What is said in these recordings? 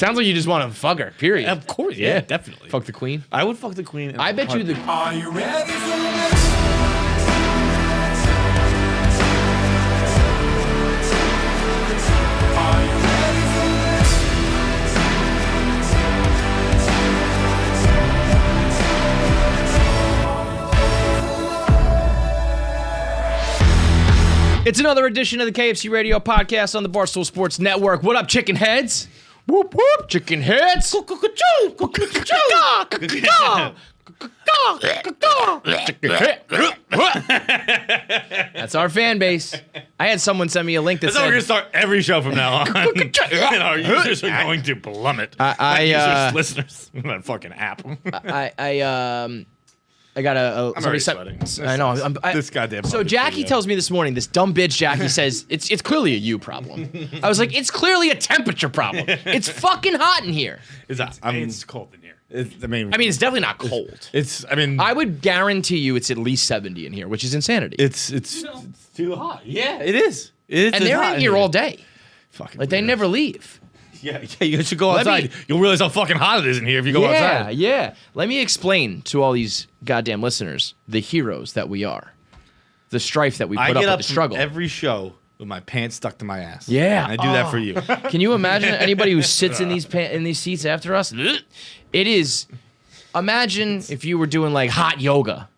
Sounds like you just want to fuck her, period. Of course, yeah, definitely. Fuck the queen? I would fuck the queen. I bet you the... Are you ready for this? Are you ready for this? It's another edition of the KFC Radio Podcast on the Barstool Sports Network. What up, chickenheads? Whoop, whoop, chickenheads. That's our fan base. I had someone send me a link that That's how said... we're going to start every show from now on. And our users are going to plummet. Users, listeners. That fucking app. I got I'm already sweating. I know. This goddamn. So Jackie tells me this morning, this dumb bitch Jackie says, it's clearly a you problem. I was like, it's clearly a temperature problem. It's fucking hot in here. It's cold in here. I mean, it's definitely not cold. I would guarantee you it's at least 70 in here, which is insanity. It's too hot. Yeah, it is. And they're in here all day. Fucking like, they never leave. Yeah, you should go outside. You'll realize how fucking hot it is in here if you go outside. Yeah. Let me explain to all these goddamn listeners the heroes that we are. The strife that we put up with, the struggle. Every show with my pants stuck to my ass. Yeah. And I do that for you. Can you imagine anybody who sits in these seats after us? It is. Imagine if you were doing like hot yoga,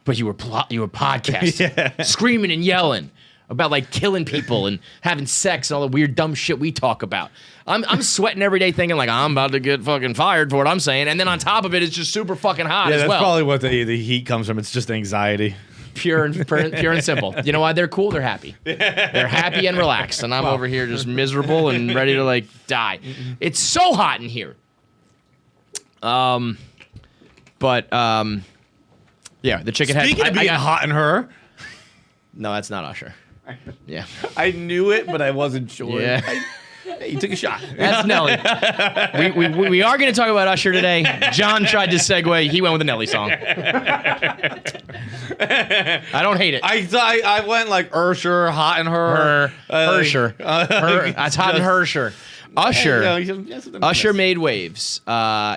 but you were podcasting, screaming and yelling about like killing people and having sex and all the weird dumb shit we talk about. I'm sweating every day thinking like I'm about to get fucking fired for what I'm saying, and then on top of it, it's just super fucking hot as well. That's probably what the heat comes from. It's just anxiety. Pure and simple. You know why they're cool? They're happy. They're happy and relaxed, and I'm over here just miserable and ready to like die. It's so hot in here. Yeah, the chicken head. Speaking of being hot in her. No, that's not Usher. Yeah, I knew it, but I wasn't sure. Yeah. Hey, you took a shot. That's Nelly. we are going to talk about Usher today. John tried to segue. He went with a Nelly song. I don't hate it. I went like Usher, hot in her. Usher. That's hot in Usher. Usher made waves.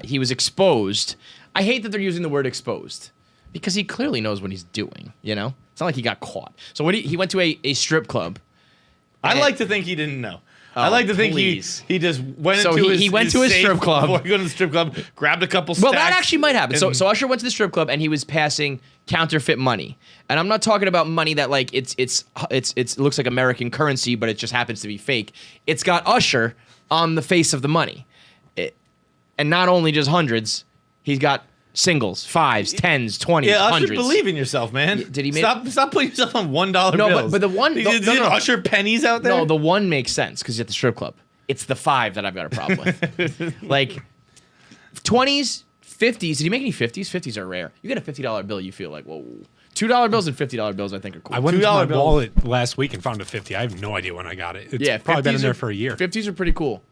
He was exposed. I hate that they're using the word exposed because he clearly knows what he's doing, you know? It's not like he got caught. So when he went to a strip club. I like to think he didn't know. I like to think he just went into he went to a strip club. Before he went to the strip club, grabbed a couple stacks. Well, that actually might happen. So Usher went to the strip club and he was passing counterfeit money. And I'm not talking about money that like it looks like American currency, but it just happens to be fake. It's got Usher on the face of the money. And not only just hundreds, he's got singles, fives, tens, 20s, yeah, Usher, hundreds. Believe in yourself, man. Did he stop putting yourself on $1 no, bills? but the one Did Usher pennies out there? No, the one makes sense because he's at the strip club. It's the 5 that I've got a problem with. Like 20s, 50s. Did he make any 50s? 50s are rare. You get a $50 bill, you feel like, whoa. $2 bills and $50 bills, I think, are cool. I went into my wallet last week and found a 50. I have no idea when I got it. It's probably been in there for a year. 50s are pretty cool.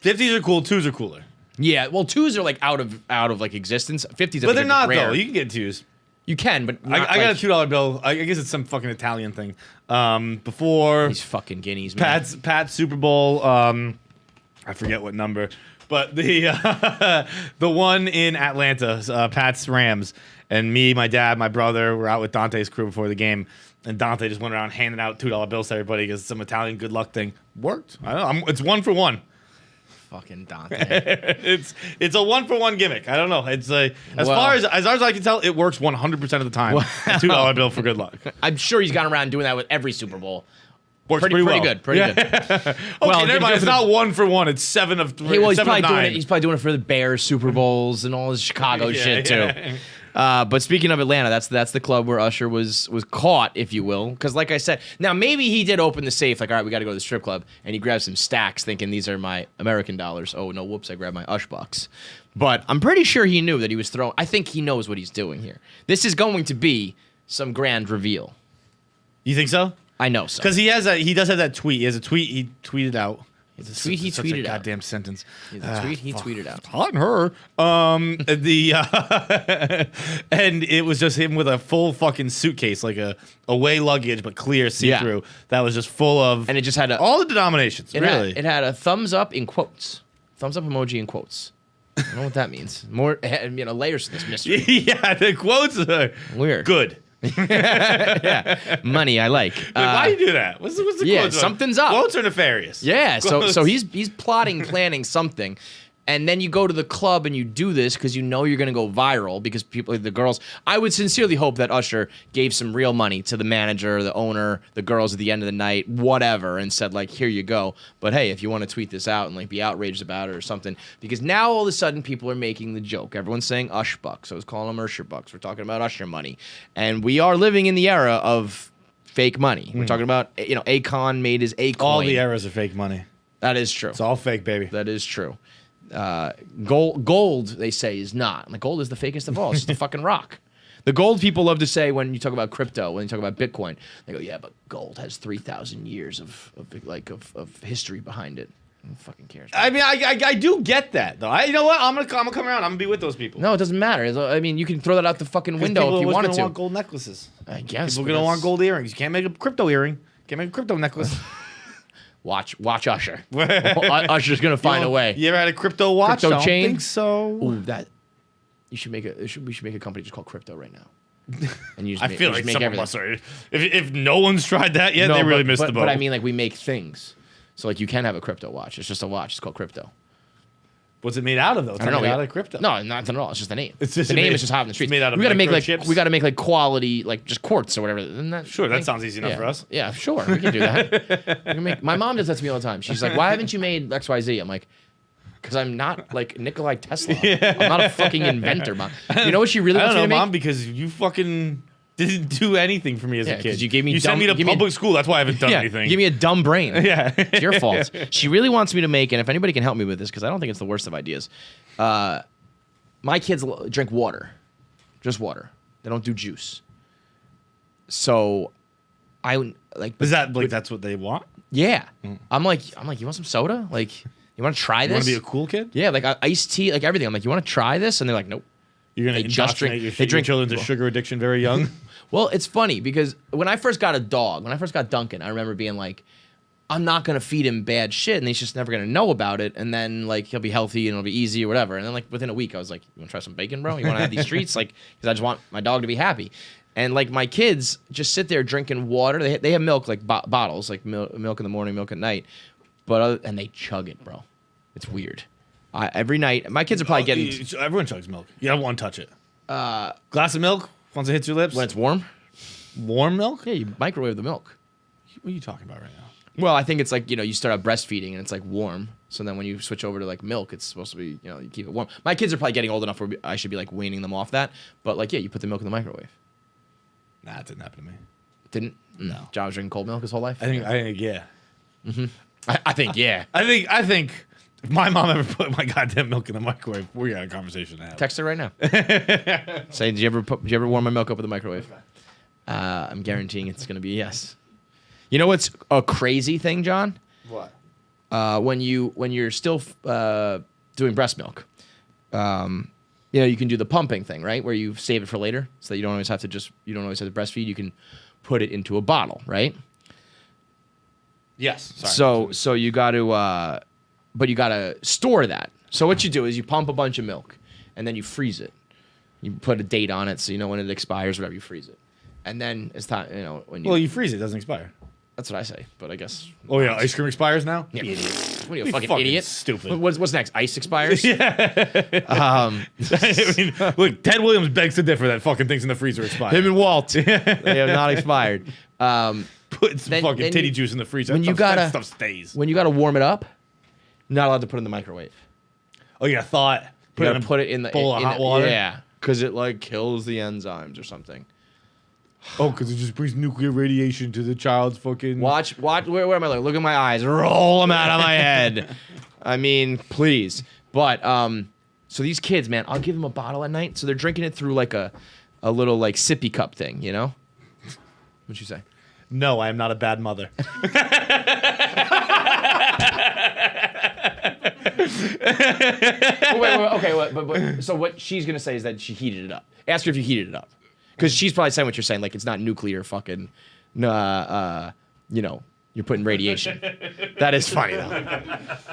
50s are cool. 2s are cooler. Yeah, well, 2s are like out of like existence. 50s, but they're not rare. though. You can get 2s. You can, but I got a $2 bill. I guess it's some fucking Italian thing. Before these fucking guineas, man. Pat's Super Bowl. I forget what number, but the one in Atlanta, Pat's Rams, and me, my dad, my brother were out with Dante's crew before the game, and Dante just went around handing out $2 bills to everybody because some Italian good luck thing worked. I don't know. It's 1 for 1. Fucking Dante. it's a 1-for-1 gimmick. I don't know. It's as far as I can tell, it works 100% of the time. A $2 bill for good luck. I'm sure he's gone around doing that with every Super Bowl. Works pretty well. Good. Pretty good. Okay, never mind. It's not 1 for 1. It's 7 of 3. Hey, well, he's probably doing it for the Bears Super Bowls and all his Chicago shit too. But speaking of Atlanta, that's the club where Usher was caught, if you will. Because like I said, now maybe he did open the safe, like, all right, we got to go to the strip club. And he grabbed some stacks thinking these are my American dollars. Oh, no, whoops, I grabbed my Ush bucks. But I'm pretty sure he knew that he was throwing. I think he knows what he's doing here. This is going to be some grand reveal. You think so? I know so. Because he does have that tweet. He has a tweet he tweeted out. It's a tweet he tweeted out. Goddamn sentence. It's a tweet he tweeted out. Hot in her. And it was just him with a full fucking suitcase, like a away luggage, but clear, see-through. Yeah. That was just full of. And it just had all the denominations. It had a thumbs up in quotes thumbs up emoji in quotes. I don't know what that means. More, layers to this mystery. Yeah, the quotes are Weird. good. Yeah, money I like. Why do you do that? What's the quotes? Something's up. Quotes are nefarious. Yeah, Quotes. so he's plotting, planning something. And then you go to the club and you do this because you know you're going to go viral because the girls. I would sincerely hope that Usher gave some real money to the manager, the owner, the girls at the end of the night, whatever, and said, like, here you go. But hey, if you want to tweet this out and like be outraged about it or something, because now all of a sudden people are making the joke. Everyone's saying Ush bucks. I was calling them Usher bucks. We're talking about Usher money. And we are living in the era of fake money. We're talking about, Akon made his A coin. All the eras are fake money. That is true. It's all fake, baby. That is true. Gold, they say, is not. Like, gold is the fakest of all. It's just a fucking rock. The gold people love to say when you talk about crypto, when you talk about Bitcoin, they go, yeah, but gold has 3,000 years of history behind it. Who fucking cares? I mean, I do get that though. You know what? I'm gonna come around. I'm gonna be with those people. No, it doesn't matter. I mean, you can throw that out the fucking window People if you always wanted gonna to. want gold necklaces. I guess People are gonna want gold earrings. You can't make a crypto earring. Can't make a crypto necklace. Watch Usher. Usher's gonna find a way. You ever had a crypto watch? Crypto I don't chain? think so. Ooh, we should make a company just called Crypto right now. And you just I feel like make someone everything. must already. If no one's tried that yet, they really missed the boat. But I mean, like, we make things. So like, you can have a crypto watch. It's just a watch. It's called Crypto. What's it made out of though? It's I don't know. made out of crypto. No, not at all. It's just the name. It's just the name made- is just hot in the streets. made out of we gotta make microchips? like quality, like just quartz or whatever. Isn't that Sure, that like- sounds easy enough yeah. for us. Yeah, sure, we can do that. My mom does that to me all the time. She's like, "Why haven't you made XYZ?" I'm like, "Because I'm not like Nikolai Tesla. I'm not a fucking inventor, mom." You know what she really I wants don't me know, to Mom, make? because you fucking didn't do anything for me as Yeah, a 'cause kid. you gave me sent dumb- me to give me a- public school. That's why I haven't done anything. Give me a dumb brain. Yeah. It's your fault. She really wants me to make, and if anybody can help me with this, because I don't think it's the worst of ideas. My kids drink water, just water. They don't do juice. So, I like. Is that like that's what they want? Yeah. I'm like, you want some soda? Like, you want to try You this? want to be a cool kid? Yeah, like iced tea, like everything. I'm like, you want to try this? And they're like, nope. You're gonna They just drink- indoctrinate your, they your drink- children to sugar addiction very young. Well, it's funny because when I first got a dog, when I first got Duncan, I remember being like, I'm not going to feed him bad shit and he's just never going to know about it. And then like he'll be healthy and it'll be easy or whatever. And then like within a week, I was like, you want to try some bacon, bro? You want to have these treats? Like, because I just want my dog to be happy. And like my kids just sit there drinking water. They have milk, like bottles, like milk in the morning, milk at night. And they chug it, bro. It's weird. Every night, my kids are probably getting... Everyone chugs milk. You don't want to touch it. Glass of milk once it hits your lips. When it's warm? Warm milk? Yeah, you microwave the milk. What are you talking about right now? Well, I think it's like, you start out breastfeeding and it's like warm. So then when you switch over to like milk, it's supposed to be, you keep it warm. My kids are probably getting old enough where I should be like weaning them off that. But like, yeah, you put the milk in the microwave. Nah, it didn't happen to me. Didn't? No. John was drinking cold milk his whole life? I think yeah. I think, yeah. I think if my mom ever put my goddamn milk in the microwave, we got a conversation to have. Text her right now. Say, did you ever warm my milk up with the microwave? I'm guaranteeing it's going to be a yes. You know what's a crazy thing, John? What? When you're still doing breast milk, you can do the pumping thing, right? Where you save it for later, so that you don't always have to breastfeed. You can put it into a bottle, right? Yes. Sorry. So you got to, but you got to store that. So what you do is you pump a bunch of milk, and then you freeze it. You put a date on it, so you know when it expires, whatever. You freeze it, and then it's time. When you. Well, you freeze it, it doesn't expire. That's what I say, but I guess. Oh yeah, ice cream expires now. Yeah. Idiot. What are you, a fucking idiot? Stupid. What's next? Ice expires? I mean, look, Ted Williams begs to differ that fucking things in the freezer expire. Him and Walt. They have not expired. Put some then- fucking then titty you- juice in the freezer. when That you stuff- that gotta- stuff stays. When you got to warm it up, you're not allowed to put it in the microwave. Oh, you got thought. You got to put it in the bowl of in hot the- water. Yeah, because it like kills the enzymes or something. Oh, because it just brings nuclear radiation to the child's fucking. Watch. Where am I looking? Look at my eyes. Roll them out of my head. I mean, please. But so these kids, man, I'll give them a bottle at night, so they're drinking it through like a little like sippy cup thing, you know? What'd you say? No, I am not a bad mother. Wait, okay. But so what she's gonna say is that she heated it up. Ask her if you heated it up, because she's probably saying what you're saying, like it's not nuclear fucking, you You're putting radiation. That is funny though.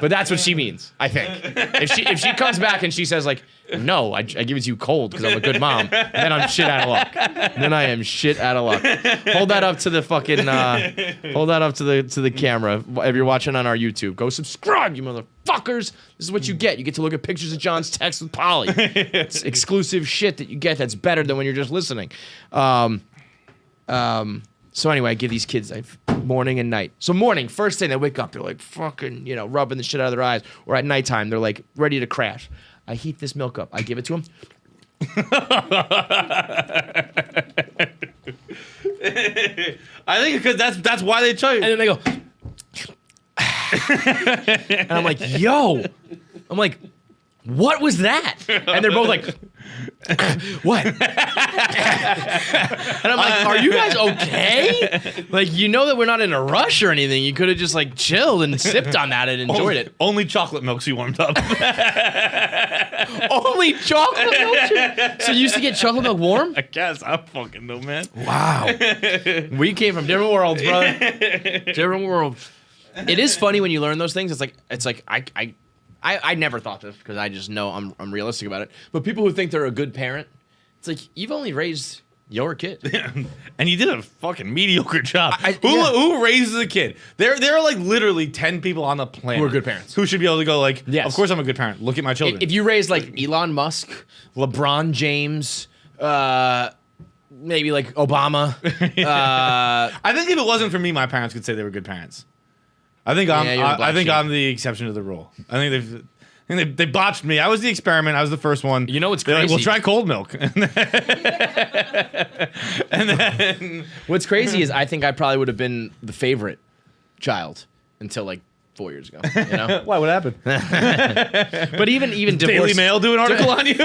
But that's what she means, I think. If she comes back and she says like, no, I give it to you cold because I'm a good mom, then I'm shit out of luck. Then I am shit out of luck. Hold that up to the fucking hold that up to the camera. If you're watching on our YouTube, go subscribe, you motherfuckers. This is what you get. You get to look at pictures of John's text with Polly. It's exclusive shit that you get that's better than when you're just listening. So anyway, I give these kids morning and night. So morning, first thing they wake up, they're like fucking, rubbing the shit out of their eyes. Or at nighttime, they're like ready to crash. I heat this milk up. I give it to them. I think because that's why they tell you. And then they go. And I'm like, yo. I'm like, what was that? And they're both like, what? And I'm like, are you guys okay? Like, that we're not in a rush or anything. You could have just like chilled and sipped on that and enjoyed it. Only chocolate milk's you warmed up. Only chocolate milk? So you used to get chocolate milk warm? I guess. I fucking know, man. Wow. We came from different worlds, brother. Different worlds. It is funny when you learn those things. It's like I never thought this because I just know I'm realistic about it. But people who think they're a good parent, it's like you've only raised your kid. And you did a fucking mediocre job. Who raises a kid? There are like literally 10 people on the planet who are good parents. Who should be able to go like, yes. Of course I'm a good parent. Look at my children. If you raise like Elon Musk, LeBron James, maybe like Obama. I think if it wasn't for me, my parents could say they were good parents. I think I'm the exception to the rule. I think they botched me. I was the experiment. I was the first one. You know what's crazy? Like, we'll try cold milk. And then what's crazy is I think I probably would have been the favorite child until like 4 years ago. Why? What happened? But even divorce. Daily Mail do an article on you.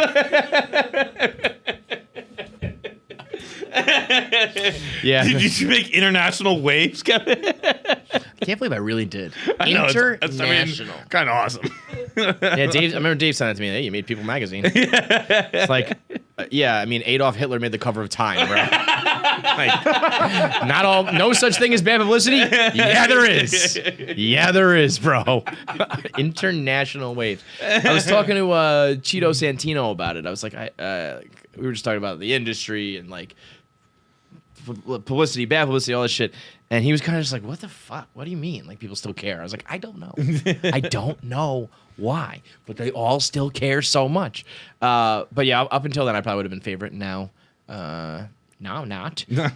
Yeah. Did you make international waves, Kevin? I can't believe I really did. I know, International. Kind of awesome. Yeah, Dave. I remember Dave sent it to me. Hey, you made People magazine. It's like, Adolf Hitler made the cover of Time, bro. Like, no such thing as bad publicity. Yeah, there is. Yeah, there is, bro. International waves. I was talking to Cheeto Santino about it. I was like, we were just talking about the industry and like publicity, bad publicity, all this shit. And he was kind of just like, what the fuck? What do you mean? Like, people still care. I was like, I don't know. I don't know why, but they all still care so much. But yeah, up until then, I probably would have been favorite. Now I'm not. Boy,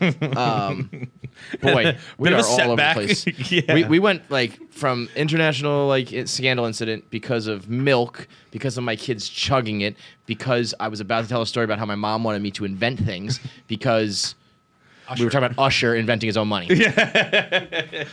we are all over the place. Yeah. We went like from international like scandal incident because of milk, because of my kids chugging it, because I was about to tell a story about how my mom wanted me to invent things, because Usher. We were talking about Usher inventing his own money. That,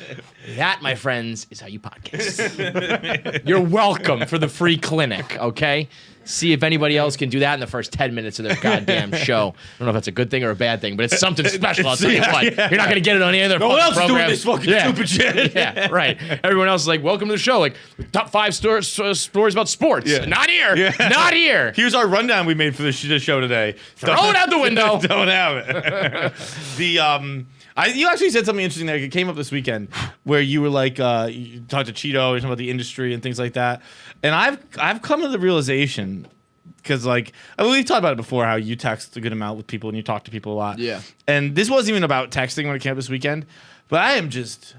my friends, is how you podcast. You're welcome for the free clinic, okay? See if anybody else can do that in the first 10 minutes of their goddamn show. I don't know if that's a good thing or a bad thing, but it's something special. I'll tell you what. Yeah. You're not going to get it on any other no one else program. is doing this fucking stupid shit. Yeah, right. Everyone else is like, welcome to the show. Like, top 5 stories about sports. Yeah. Not here. Yeah. Not here. Here's our rundown we made for the show today. Throw it out the window. Don't have it. You actually said something interesting there. It came up this weekend where you were like, you talked to Cheeto, you're talking about the industry and things like that. And I've come to the realization, because like we've talked about it before, how you text a good amount with people and you talk to people a lot. Yeah. And this wasn't even about texting when it came up this weekend, but I am just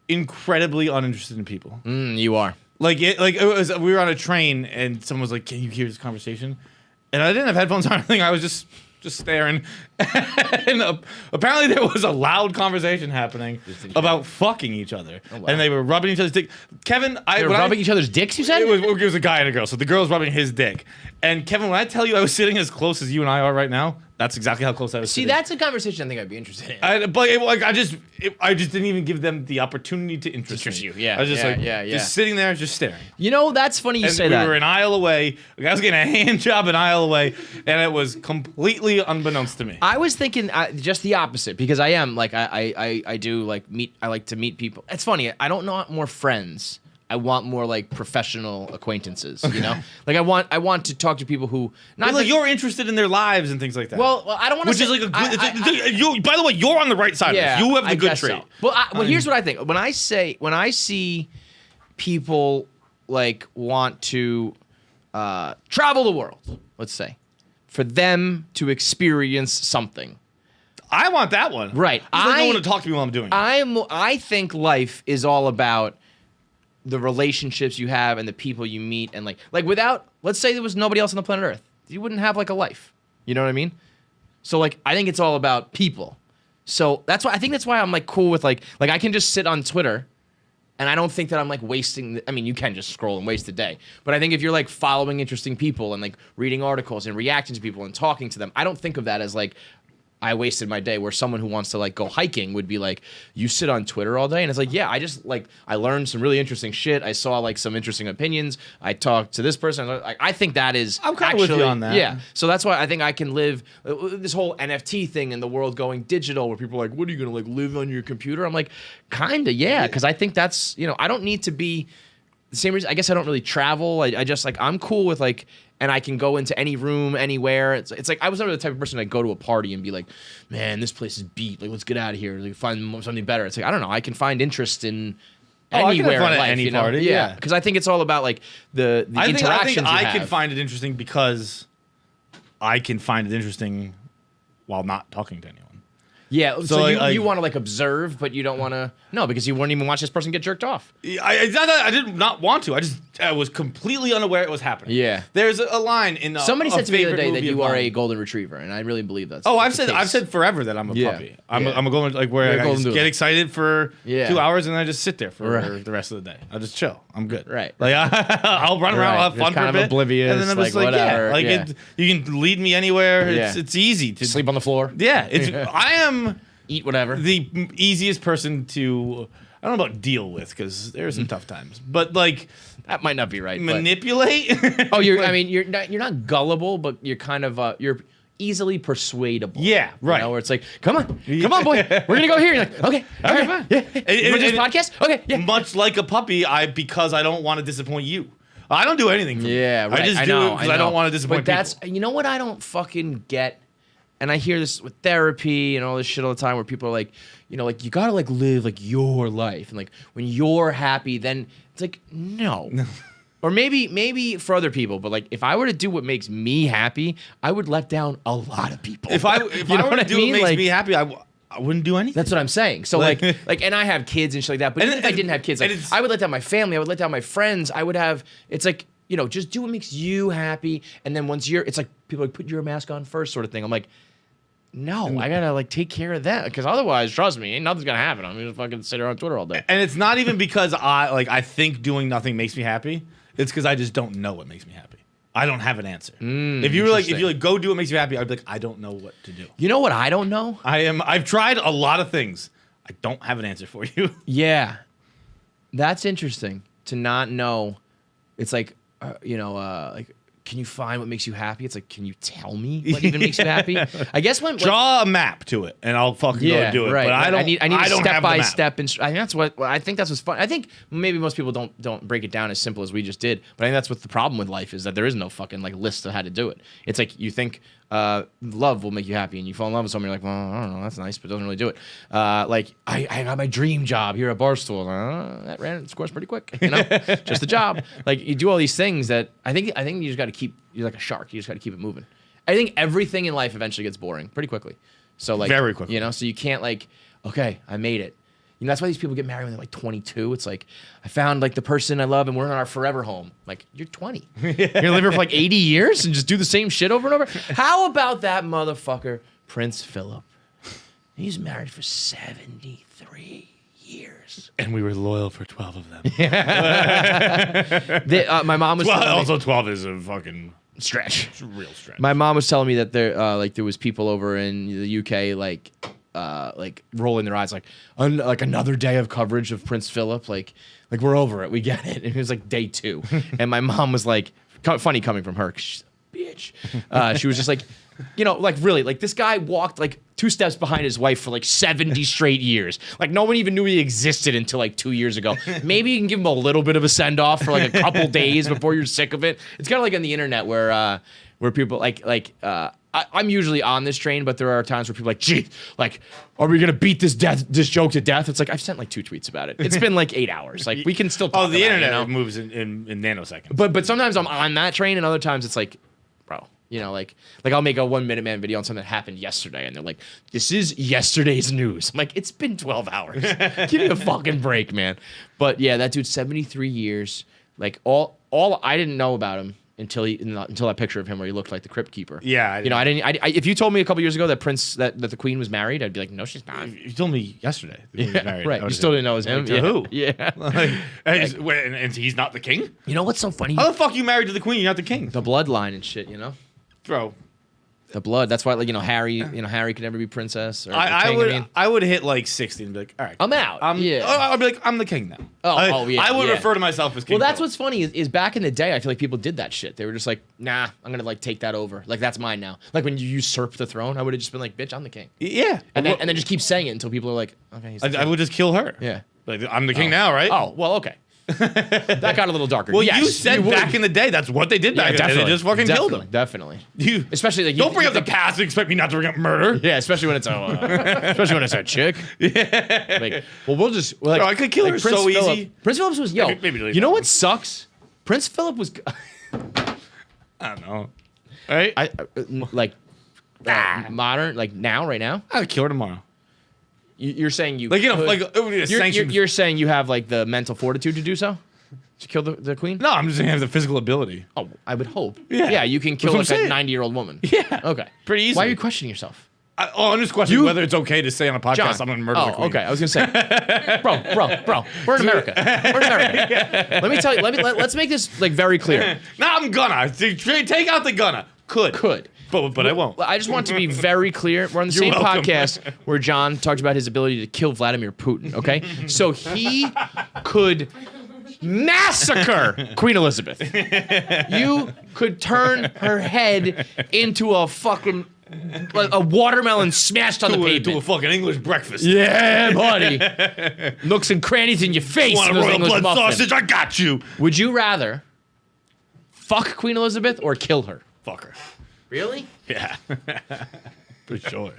incredibly uninterested in people. You are. Like it was, we were on a train and someone was like, "Can you hear this conversation?" And I didn't have headphones on or anything. I was just staring. And apparently there was a loud conversation happening about fucking each other. Oh, wow. And they were rubbing each other's dick. Kevin, They were rubbing each other's dicks, you said? it was a guy and a girl. So the girl was rubbing his dick. And Kevin, when I tell you I was sitting as close as you and I are right now, that's exactly how close I was See, sitting. that's a conversation I think I'd be interested in. I just didn't even give them the opportunity to interest you. me. Yeah, I was just yeah. just sitting there, just staring. You know, that's funny you And say we that. were an aisle away. The guy was getting a hand job an aisle away, and it was completely unbeknownst to me. I was thinking just the opposite, because I am like I do like meet. I like to meet people. It's funny. I don't know more friends I want more like professional acquaintances, you know? Like I want to talk to people who not But, like you're interested in their lives and things like that. well, I don't want to which is like a good. You, by the way, you're on the right side. yeah, of this. You have the I good guess trait. So. Well, here's what I think. When I see people like want to travel the world, let's say, for them to experience something. I want that one. Right. I don't want to talk to me while I'm doing it. I think life is all about the relationships you have and the people you meet, and like without, let's say there was nobody else on the planet Earth, you wouldn't have like a life. You know what I mean? So like I think it's all about people. So that's why I'm like cool with like I can just sit on Twitter, and I don't think that I'm like wasting. I mean, you can just scroll and waste a day, but I think if you're like following interesting people and like reading articles and reacting to people and talking to them, I don't think of that as like I wasted my day, where someone who wants to like go hiking would be like, you sit on Twitter all day. And it's like, yeah, I just like, I learned some really interesting shit. I saw like some interesting opinions. I talked to this person. I think that is I'm kind of with you on that. Yeah. So that's why I think I can live this whole NFT thing in the world going digital, where people are like, what are you going to like live on your computer? I'm like, kind of, yeah. Cause I think that's, you know, I don't need to be the same reason. I guess I don't really travel. I just like, I'm cool with like, and I can go into any room, anywhere. It's like I was never the type of person to go to a party and be like, man, this place is beat. Like, let's get out of here. Like, find something better. It's like, I don't know. I can find interest in anywhere fun in at life, any you know? party, yeah. Because I think it's all about like the interactions I you can have. find it interesting because I can find it interesting while not talking to anyone. Yeah, so like, you want to like observe, but you don't want to. No, because you wouldn't even watch this person get jerked off. I did not want to. I was completely unaware it was happening. Yeah. There's a line in Somebody said to me the other day that you are a golden. golden retriever, and I really believe that's. Oh, that's I've said forever that I'm a Yeah. puppy. I'm Yeah. a golden, like where You're a I golden just doodle. get excited for Yeah. 2 hours and then I just sit there for Right. the rest of the day. I'll just chill. I'm good. Right. Like I'll run around, Right. I'll have fun Just kind for a of bit, oblivious, and then I'm just like, like, whatever. yeah, like Yeah. you can lead me anywhere. Yeah. It's easy to Sleep on the floor. Yeah, I am Eat whatever. the easiest person to. I don't know about deal with because there are some tough times, but like That might not be right. but- manipulate. Oh, I mean, you're not gullible, but you're kind of you're easily persuadable. Yeah, right. You know, where it's like, come on, boy, we're gonna go here. You're like, okay, fine. Yeah. You want to do this podcast? Okay, yeah. Much like a puppy, because I don't want to disappoint you. I don't do anything for Yeah, you. right. I just do know, it because I don't want to disappoint But that's, people. you know what I don't fucking get, and I hear this with therapy and all this shit all the time, where people are like, you know, like you gotta like live like your life, and like when you're happy, then it's like no. Or maybe for other people, but like if I were to do what makes me happy, I would let down a lot of people. If I You were know to what I do mean? what makes Like, me happy, I wouldn't do anything. that's what I'm saying. So like, and I have kids and shit like that. But And even if I didn't have kids, and like, it's- I would let down my family. I would let down my friends. I would have. It's like, you know, just do what makes you happy. And then once it's like people are like, put your mask on first, sort of thing. I'm like, no, I gotta like take care of that, because otherwise, trust me, ain't nothing's gonna happen. I'm gonna fucking sit here on Twitter all day. And it's not even because I think doing nothing makes me happy. It's because I just don't know what makes me happy. I don't have an answer. If you were like, go do what makes you happy, I'd be like, I don't know what to do. You know what I don't know? I've tried a lot of things. I don't have an answer for you. Yeah, that's interesting to not know. It's like, like, can you find what makes you happy? It's like, can you tell me what even makes you happy? I guess when Draw a map to it, and I'll fucking go do it. right. But I don't. I need I don't step have the by map. step. I think that's what's fun. I think maybe most people don't break it down as simple as we just did. But I think that's what the problem with life is, that there is no fucking like list of how to do it. It's like you think love will make you happy, and you fall in love with someone. You're like, well, I don't know, that's nice, but it doesn't really do it. Like I got my dream job here at Barstool. That ran its course pretty quick. You know, just the job. Like you do all these things that I think you just got to keep. You're like a shark. You just got to keep it moving. I think everything in life eventually gets boring pretty quickly. So like Very quickly. you know, so you can't like, okay, I made it. You know, that's why these people get married when they're like 22. It's like, I found like the person I love and we're in our forever home. Like, you're 20. You're gonna live here for like 80 years and just do the same shit over and over. How about that motherfucker, Prince Phillip? He's married for 73 years. And we were loyal for 12 of them. My mom was Well, telling me- also 12 is a fucking stretch. it's a real stretch. My mom was telling me that there was people over in the UK like rolling their eyes like another day of coverage of Prince Phillip, like we're over it, we get it. And it was like day 2, and my mom was like, funny coming from her, 'cause she's a bitch. She was just like, you know, like really, like this guy walked like 2 steps behind his wife for like 70 straight years. Like no one even knew he existed until like 2 years ago. Maybe you can give him a little bit of a send off for like a couple days before you're sick of it. It's kind of like on the internet where people I'm usually on this train, but there are times where people are like, gee, like, are we gonna beat this joke to death? It's like I've sent like 2 tweets about it. It's been like 8 hours. Like we can still talk the about internet it, you know? moves in nanoseconds. But sometimes I'm on that train, and other times it's like, bro, you know, like I'll make a 1 Minute Man video on something that happened yesterday, and they're like, this is yesterday's news. I'm like, it's been 12 hours. Give me a fucking break, man. But yeah, that dude's 73 years. Like all I didn't know about him until that picture of him where he looked like the crypt keeper. Yeah, you know, if you told me a couple years ago that that the Queen was married, I'd be like, no, she's not. You told me yesterday. The Queen was married. Right. You still didn't know it was him. Like, to who? Yeah. And he's not the king? You know what's so funny? How the fuck you married to the queen? You're not the king, The bloodline and shit. You know. bro. The blood. That's why, like, Harry could never be princess. Or king, I would hit like 60 and be like, all right, I'm out. Yeah. I'll be like, I'm the king now. Yeah. I would yeah. refer to myself as king. Well, that's what's funny is back in the day, I feel like people did that shit. They were just like, nah, I'm gonna like take that over. Like that's mine now. Like when you usurp the throne, I would have just been like, bitch, I'm the king. Yeah. And then just keep saying it until people are like, okay, he's the king. I would just kill her. Yeah. Like I'm the king now, right? Oh, well, okay. That got a little darker. Well, yes, you said would. back in the day that's what they did back in the day. They just fucking killed him. Definitely. Especially like don't bring up the past and expect me not to bring up murder. Yeah, especially when it's a chick. Yeah. Like, well, like, bro, I could kill her Prince so Phillip, easy. Prince Phillip was Maybe you know what sucks? Prince Phillip was. I don't know. Right? Modern, like now, right now. I'd kill her tomorrow. You're saying you Like could, like it would be a sanctioned. you're saying you have like the mental fortitude to do so, to kill the queen. No, I'm just saying I have the physical ability. Oh, I would hope. Yeah. Yeah, you can kill That's like what I'm a saying. 90-year-old woman. Yeah. Okay. Pretty easy. Why are you questioning yourself? I'm just questioning whether it's okay to say on a podcast John. I'm going to murder the queen. Okay. I was gonna say, bro. We're in America. We're in America. Let me tell you. Let's make this like very clear. No, I'm gonna take out the gunna. Could. But I won't. I just want to be very clear. We're on the You're same welcome. podcast where John talked about his ability to kill Vladimir Putin. Okay, so he could massacre Queen Elizabeth. You could turn her head into a fucking a watermelon smashed on the To pavement. a fucking English breakfast. Yeah, buddy. Nooks and crannies in your face. Want a those royal English blood muffins. sausage? I got you. Would you rather fuck Queen Elizabeth or kill her? Fuck her. Really? Yeah. For sure.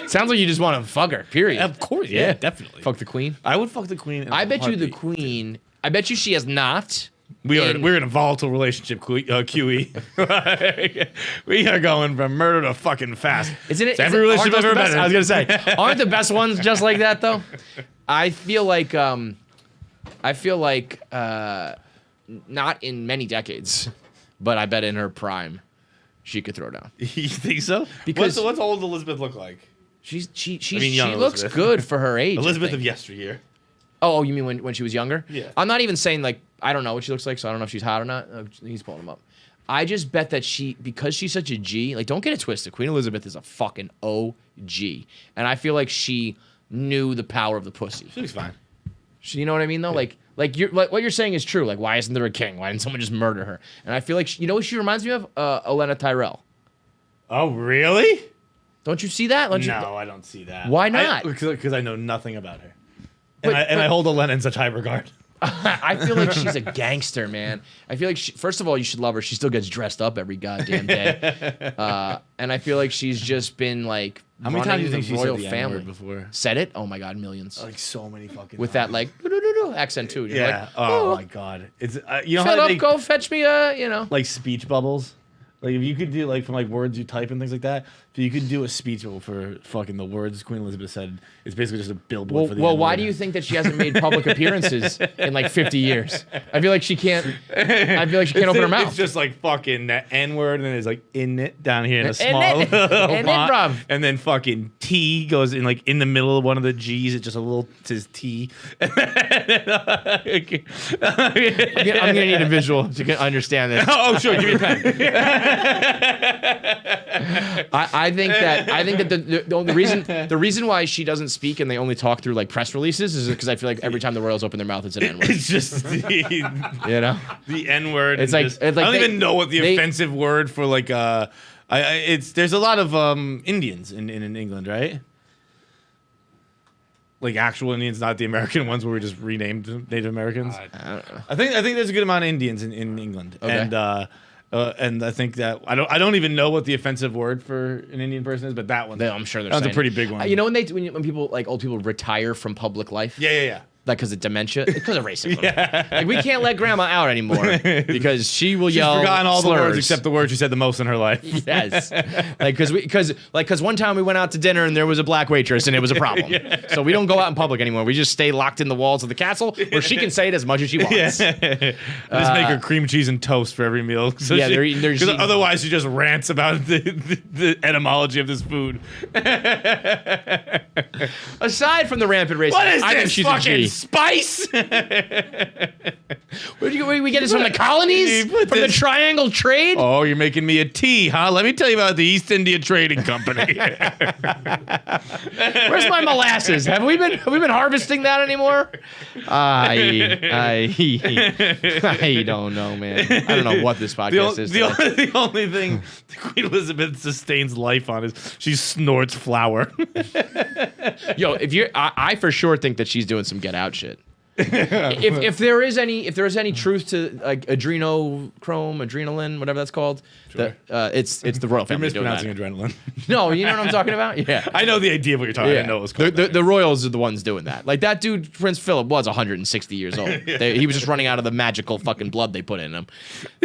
Sounds like you just want to fuck her, period. Of course. Yeah, definitely. Fuck the queen. I would fuck the queen. I bet you the queen. I bet you she has not. We're in a volatile relationship, QE. We are going from murder to fucking fast. Isn't it? It's every relationship I've ever been in. I was gonna say, aren't the best ones just like that though? I feel like not in many decades, but I bet in her prime, she could throw down. You think so? Because what's old Elizabeth look like? She young looks Elizabeth. good for her age. Elizabeth I think. of yesteryear. Oh, you mean when she was younger? Yeah. I'm not even saying like I don't know what she looks like, so I don't know if she's hot or not. He's pulling him up. I just bet that because she's such a G, like don't get it twisted. Queen Elizabeth is a fucking OG, and I feel like she knew the power of the pussy. She looks fine. You know what I mean though? Yeah. Like what you're saying is true. Like why isn't there a king? Why didn't someone just murder her? And I feel like you know what she reminds me of? Elena Tyrell. Oh, really? Don't you see that? No, I don't see that. Why not? Because I know nothing about her. But- I hold Elena in such high regard. I feel like she's a gangster, man. I feel like first of all, you should love her. She still gets dressed up every goddamn day, and I feel like she's just been like How many times do you think the she royal said the family N-word before? Said it? Oh my god, millions. Like so many fucking With times. that like accent too. You're Yeah. Like, Oh my god. It's you know shut how up, they go fetch me like speech bubbles. Like if you could do like from like words you type and things like that, if you could do a speech bubble for fucking the words Queen Elizabeth said, it's basically just a billboard for the Well, why N-word. do you think that she hasn't made public appearances in like 50 years? I feel like she can't. I feel like she can't open her mouth. It's just like fucking that N-word, and then it's like in it down here in a In small it. little In it, font. bruv. And then fucking T goes in like in the middle of one of the G's. It's just a little it says T. I'm gonna need a visual to understand this. Oh, sure. Give me a pen. I think that the reason why she doesn't speak and they only talk through like press releases is because I feel like every time the royals open their mouth, it's an N-word. It's just You know? the N-word. It's and like- just- it's like I don't they- even know what the they- offensive word for like I There's a lot of Indians in England, right? Like actual Indians, not the American ones where we just renamed Native Americans. I think there's a good amount of Indians in England, Okay. and I think that I don't even know what the offensive word for an Indian person is, but that one, I'm sure that's a pretty big one. You know when people like old people retire from public life? Yeah. Like because of dementia, because of racism. Like we can't let grandma out anymore because she will She's yell forgotten all slurs. the words except the word she said the most in her life. Yes, because one time we went out to dinner and there was a black waitress and it was a problem. So we don't go out in public anymore. We just stay locked in the walls of the castle where she can say it as much as she wants. Just make her cream cheese and toast for every meal. So Yeah, they're because eating- otherwise she just rants about the etymology of this food. Aside from the rampant racism, What is I think this she's fucking a G. spice? Where do we get this from the colonies? You put From the this- triangle trade? Oh, you're making me a tea, huh? Let me tell you about the East India Trading Company. Where's my molasses? Have we been harvesting that anymore? I don't know, man. I don't know what this podcast is. The only thing Queen Elizabeth sustains life on is she snorts flour. Yo, I for sure think that she's doing some get out shit. if there is any truth to like adrenalin, whatever that's called, it's the royal You're family doing that. mispronouncing adrenaline. No, you know what I'm talking about? Yeah. I know the idea of what you're talking. I didn't know it was called. The royals are the ones doing that. Like that dude, Prince Phillip, was 160 years old. He was just running out of the magical fucking blood they put in him.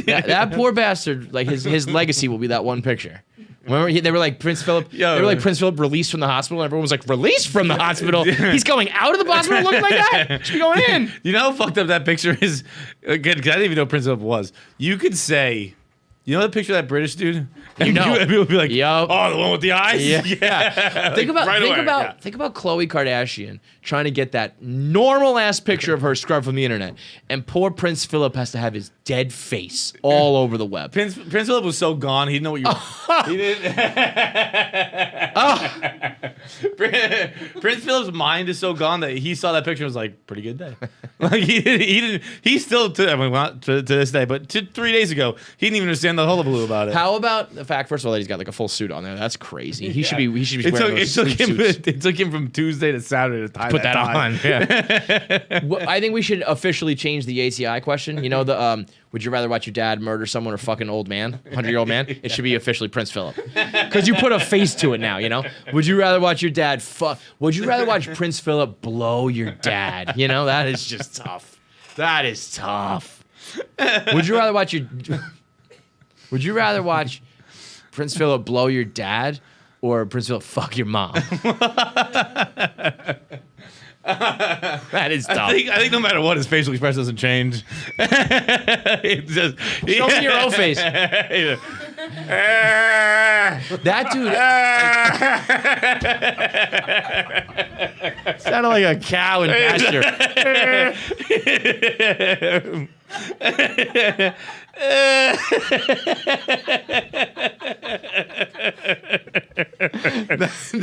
That poor bastard. Like his legacy will be that one picture. Remember, they were like Prince Phillip. They were like Prince Phillip released from the hospital. And everyone was like, released from the hospital? He's going out of the hospital looking like that? Should be going in. You know how fucked up that picture is? Again, because I didn't even know Prince Philip was. You could say, you know the picture of that British dude? And know. people would be like, Yup. oh, the one with the eyes? Yeah. Think about Khloe Kardashian trying to get that normal ass picture of her scrubbed from the internet, and poor Prince Philip has to have his dead face all over the web. Prince Philip was so gone, he didn't know what you were. He didn't. Prince Philip's mind is so gone that he saw that picture and was like, pretty good day. Like he didn't. He still, not to this day, but 3 days ago, he didn't even understand the hullabaloo about it. How about the fact, first of all, that he's got like a full suit on there? That's crazy. He should be wearing those it sleep suits. took him from Tuesday to Saturday to tie Put that tie. on. Yeah. Well, I think we should officially change the ATI question. You know the would you rather watch your dad murder someone or fuck an old man, 100-year-old man? It should be officially Prince Philip, because you put a face to it now. You know. Would you rather watch your dad fuck? Would you rather watch Prince Philip blow your dad? You know, that is just tough. That is tough. Would you rather watch Prince Philip blow your dad or Prince Philip fuck your mom? That is tough. I think no matter what, his facial expression doesn't change. It's just, Show me your own face. That dude sounded like a cow in pasture.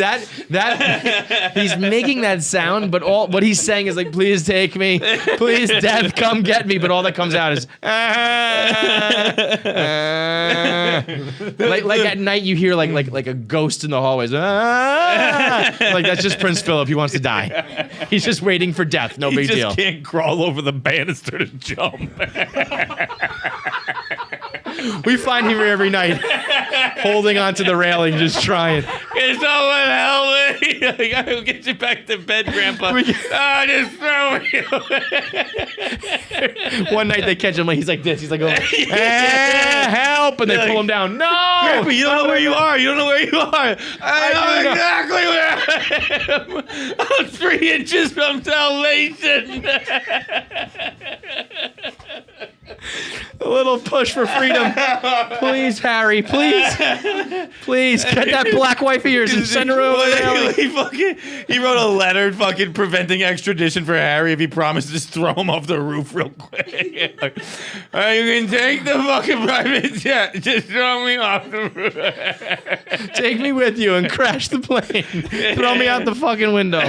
that he's making that sound, but what he's saying is like, "Please take me, please, death, come get me." But all that comes out is like at night you hear like a ghost in the hallways. Like that's just Prince Philip. He wants to die. He's just waiting for death. No big deal. He just can't crawl over the banister to jump. We find him here every night, holding onto the railing, just trying. Can someone help me? I gotta get you back to bed, Grandpa. Just throw me. One night they catch him, like he's like this. He's like, going, help! And they pull him down. No! Grandpa, you don't know where you are. You don't know where you are. I know exactly where I am. I'm 3 inches from salvation. A little push for freedom. Please, Harry, please. Please, get that black wife of yours and send her over there. He wrote a letter fucking preventing extradition for Harry if he promised to just throw him off the roof real quick. You can take the fucking private jet. Just throw me off the roof. Take me with you and crash the plane. Throw me out the fucking window.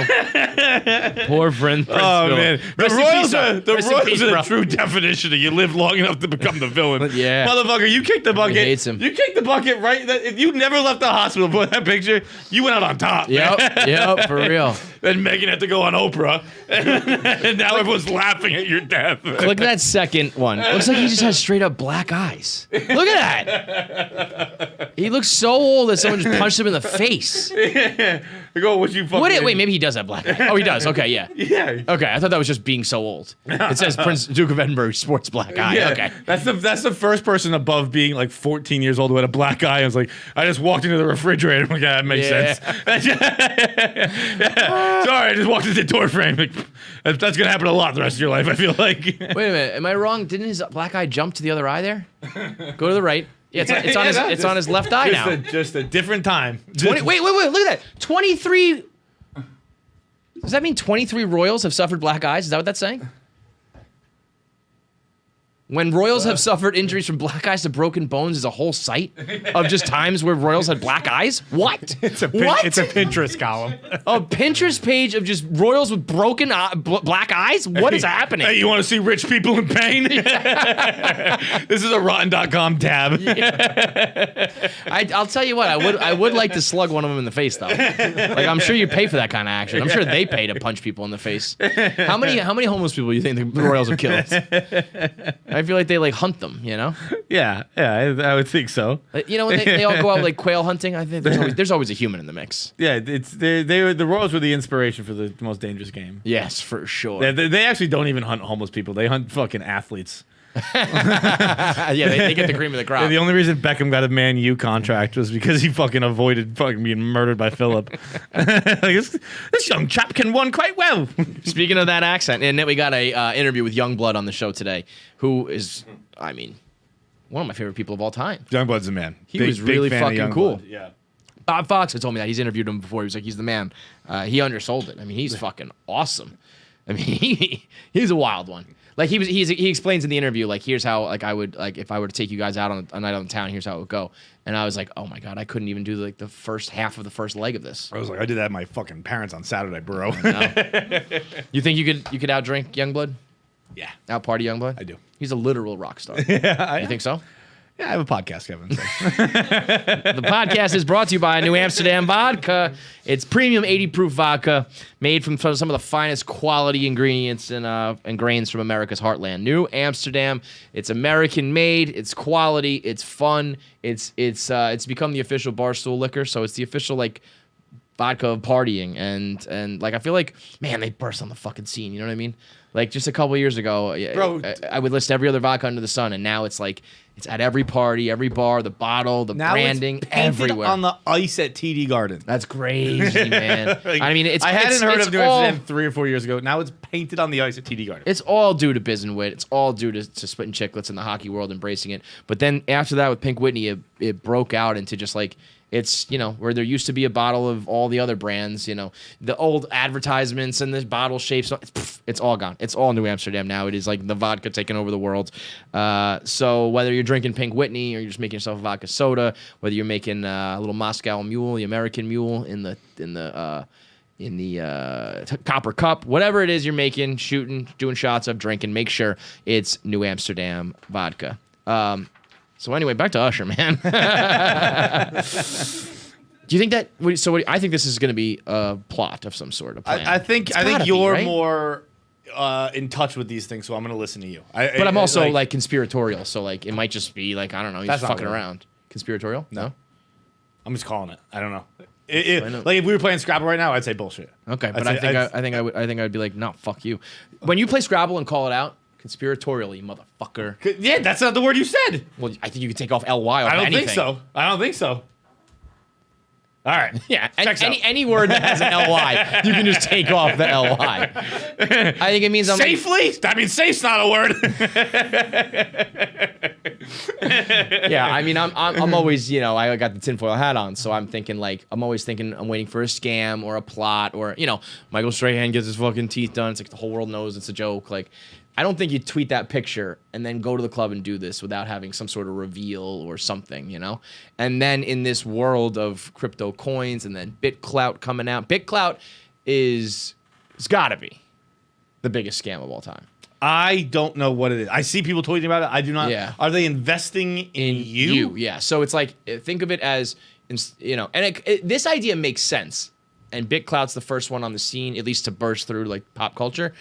Poor friend. Oh, man. The Royals are Rest in peace, the bro. true definition of you live long enough to become become the villain. Yeah. Motherfucker, you kicked the bucket. He hates him. You kicked the bucket right. If you never left the hospital for that picture, you went out on top. Yep, for real. Then Megan had to go on Oprah, and now everyone's laughing at your death. Look at that second one. Looks like he just has straight up black eyes. Look at that. He looks so old that someone just punched him in the face. Go, what you fucking? Wait, maybe he does have black eyes. Oh, he does. Okay, yeah. Yeah. Okay, I thought that was just being so old. It says Prince Duke of Edinburgh sports black eye. Yeah. Okay. That's the first person above being like 14 years old who had a black eye and was like, I just walked into the refrigerator. I'm like, yeah, that makes sense. Yeah. Sorry, I just walked into the door frame. Like, that's gonna happen a lot the rest of your life, I feel like. Wait a minute, am I wrong? Didn't his black eye jump to the other eye there? Go to the right. Yeah, it's on his left eye now. Just a different time. Wait, look at that. 23. Does that mean 23 royals have suffered black eyes? Is that what that's saying? When royals have suffered injuries from black eyes to broken bones is a whole site of just times where royals had black eyes? What? It's a Pinterest column. A Pinterest page of just royals with broken black eyes? What is happening? Hey, you want to see rich people in pain? This is a rotten.com tab. I'll tell you what, I would like to slug one of them in the face though. Like I'm sure you pay for that kind of action. I'm sure they pay to punch people in the face. How many homeless people do you think the royals have killed? I feel like they like hunt them, you know? Yeah, I would think so. You know when they all go out like quail hunting? I think there's always a human in the mix. Yeah, the Royals were the inspiration for the most dangerous game. Yes, for sure. They actually don't even hunt homeless people. They hunt fucking athletes. Yeah, they get the cream of the crop. Yeah, the only reason Beckham got a Man U contract was because he fucking avoided fucking being murdered by Phillip. Like, this young chap can run quite well. Speaking of that accent, and then we got a interview with Yungblud on the show today, who is, I mean, one of my favorite people of all time. Youngblood's a man. He was really fan of fucking cool. Yeah. Bob Fox had told me that. He's interviewed him before. He was like, he's the man. He undersold it. I mean, he's fucking awesome. I mean, he's a wild one. Like he explains in the interview, like, here's how, like, I would, like, if I were to take you guys out on a night out in town, here's how it would go. And I was like, oh my God, I couldn't even do like the first half of the first leg of this. I was like, I did that at my fucking parents on Saturday, bro. You think you could outdrink Yungblud? Yeah. Out party Yungblud? I do. He's a literal rock star. Yeah, You think so? Yeah, I have a podcast, Kevin. So. The podcast is brought to you by New Amsterdam Vodka. It's premium 80 proof vodka made from some of the finest quality ingredients and grains from America's heartland. New Amsterdam. It's American made. It's quality. It's fun. It's become the official Barstool liquor. So it's the official like vodka of partying and like I feel like, man, they burst on the fucking scene. You know what I mean? Like just a couple years ago, Bro, I would list every other vodka under the sun, and now it's like it's at every party, every bar, the bottle, the now branding, it's painted everywhere. on the ice at TD Garden. That's crazy, man. Like, I mean, I hadn't heard of New all, Amsterdam 3 or 4 years ago. Now it's painted on the ice at TD Garden. It's all due to Biz and Wit. It's all due to Splitting Chicklets and the hockey world embracing it. But then after that, with Pink Whitney, it broke out into just like. It's, you know, where there used to be a bottle of all the other brands, you know, the old advertisements and the bottle shapes. It's all gone. It's all New Amsterdam now. It is like the vodka taking over the world. So whether you're drinking Pink Whitney or you're just making yourself a vodka soda, whether you're making a little Moscow Mule, the American Mule in the copper cup, whatever it is you're making, shooting, doing shots of, drinking, make sure it's New Amsterdam vodka. So anyway, back to Usher, man. Do you think that? I think this is going to be a plot of some sort of plan. I think you're right? More in touch with these things, so I'm going to listen to you. But I'm also like conspiratorial, so like it might just be like I don't know, he's fucking around. Conspiratorial? No. I'm just calling it. I don't know. Like if we were playing Scrabble right now, I'd say bullshit. Okay, but I think I'd be like, no, fuck you. When you play Scrabble and call it out. Conspiratorial, you motherfucker. Yeah, that's not the word you said. Well, I think you could take off ly off I don't anything. think so. All right. Yeah, any word that has an ly, you can just take off the ly. I think it means I'm safely. That means safe's not a word. Yeah, I mean I'm always, you know, I got the tinfoil hat on, so I'm thinking like I'm waiting for a scam or a plot or, you know, Michael Strahan gets his fucking teeth done. It's like the whole world knows it's a joke. Like I don't think you tweet that picture and then go to the club and do this without having some sort of reveal or something, you know? And then in this world of crypto coins and then Bitclout coming out, Bitclout it's got to be the biggest scam of all time. I don't know what it is. I see people tweeting about it. I do not. Yeah. Are they investing in you? Yeah. So it's like, think of it as, you know, and this idea makes sense. And Bitclout's the first one on the scene, at least to burst through like pop culture.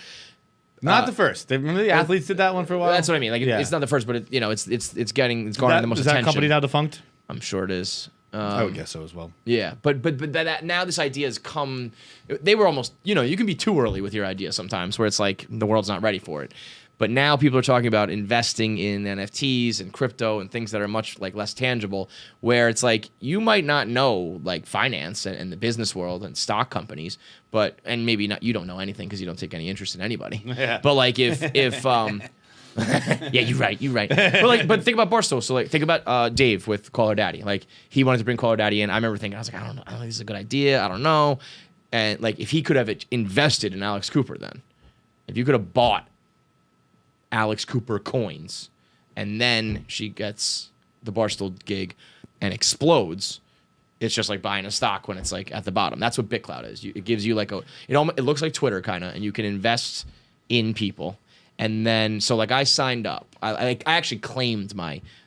Not the first. Remember the athletes did that one for a while? That's what I mean. Like, it's not the first, but it's garnering the most is attention. that company now defunct? I'm sure it is. I would guess so as well. Yeah, but that now this idea has come. They were almost, you know, you can be too early with your idea sometimes, where it's like the world's not ready for it. But now people are talking about investing in NFTs and crypto and things that are much like less tangible, where it's like you might not know like finance and the business world and stock companies, and maybe not, you don't know anything because you don't take any interest in anybody. Yeah. But like if yeah, you're right. But think about Barstool. So like think about Dave with Call Her Daddy. Like he wanted to bring Call Her Daddy in. I remember thinking, I was like, I don't think this is a good idea. I don't know. And like if he could have invested in Alex Cooper, then if you could have bought Alex Cooper coins, and then she gets the Barstool gig and explodes. It's just like buying a stock when it's like at the bottom. That's what Bitclout is. It gives you like it looks like Twitter kind of, and you can invest in people. And then so like I signed up. I actually claimed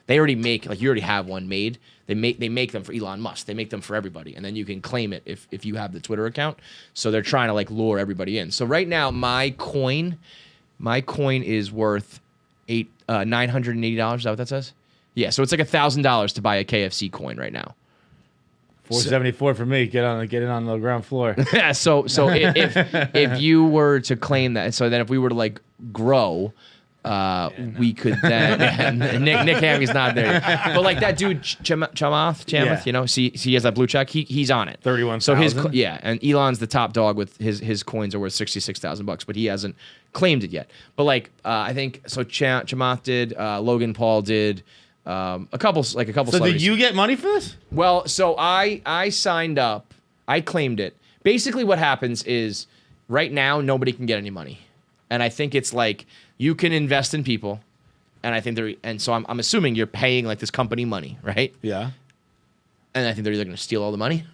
they already make, like you already have one made. They make them for Elon Musk. They make them for everybody, and then you can claim it if you have the Twitter account. So they're trying to like lure everybody in. So right now my coin is worth $980. Is that what that says? Yeah. So it's like $1,000 to buy a KFC coin right now. $474 for me. Get in on the ground floor. Yeah. So if you were to claim that, so then if we were to like grow, we could then Nick Hammy's not there yet. But like that dude Chamath, you know, see he has that blue check. He's on it. 31,000. So and Elon's the top dog with his coins are worth $66,000, but he hasn't claimed it yet. But like I think so Chamath did, Logan Paul did, a couple. So did you get money for this? Well, so I signed up, I claimed it. Basically what happens is right now nobody can get any money. And I think it's like you can invest in people, and so I'm assuming you're paying like this company money, right? Yeah. And I think they're either going to steal all the money,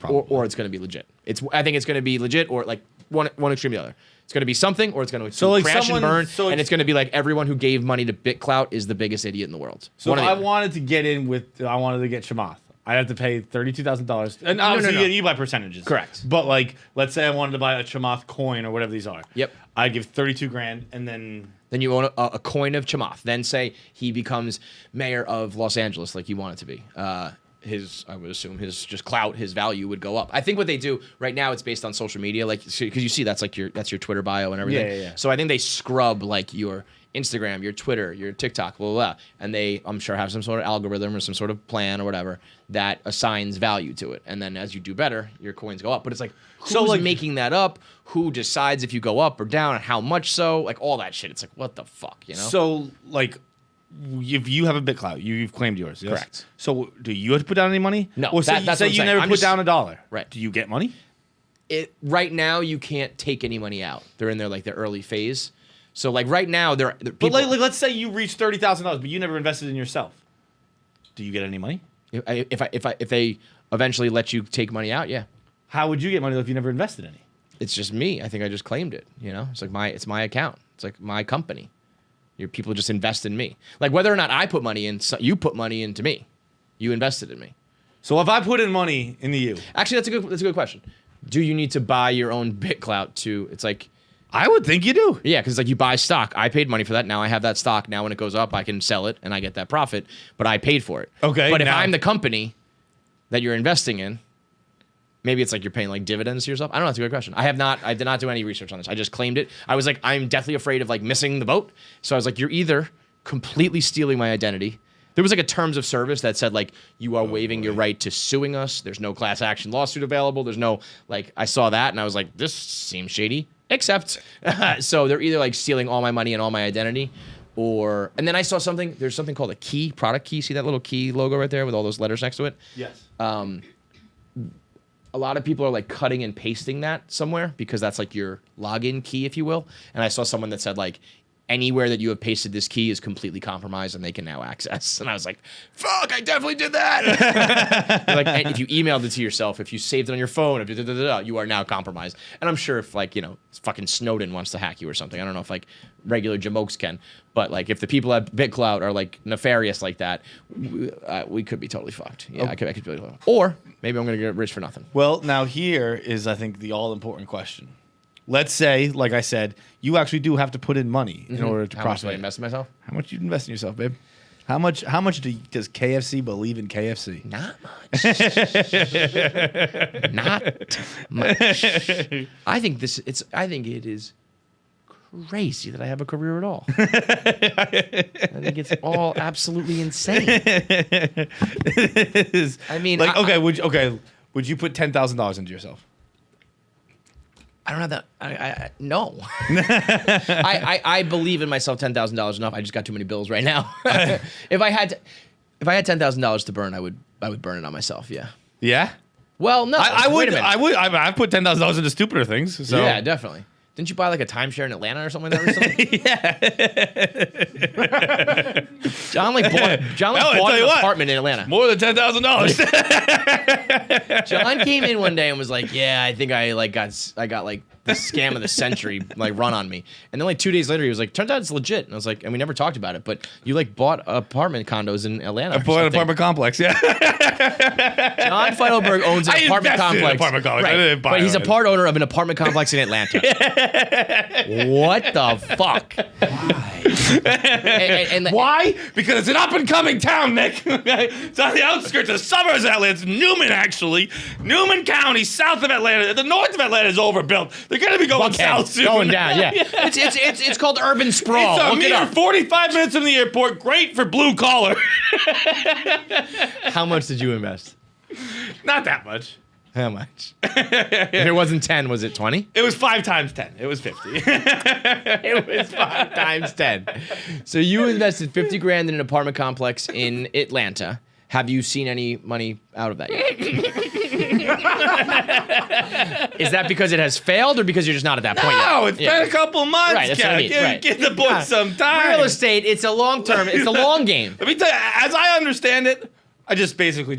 or it's going to be legit. I think it's going to be legit, or like one extreme or the other. It's going to be something, or it's going to crash and burn, and it's going to be like everyone who gave money to Bitclout is the biggest idiot in the world. So if I wanted to get Chamath, I'd have to pay $32,000, and obviously No. you buy percentages. Correct. But like, let's say I wanted to buy a Chamath coin or whatever these are. Yep. I'd give $32,000, and then you own a coin of Chamath. Then say he becomes mayor of Los Angeles, like you want it to be. I would assume his just clout, his value would go up. I think what they do right now, it's based on social media, like because you see that's your Twitter bio and everything. Yeah. So I think they scrub like your Instagram, your Twitter, your TikTok, blah, blah, blah. And they, I'm sure, have some sort of algorithm or some sort of plan or whatever that assigns value to it. And then as you do better, your coins go up. But it's like, who's making that up? Who decides if you go up or down and how much so? Like all that shit. It's like, what the fuck, you know? So, like, if you have a Bitclout, you've claimed yours, yes? Correct. So do you have to put down any money? No, Well, that's what say I'm you saying. never put down $1. Right. Do you get money? Right now, you can't take any money out. They're in their early phase. So like right now, they're people, But like, let's say you reach $30,000, but you never invested in yourself. Do you get any money? If they eventually let you take money out, yeah. How would you get money if you never invested any? It's just me. I think I just claimed it. You know, it's like it's my account. It's like my company. Your people just invest in me. Like whether or not I put money in, you put money into me. You invested in me. So if I put in money into you, actually, that's a good question. Do you need to buy your own Bitclout to? It's like, I would think you do. Yeah, because like you buy stock. I paid money for that. Now I have that stock. Now when it goes up, I can sell it and I get that profit. But I paid for it. Okay. But if I'm the company that you're investing in, maybe it's like you're paying like dividends to yourself. I don't know. That's a good question. I did not do any research on this. I just claimed it. I was like, I'm deathly afraid of like missing the boat. So I was like, you're either completely stealing my identity. There was like a terms of service that said like, you are waiving your right to suing us. There's no class action lawsuit available. There's no like, I saw that and I was like, this seems shady. Except, so they're either like stealing all my money and all my identity, and then I saw something. There's something called a key, product key. See that little key logo right there with all those letters next to it? Yes. A lot of people are like cutting and pasting that somewhere because that's like your login key, if you will. And I saw someone that said like, anywhere that you have pasted this key is completely compromised and they can now access. And I was like, fuck, I definitely did that. Like, and if you emailed it to yourself, if you saved it on your phone, you are now compromised. And I'm sure if like, fucking Snowden wants to hack you or something, I don't know if like regular jamokes can, but like if the people at Bitclout are like nefarious like that, we could be totally fucked. Yeah, I could be totally fucked. Or maybe I'm going to get rich for nothing. Well, now here is, I think, the all-important question. Let's say, like I said, you actually do have to put in money in order to How much do I profit. invest in myself? How much you invest in yourself, babe? How much does KFC believe in KFC? Not much. Not much. I think it is crazy that I have a career at all. I think it's all absolutely insane. It is. I mean, like, would you put $10,000 into yourself? I don't have that. No. I believe in myself $10,000 enough. I just got too many bills right now. If I had $10,000 to burn, I would burn it on myself. Yeah. Yeah. Well, no. I wait would. a minute. I've put $10,000 into stupider things. So. Yeah, definitely. Didn't you buy like a timeshare in Atlanta or something like that recently? Yeah. John bought an apartment in Atlanta. More than $10,000. John came in one day and was like, "Yeah, I think I got like the scam of the century like run on me." And then like 2 days later, he was like, "Turns out it's legit." And I was like, "And we never talked about it, but you like bought apartment condos in Atlanta." I bought an apartment complex. Yeah. John Feidelberg owns an apartment invested in complex. an apartment complex. I Right. didn't buy But he's a it. part owner of an apartment complex in Atlanta. What the fuck? And Why? Because it's an up-and-coming town, Nick. It's on the outskirts of the suburbs of Atlanta. It's Newman, actually. Newman County, south of Atlanta. The north of Atlanta is overbuilt. They're going to be going south soon. Going down, yeah. It's called urban sprawl. It's a Look it mere up. 45 minutes from the airport. Great for blue collar. How much did you invest? Not that much. How much? If it wasn't 10, was it 20? It was 5 times 10. It was 50. It was 5 times 10. So you invested 50 grand in an apartment complex in Atlanta. Have you seen any money out of that yet? Is that because it has failed or because you're just not at that point yet? No, it's been a couple months. Right, that's what I mean, right. Give the boy some time. Real estate, it's a long term, it's a long game. Let me tell you, as I understand it, I just basically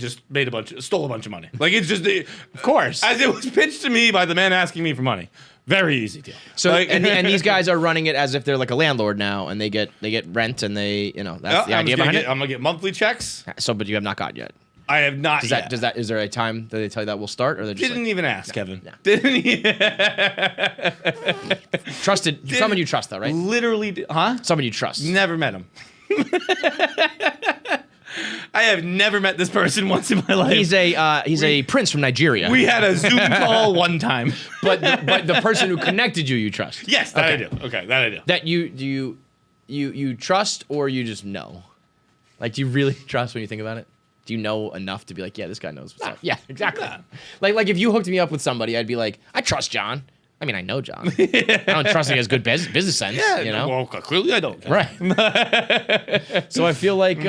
stole a bunch of money. Like, it's just, Of course. as it was pitched to me by the man asking me for money. Very easy deal. So Like- and these guys are running it as if they're like a landlord now, and they get rent, and they that's the idea behind it. I'm gonna get monthly checks. So, but you have not got yet. I have not Is yet. is there a time that they tell you that will start, or they just Didn't even ask, Kevin. no. Didn't even. trusted someone you trust though, right? Literally, huh? Someone you trust. Never met him. I have never met this person once in my life. He's a prince from Nigeria. We had a Zoom call one time. but the person who connected you trust. Yes, that I do. Okay, that I do. That you trust, or you just know? Like, do you really trust when you think about it? Do you know enough to be like, yeah, this guy knows what's up? Yeah, exactly. Like if you hooked me up with somebody, I'd be like, I trust John. I mean, I know John. I don't trust him. He has good business sense. Yeah, you know. Well, clearly I don't. Right. So I feel like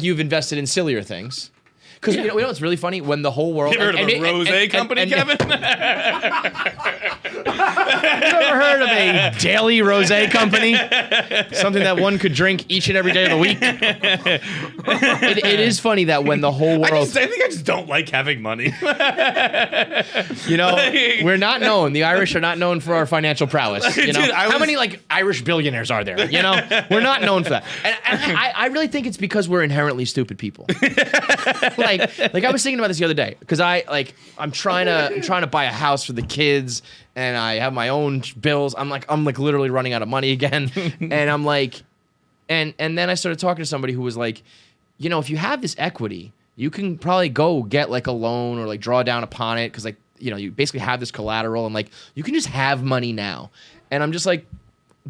you've invested in sillier things. Because you know what's really funny? When the whole world... You ever heard of a rosé company, Kevin? You ever heard of a daily rosé company? Something that one could drink each and every day of the week? It is funny that when the whole world... I think I just don't like having money. You know, we're not known. The Irish are not known for our financial prowess. You know, Dude, how many like Irish billionaires are there? You know, we're not known for that. And I really think it's because we're inherently stupid people. like I was thinking about this the other day because I'm trying to buy a house for the kids and I have my own bills. I'm literally running out of money again, and I'm like, and then I started talking to somebody who was like, you know, if you have this equity, you can probably go get like a loan or like draw down upon it because like, you know, you basically have this collateral and like you can just have money now. And I'm just like,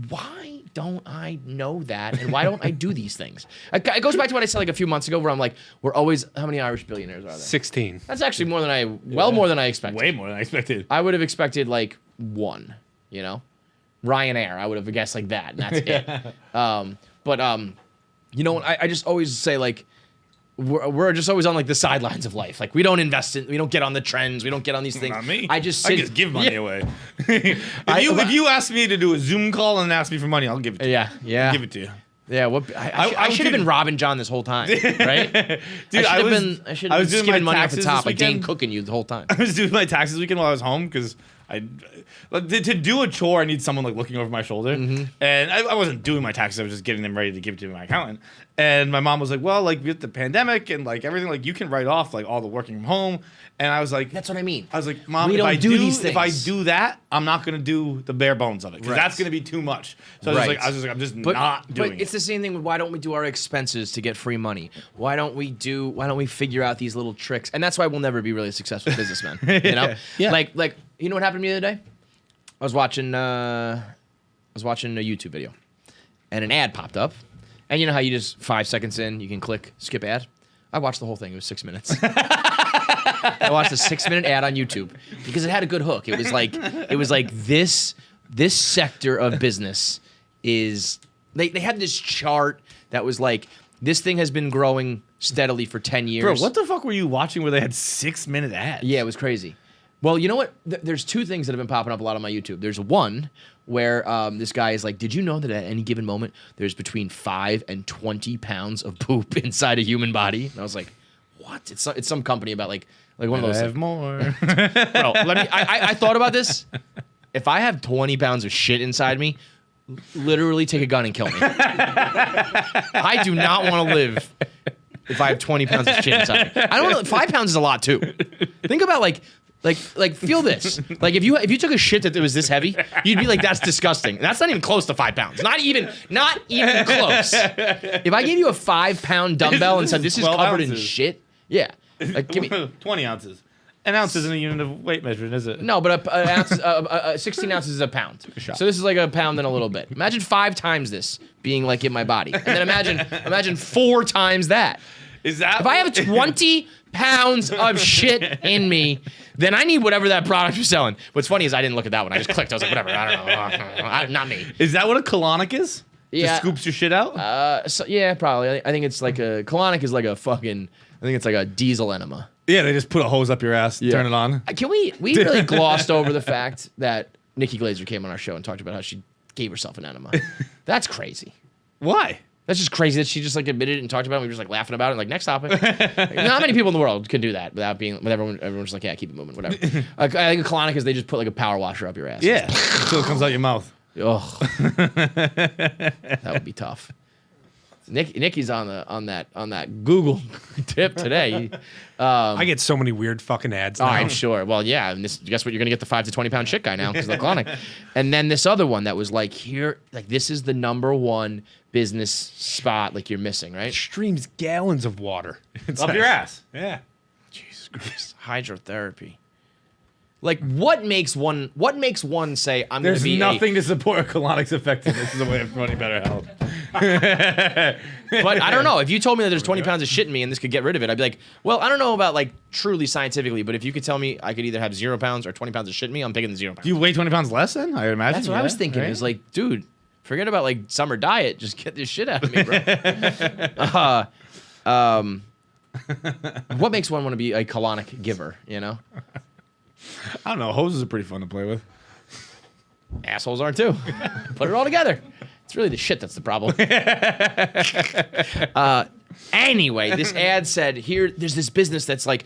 why don't I know that? And why don't I do these things? It goes back to what I said like a few months ago where I'm like, we're always, how many Irish billionaires are there? 16. That's actually more than more than I expected. Way more than I expected. I would have expected like one, you know? Ryanair, I would have guessed like that. And that's it. You know, I just always say like, we're just always on like the sidelines of life. Like we don't invest in, we don't get on the trends, we don't get on these things. Not me. I just give money away. if you ask me to do a Zoom call and ask me for money, I'll give it to you. Yeah. I'll give it to you. Yeah, I should have been Robin John this whole time, right? Dude, I should have been skimming money off the top, like Dane weekend. cooking you the whole time. I was doing my taxes weekend while I was home because to do a chore, I need someone like looking over my shoulder, and I wasn't doing my taxes. I was just getting them ready to give it to my accountant. And my mom was like, "Well, like with the pandemic and like everything, like you can write off like all the working from home." And I was like, That's what I mean. I was like, Mom, We if don't I do these if I things. do that, I'm not gonna do the bare bones of it because Right. that's gonna be too much. So I was just like, I'm just not doing But it's the same thing with why don't we do our expenses to get free money? Why don't we figure out these little tricks? And that's why we'll never be really successful businessmen. You know? Yeah. Like you know what happened to me the other day? I was watching a YouTube video and an ad popped up. And you know how you just 5 seconds in, you can click skip ad? I watched the whole thing. It was 6 minutes. I watched a 6-minute ad on YouTube because it had a good hook. It was like this sector of business is they had this chart that was like this thing has been growing steadily for 10 years. Bro, what the fuck were you watching where they had 6-minute ads? Yeah, it was crazy. Well, you know what? There's two things that have been popping up a lot on my YouTube. There's one where this guy is like, did you know that at any given moment there's between 5 and 20 pounds of poop inside a human body? And I was like, what? It's some company about like one of those. I have more. Bro, I thought about this. If I have 20 pounds of shit inside me, literally take a gun and kill me. I do not want to live if I have 20 pounds of shit inside me. I don't want 5 pounds is a lot too. Think about like feel this. Like if you took a shit that was this heavy, you'd be like, that's disgusting. That's not even close to 5 pounds. Not even close. If I gave you a 5-pound dumbbell and said this is 12 covered in ounces. shit, yeah. Like give me 20 ounces. An ounce isn't a unit of weight measuring, is it? no, but a ounce, 16 ounces is a pound. shot. So this is like a pound and a little bit. Imagine 5 times this being like in my body, and then imagine 4 times that. Is that If I have 20 pounds of shit in me, then I need whatever that product was selling. What's funny is I didn't look at that one. I just clicked. I was like, whatever. I don't know. Not me. Is that what a colonic is? Yeah. Just scoops your shit out? So, yeah, probably. I think it's like a colonic is like a fucking. I think it's like a diesel enema. Yeah, they just put a hose up your ass, turn it on. Can we really glossed over the fact that Nikki Glaser came on our show and talked about how she gave herself an enema. That's crazy. Why? That's just crazy that she just like admitted it and talked about it. We were just like laughing about it. Like next topic. Like, not many people in the world can do that without being with everyone's just like, yeah, keep it moving, whatever. I think a colonic is they just put like a power washer up your ass. Yeah, until it comes out your mouth. Ugh. That would be tough. Nikki's on that Google tip today. I get so many weird fucking ads now. I'm sure. Well, yeah. And guess what? You're gonna get the 5 to 20 pound shit guy now because the colonic. And then this other one that was like this is the #1 business spot like you're missing, right? Streams gallons of water. Up your ass. Yeah. Jesus Christ. Hydrotherapy. Like what makes one say I'm There's gonna be nothing to support a colonic's effectiveness as a way of promoting better health. But I don't know. If you told me that there's 20 pounds of shit in me and this could get rid of it, I'd be like, well, I don't know about like truly scientifically, but if you could tell me I could either have 0 pounds or 20 pounds of shit in me, I'm picking the 0 pounds. Do you weigh 20 pounds less then? I would imagine. That's what I was thinking. Right? It was like, dude, forget about like summer diet. Just get this shit out of me, bro. What makes one want to be a colonic giver, you know? I don't know. Hoses are pretty fun to play with. Assholes are too. Put it all together. It's really the shit that's the problem. Anyway, this ad said there's this business that's like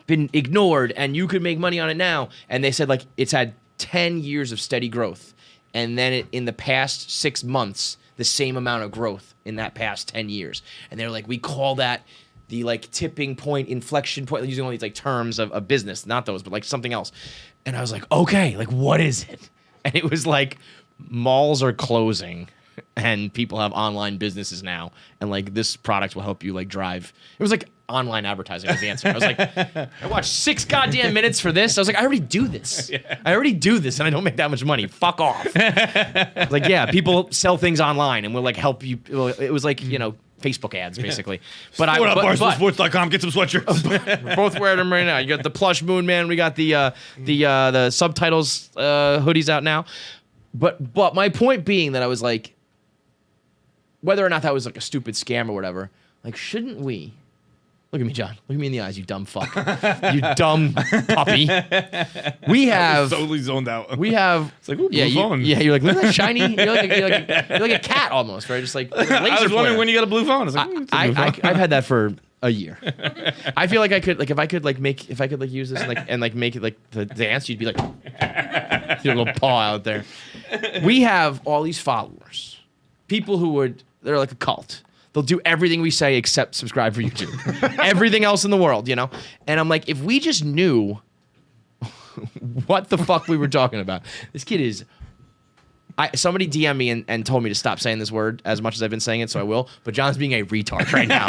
been ignored and you could make money on it now. And they said like it's had 10 years of steady growth. And then in the past 6 months, the same amount of growth in that past 10 years. And they're like, we call that the like tipping point, inflection point, using all these like terms of business, not those, but like something else. And I was like, okay, like what is it? And it was like malls are closing and people have online businesses now. And like this product will help you like drive. It was like online advertising was the answer. I was like, I watched 6 goddamn minutes for this. I was like, I already do this. Yeah. I already do this and I don't make that much money. Fuck off. I was like, yeah, people sell things online and we'll like help you. It was like, you know, Facebook ads basically. But What up, BarstoolSports.com? Get some sweatshirts. we're both wearing them right now. You got the plush Moon Man. We got the subtitles hoodies out now. But my point being that I was like, whether or not that was like a stupid scam or whatever, like shouldn't we Look at me, John. Look at me in the eyes, you dumb fuck. You dumb puppy. We have totally zoned out. We have. It's like, ooh, yeah, blue phone. you're like, look at that shiny. You're like a cat almost, right? Just like laser I was wondering pointer. when you got a blue phone. I was like, it's a blue phone. I've had that for a year. I feel like I could use this and make it like the dance, you'd be like your little paw out there. We have all these followers, people they're like a cult. They'll do everything we say except subscribe for YouTube. Everything else in the world, you know? And I'm like, if we just knew what the fuck we were talking about. This kid is... somebody DM'd me and told me to stop saying this word as much as I've been saying it, so I will. But John's being a retard right now.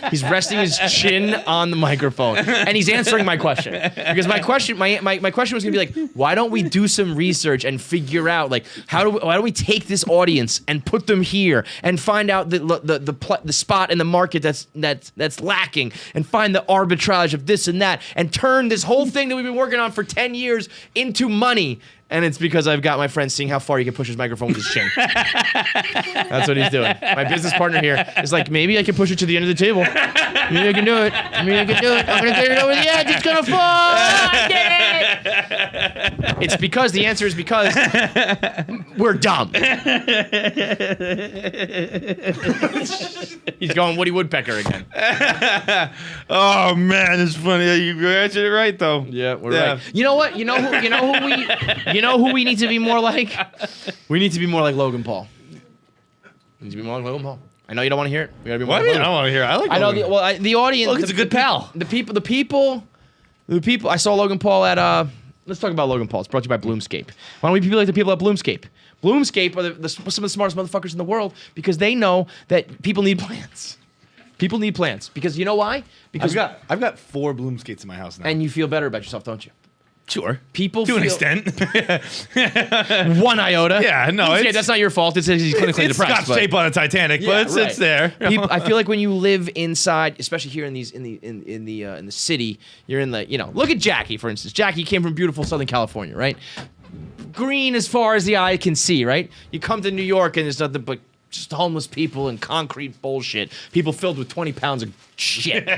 He's resting his chin on the microphone, and he's answering my question. Because my question was gonna be like, why don't we do some research and figure out like why don't we take this audience and put them here and find out the spot in the market that's lacking and find the arbitrage of this and that and turn this whole thing that we've been working on for 10 years into money. And it's because I've got my friend seeing how far he can push his microphone with his chin. That's what he's doing. My business partner here is like, maybe I can push it to the end of the table. Maybe I can do it. I'm going to get it over the edge. It's going to fall. I did it. It's because the answer is because we're dumb. He's going Woody Woodpecker again. Oh man, it's funny. You answered it right though. Yeah, we're right. You know what? You know who we need to be more like? We need to be more like Logan Paul. We need to be more like Logan Paul. I know you don't want to hear it. We gotta be more What? like I Logan. don't want to hear it. I like. I know. Logan. The audience. Logan's a good pal. The people. I saw Logan Paul at. Let's talk about Logan Paul. It's brought to you by Bloomscape. Why don't we be like the people at Bloomscape? Bloomscape are some of the smartest motherfuckers in the world because they know that people need plants. People need plants because you know why? Because I've got 4 bloom skates in my house now. and you feel better about yourself, don't you? Sure. People to an feel- extent. One iota. Yeah, no, Okay, it's- that's not your fault. It's he's clinically it's depressed. got but- shape on a Titanic, but it's right. there. I feel like when you live inside, especially here in the city, you're in the look at Jackie for instance. Jackie came from beautiful Southern California, right? Green as far as the eye can see, right? You come to New York and there's nothing but just homeless people and concrete bullshit. People filled with 20 pounds of shit.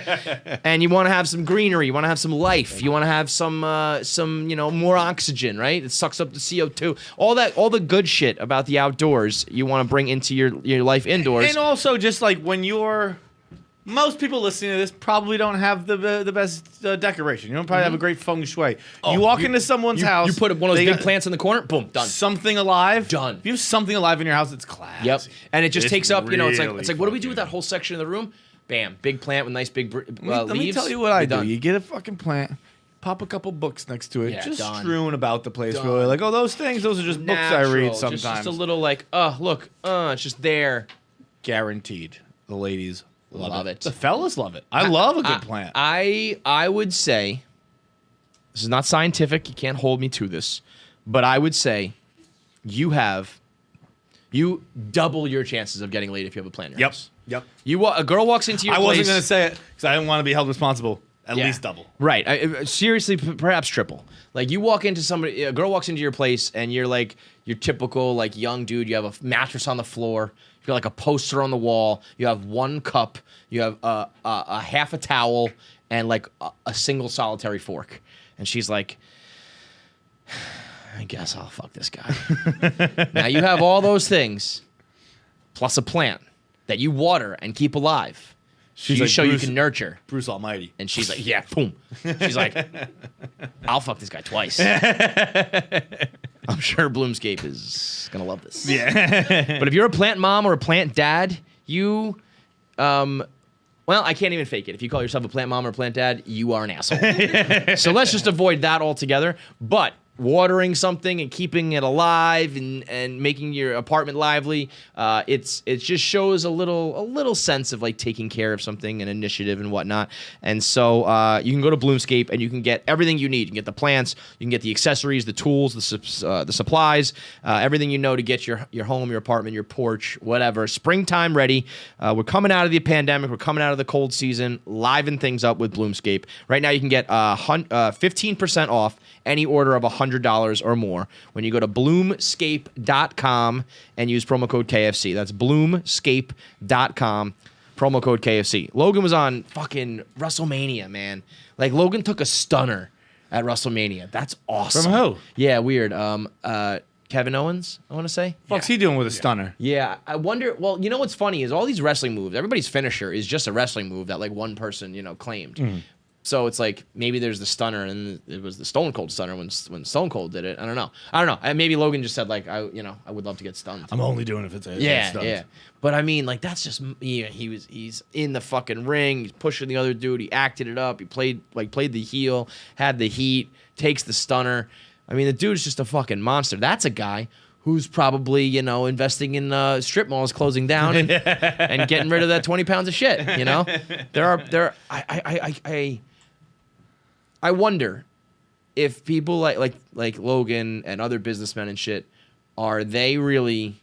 And you want to have some greenery. You want to have some life. You want to have some more oxygen, right? It sucks up the CO2. All the good shit about the outdoors you want to bring into your life indoors. And also, just like when most people listening to this probably don't have the best decoration. You don't probably have a great feng shui. You walk into someone's house. You put one of those they big got plants in the corner, boom, done. Something alive. Done. If you have something alive in your house, it's classy. Yep. And it just It's takes up, it's like really what do we do with fucking- that whole section of the room? Bam, big plant with nice big leaves. Let me tell you what I do. Done. You get a fucking plant, pop a couple books next to it, Yeah, just done. strewn about the place. Done. Really, like, those are just books I read Natural, sometimes. Just a little like, look, it's just there. Guaranteed, the ladies Love it. The fellas love it. I love a good plant. I would say, this is not scientific. You can't hold me to this, but I would say, you double your chances of getting laid if you have a plant in your house. Yep. A girl walks into your I place. wasn't gonna say it because I didn't want to be held responsible. At least double. Right. Seriously, perhaps triple. Like you walk into a girl walks into your place and you're like your typical like young dude. You have a mattress on the floor. You got like a poster on the wall. You have one cup. You have a half a towel and like a single solitary fork. And she's like, I guess I'll fuck this guy. Now you have all those things plus a plant that you water and keep alive. She's you like show Bruce, you can nurture. Bruce Almighty. And she's like, yeah, boom. She's like, I'll fuck this guy twice. I'm sure Bloomscape is going to love this. Yeah. But if you're a plant mom or a plant dad, well, I can't even fake it. If you call yourself a plant mom or a plant dad, you are an asshole. So let's just avoid that altogether. But watering something and keeping it alive and making your apartment lively, it just shows a little sense of like taking care of something and initiative and whatnot. And so you can go to Bloomscape and you can get everything you need. You can get the plants, you can get the accessories, the tools, the supplies, everything you know to get your home, your apartment, your porch, whatever. Springtime ready. We're coming out of the pandemic. We're coming out of the cold season. Liven things up with Bloomscape. Right now you can get 15% off any order of $100 or more when you go to bloomscape.com and use promo code KFC. That's bloomscape.com. Promo code KFC. Logan was on fucking WrestleMania, man. Like, Logan took a stunner at WrestleMania. That's awesome. From who? Yeah, weird. Kevin Owens, I want to say. What's he doing with a stunner? Yeah, I wonder. Well, you know what's funny is all these wrestling moves, everybody's finisher is just a wrestling move that like one person, claimed. So it's like maybe there's the stunner, and it was the Stone Cold stunner when Stone Cold did it. I don't know. And maybe Logan just said like I would love to get stunned. I'm only doing it if it's a stunt. Yeah. But I mean, like that's just he's in the fucking ring, he's pushing the other dude, he acted it up, he played the heel, had the heat, takes the stunner. I mean, the dude's just a fucking monster. That's a guy who's probably, investing in strip malls closing down and getting rid of that 20 pounds of shit, I wonder if people like Logan and other businessmen and shit, are they really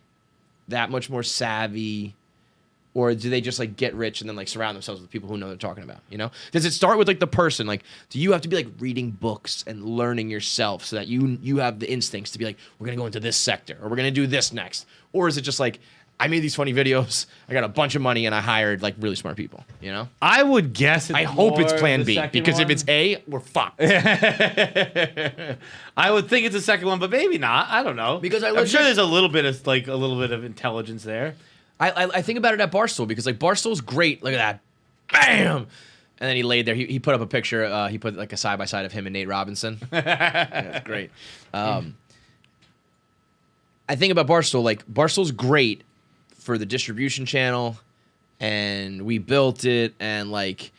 that much more savvy, or do they just like get rich and then like surround themselves with people who know what they're talking about? Does it start with like the person? Like, do you have to be like reading books and learning yourself so that you have the instincts to be like, we're gonna go into this sector or we're gonna do this next? Or is it just like, I made these funny videos, I got a bunch of money, and I hired like really smart people? I would guess. I hope it's Plan B, because if it's A, we're fucked. I would think it's the second one, but maybe not. I don't know. Because I'm sure there's a little bit of intelligence there. I think about it at Barstool, because like Barstool's great. Look at that, bam! And then he laid there. He put up a picture. He put like a side by side of him and Nate Robinson. That's great. I think about Barstool. Like, Barstool's great for the distribution channel, and we built it, and like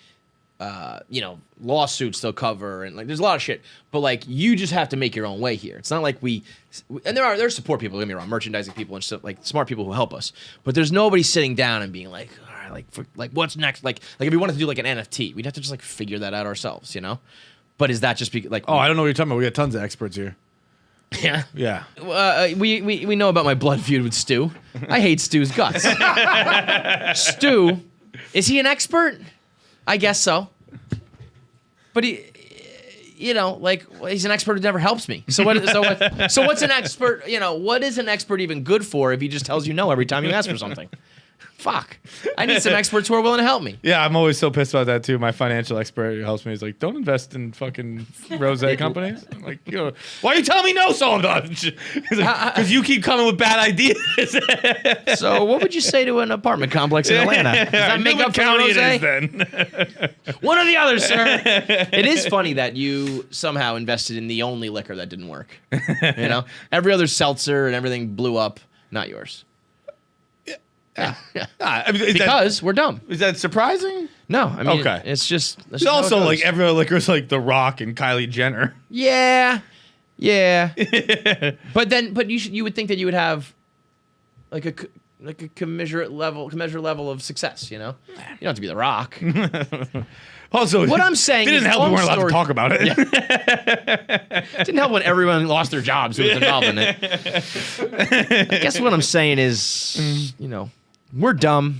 lawsuits they'll cover, and like there's a lot of shit, but like you just have to make your own way here. It's not like and there's support people, don't get me wrong, merchandising people and stuff, like smart people who help us, but there's nobody sitting down and being like, all right, like what's next? Like if we wanted to do like an NFT, we'd have to just like figure that out ourselves, But is that just like, I don't know what you're talking about. We got tons of experts here. Yeah. Yeah. We know about my blood feud with Stu. I hate Stu's guts. Stu, is he an expert? I guess so. But he, he's an expert who never helps me. So what's an expert? What is an expert even good for if he just tells you no every time you ask for something? Fuck. I need some experts who are willing to help me. Yeah, I'm always so pissed about that too. My financial expert who helps me is like, don't invest in fucking rose companies. I'm like, why are you telling me no so much? Because you keep coming with bad ideas. So what would you say to an apartment complex in Atlanta? Does that make up for county rose? it is then. One or the other, sir. It is funny that you somehow invested in the only liquor that didn't work. Every other seltzer and everything blew up. Not yours. Yeah. Because we're dumb. Is that surprising? No, I mean, okay. It's just. It's also like every other liquor is like The Rock and Kylie Jenner. Yeah. but you would think that you would have like a commensurate level of success. You don't have to be The Rock. Also, what I'm saying didn't help we weren't allowed to talk about it. Yeah. Didn't help when everyone lost their jobs who was involved in it. I guess what I'm saying is, we're dumb,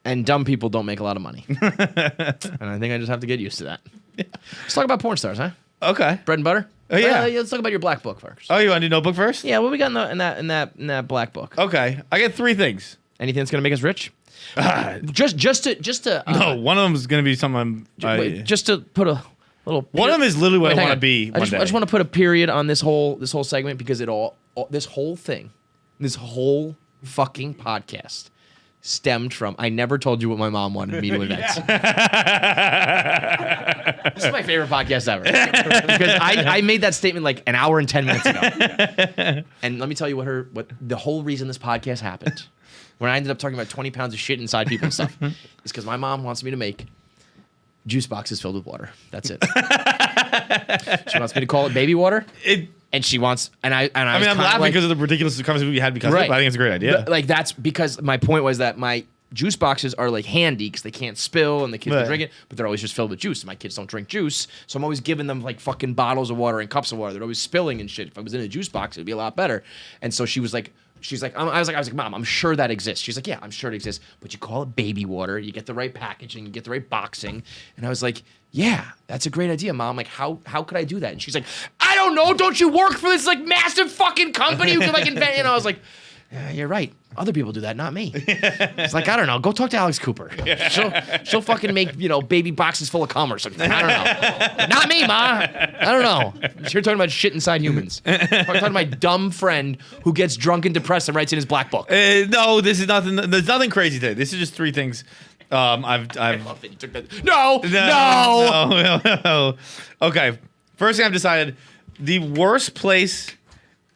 and dumb people don't make a lot of money. And I think I just have to get used to that. Let's talk about Pornstars, huh? Okay. Bread and butter. Oh yeah. Let's talk about your black book first. Oh, you want to do notebook first? Yeah. What we got in that black book? Okay. I got 3 things. Anything that's gonna make us rich? Just to. No, one of them is gonna be something. Just to put a little. One of them is literally what I want to be. I just want to put a period on this whole segment, because this whole fucking podcast stemmed from, I never told you what my mom wanted me to invent. This is my favorite podcast ever, because I made that statement like an hour and 10 minutes ago. And let me tell you what the whole reason this podcast happened, when I ended up talking about 20 pounds of shit inside people and stuff, is because my mom wants me to make juice boxes filled with water. That's it. She wants me to call it baby water. And she wants, I'm laughing because of the ridiculous conversation we had because of it, but I think it's a great idea. But, like, that's because my point was that my juice boxes are like handy because they can't spill and the kids can drink it, but they're always just filled with juice. My kids don't drink juice, so I'm always giving them like fucking bottles of water and cups of water. They're always spilling and shit. If I was in a juice box, it'd be a lot better. And so she was like, I was like, Mom, I'm sure that exists. She's like, yeah, I'm sure it exists, but you call it baby water. You get the right packaging, you get the right boxing. And I was like, yeah, that's a great idea, Mom. Like, how could I do that? And she's like, I don't know. Don't you work for this like massive fucking company who can like invent? And I was like, Yeah, you're right. Other people do that, not me. It's like, I don't know. Go talk to Alex Cooper. She'll fucking make, baby boxes full of cum or something. I don't know. Not me, Ma. I don't know. You're talking about shit inside humans. I'm talking to my dumb friend who gets drunk and depressed and writes in his black book. No, this is nothing. There's nothing crazy today. This is just 3 things. I've I love that you took that. No. Okay. First thing I've decided, the worst place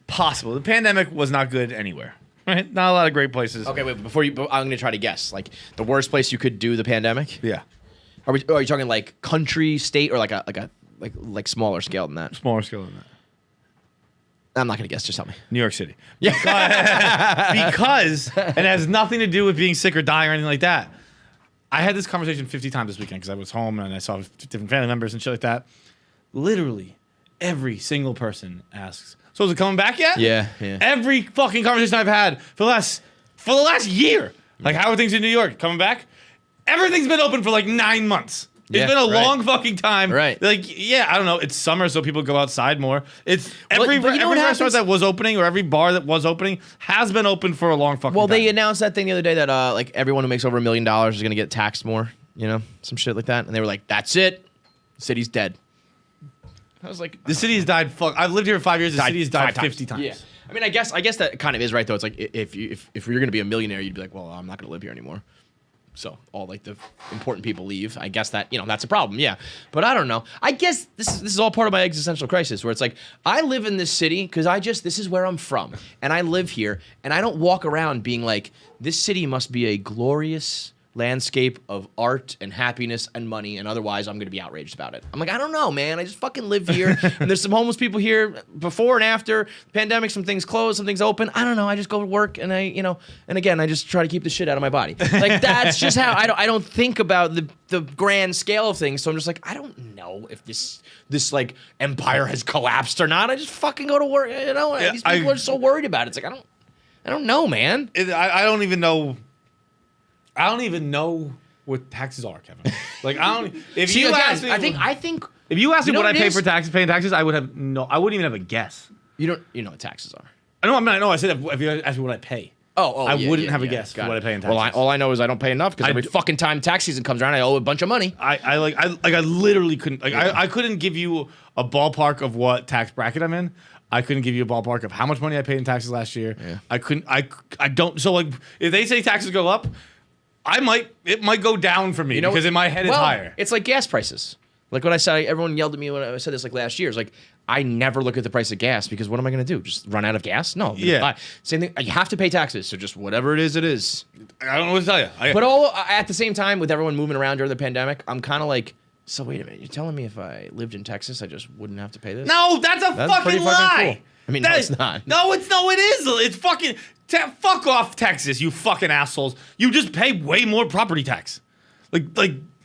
possible. The pandemic was not good anywhere. Right? Not a lot of great places. Okay, wait. I'm gonna try to guess. Like the worst place you could do the pandemic. Yeah. Are you talking like country, state, or like smaller scale than that? Smaller scale than that. I'm not gonna guess. Just tell me. New York City. Yeah. Because and it has nothing to do with being sick or dying or anything like that. I had this conversation 50 times this weekend because I was home and I saw different family members and shit like that. Literally, every single person asks, "So is it coming back yet?" Yeah. Every fucking conversation I've had for the last year, like, how are things in New York? Coming back? Everything's been open for like 9 months. It's been a long fucking time. Right. Like, yeah, I don't know. It's summer, so people go outside more. It's every but you know what restaurant happens? that was opening or every bar that was opening has been open for a long fucking Well, time. they announced that thing the other day that like everyone who makes over $1 million is gonna get taxed more. Some shit like that. And they were like, "That's it. The city's dead." I was like, The city has died. I've lived here for 5 years. The city has died 5 50 times. Yeah. I mean, I guess that kind of is right though. It's like if you're gonna be a millionaire, you'd be like, "Well, I'm not gonna live here anymore." So all like the important people leave. I guess that that's a problem. Yeah, but I don't know. I guess this is all part of my existential crisis, where it's like I live in this city because this is where I'm from, and I live here, and I don't walk around being like, this city must be a glorious landscape of art and happiness and money, and otherwise I'm going to be outraged about it. I'm like, I don't know, man. I just fucking live here, and there's some homeless people here before and after the pandemic. Some things closed, some things open. I don't know. I just go to work, and and again, I just try to keep the shit out of my body. Like, that's just how I don't think about the grand scale of things. So I'm just like, I don't know if this like empire has collapsed or not. I just fucking go to work. These people are so worried about it. It's like I don't know, man. I don't even know. I don't even know what taxes are, Kevin. Like, I don't. If See, you again, ask me, I think if you ask me know what I what it pay is? for paying taxes, I would have I wouldn't even have a guess. you don't what taxes are. I said if you ask me what I pay. I wouldn't have a guess for what I pay in taxes. Well, all I know is I don't pay enough because every fucking time tax season comes around, I owe a bunch of money. I literally couldn't. I couldn't give you a ballpark of what tax bracket I'm in. I couldn't give you a ballpark of how much money I paid in taxes last year. Yeah. I couldn't. I don't. So, like, if they say taxes go up, it might go down for me because in my head it's higher. It's like gas prices. Like what I said, everyone yelled at me when I said this like last year. It's like, I never look at the price of gas because what am I going to do? Just run out of gas? No. Same thing. You have to pay taxes. So just whatever it is, it is. I don't know what to tell you. But at the same time, with everyone moving around during the pandemic, I'm kind of like, so wait a minute. You're telling me if I lived in Texas, I just wouldn't have to pay this? No, that's a fucking lie. Cool. I mean, no, it's not. No, it is. It's fucking. Fuck off, Texas, you fucking assholes. You just pay way more property tax. Like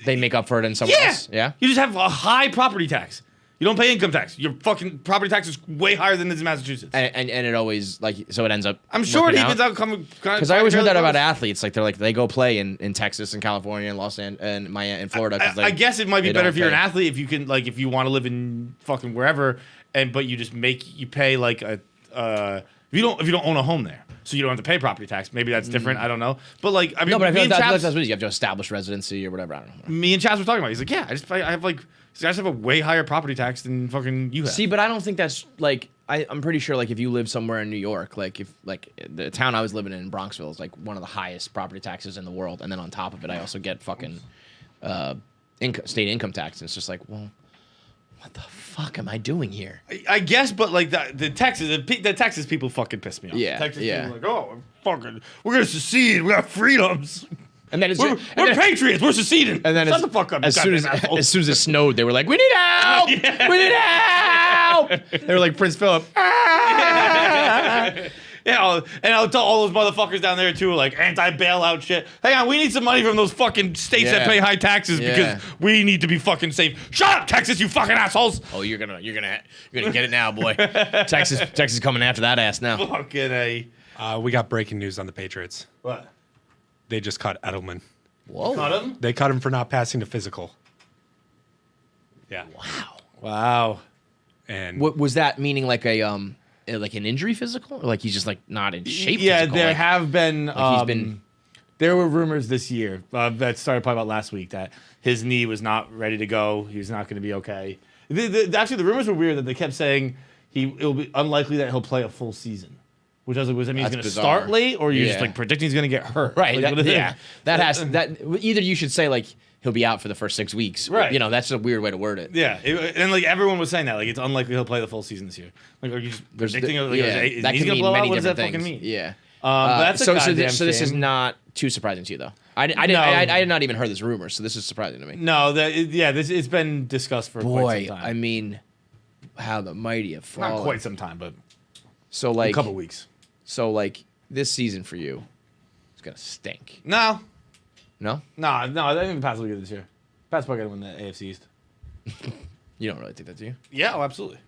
they make up for it in somewhere else. Yeah. You just have a high property tax. You don't pay income tax. Your fucking property tax is way higher than this in Massachusetts. And it always so it ends up. I'm sure it evens out coming. Because I always heard that about athletes. Like they go play in Texas and California and Los Angeles and Miami and Florida. I guess it might be better if you're an athlete if you can if you want to live in fucking wherever but you just you pay like a if you don't own a home there. So you don't have to pay property tax. Maybe that's different. I don't know. But like, I mean, but I feel that's what it is. You have to establish residency or whatever. I don't know. Me and Chaz were talking about it. He's like, yeah, I have like, these guys have a way higher property tax than fucking you have. See, but I don't think that's like, I'm pretty sure like if you live somewhere in New York, like if like the town I was living in Bronxville is like one of the highest property taxes in the world. And then on top of it, I also get fucking state income tax. And it's just like, well, what the fuck am I doing here? I guess, but like the Texas people fucking piss me off. Yeah, Texas people are like, oh, fucking, we're gonna secede. We got freedoms. And then we're patriots. We're seceding. And then shut the fuck up. As soon as it snowed, they were like, we need help. We need help. They were like Prince Phillip. Yeah, and I'll tell all those motherfuckers down there too, like anti-bailout shit. Hang on, we need some money from those fucking states that pay high taxes because we need to be fucking safe. Shut up, Texas, you fucking assholes! Oh, you're gonna get it now, boy. Texas coming after that ass now. Fucking A. We got breaking news on the Patriots. What? They just cut Edelman. Whoa! Cut him? They cut him for not passing the physical. Yeah. Wow. Wow. And What was that meaning? Like a like an injury physical, or like he's just like not in shape? Yeah, physical? there Like, have been. he's been. There were rumors this year that started probably about last week that his knee was not ready to go. He was not going to be okay. Actually, the rumors were weird that they kept saying it'll be unlikely that he'll play a full season. Which I was like, does that mean he's going to start late, or you're just like predicting he's going to get hurt? Right. Like, Either you should say like he'll be out for the first 6 weeks. Right. You know, that's a weird way to word it. Yeah, and like everyone was saying that, like it's unlikely he'll play the full season this year. Like, are you just predicting? That can mean many different things. Yeah. But that's so this is not too surprising to you, though. I had not even heard this rumor, so this is surprising to me. No, it's been discussed for quite some time. I mean, how the mighty have fallen. Not quite some time, but so like a couple weeks. So like this season for you, it's gonna stink. No. No. I think the Pats will get it this year. Pats probably gonna win the AFC East. You don't really think that, do you? Yeah, absolutely.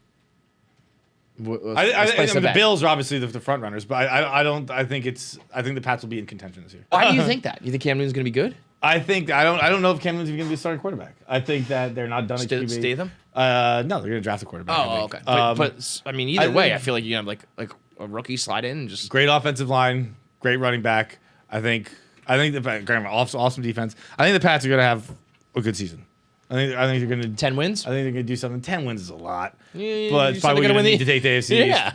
I mean, the Bills are obviously the front runners, but I don't. I think the Pats will be in contention this year. Why do you think that? You think Cam Newton's gonna be good? I don't know if Cam Newton's going to be a starting quarterback. I think that they're not done at QB. Stay them? No, they're going to draft a quarterback. Oh, okay. But I mean, either way, I feel like you have like a rookie slide in and just great offensive line, great running back. I think the awesome defense. I think the Pats are going to have a good season. I think they're going to 10 wins. I think they're going to do something. 10 wins is a lot, yeah, but it's probably going to need to take the AFC. Yeah.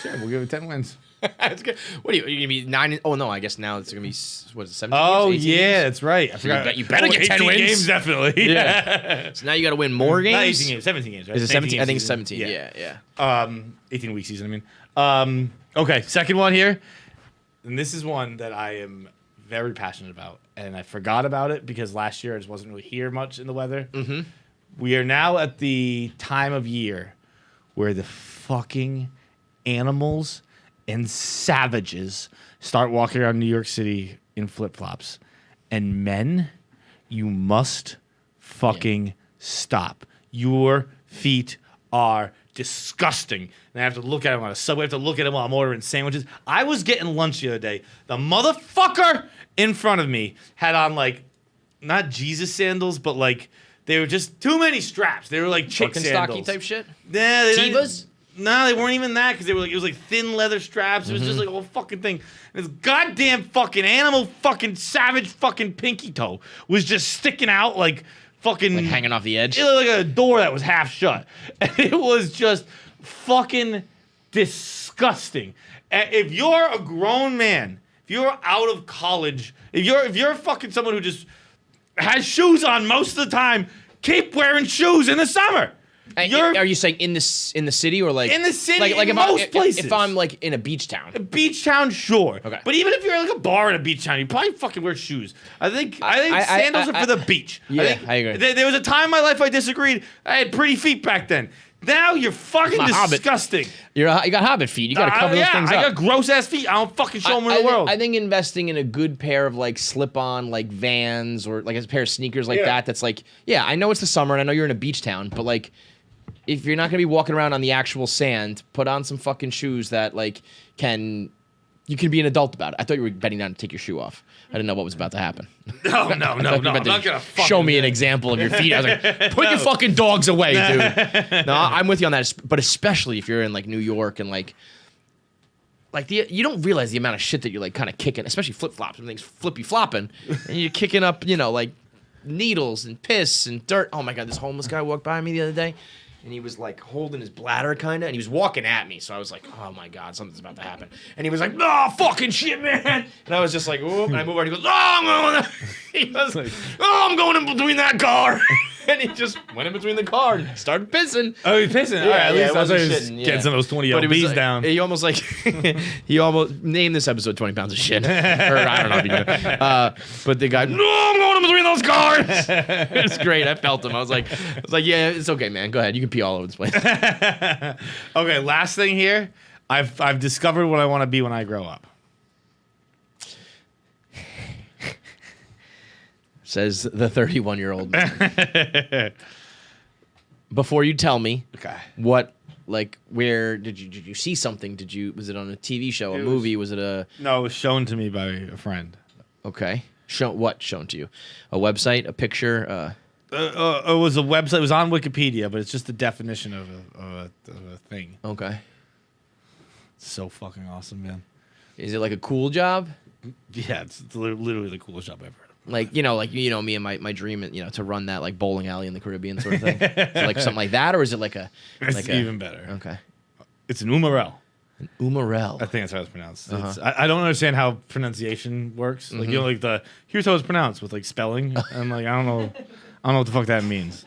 Sure, we'll give it 10 wins. That's good. What are you gonna be 9? Oh no, I guess now it's gonna be what is it, 17? Oh games, yeah, games? that's right. I forgot. You better get 10 wins. Games definitely. Yeah. So now you got to win more games. Not 18 games, 17 games. Right? Is it 17? I think it's season. 17. Yeah. 18-week season. I mean. Okay, second one here, and this is one that I am very passionate about, and I forgot about it because last year I just wasn't really here much in the weather. Mm-hmm. We are now at the time of year where the fucking animals and savages start walking around New York City in flip-flops. And men, you must fucking stop. Your feet are disgusting. And I have to look at them on a subway. I have to look at them while I'm ordering sandwiches. I was getting lunch the other day. The motherfucker in front of me had on, like, not Jesus sandals, but, like, they were just too many straps. They were, like, chick sandals. Birkenstocky type shit? Yeah. Tevas? No, they weren't even that because they were like it was like thin leather straps. It was just like a whole fucking thing. And this goddamn fucking animal, fucking savage, fucking pinky toe was just sticking out like fucking like hanging off the edge. It looked like a door that was half shut. And it was just fucking disgusting. And if you're a grown man, if you're out of college, if you're fucking someone who just has shoes on most of the time, keep wearing shoes in the summer. Are you saying in the city or like in the city? Like in most places. If I'm like in a beach town, sure. Okay. But even if you're like a bar in a beach town, you probably fucking wear shoes. I think sandals are for the beach. Yeah, I agree. There was a time in my life I disagreed. I had pretty feet back then. Now you're fucking disgusting. You got hobbit feet. You got to cover those things up. I got gross ass feet. I don't fucking show them in the world. I think investing in a good pair of like slip-on like Vans or like a pair of sneakers like that. That's like I know it's the summer and I know you're in a beach town, but like. If you're not gonna be walking around on the actual sand, put on some fucking shoes that like you can be an adult about it. I thought you were bending down to take your shoe off. I didn't know what was about to happen. No. I'm not gonna show me an example of your feet. I was like, put your fucking dogs away, dude. No, I'm with you on that. But especially if you're in like New York and like you don't realize the amount of shit that you're like kind of kicking, especially flip flops. Everything's flippy flopping, and you're kicking up, like needles and piss and dirt. Oh my god, this homeless guy walked by me the other day. And he was like holding his bladder kind of, and he was walking at me. So I was like, oh my God, something's about to happen. And he was like, oh, fucking shit, man. And I was just like, whoop. And I move over and he goes, I'm going in between that car. And he just went in between the car and started pissing. Oh, he's pissing? All right, at least I was shitting. Getting some of those 20 lbs down. He almost like, he almost named this episode 20 pounds of shit. Or I don't know if he did. But the guy, no, I'm going in between those cars. It's great. I felt him. I was like, yeah, it's okay, man. Go ahead. You can pee all over this place. Okay, last thing here. I've discovered what I want to be when I grow up. Says the 31-year-old man. Before you tell me, what, like, where did you see something? Was it on a TV show, a movie? Was it a? No, it was shown to me by a friend. Okay, shown to you? A website, a picture? It was a website. It was on Wikipedia, but it's just the definition of a thing. Okay. It's so fucking awesome, man. Is it like a cool job? Yeah, it's literally the coolest job I've ever heard of. Like me and my dream, to run that like bowling alley in the Caribbean sort of thing. Is it like something like that, or is it like a? It's even better. Okay. It's an umarel. Umarel. I think that's how it's pronounced. I don't understand how pronunciation works. Like here's how it's pronounced with like spelling. I'm like I don't know what the fuck that means.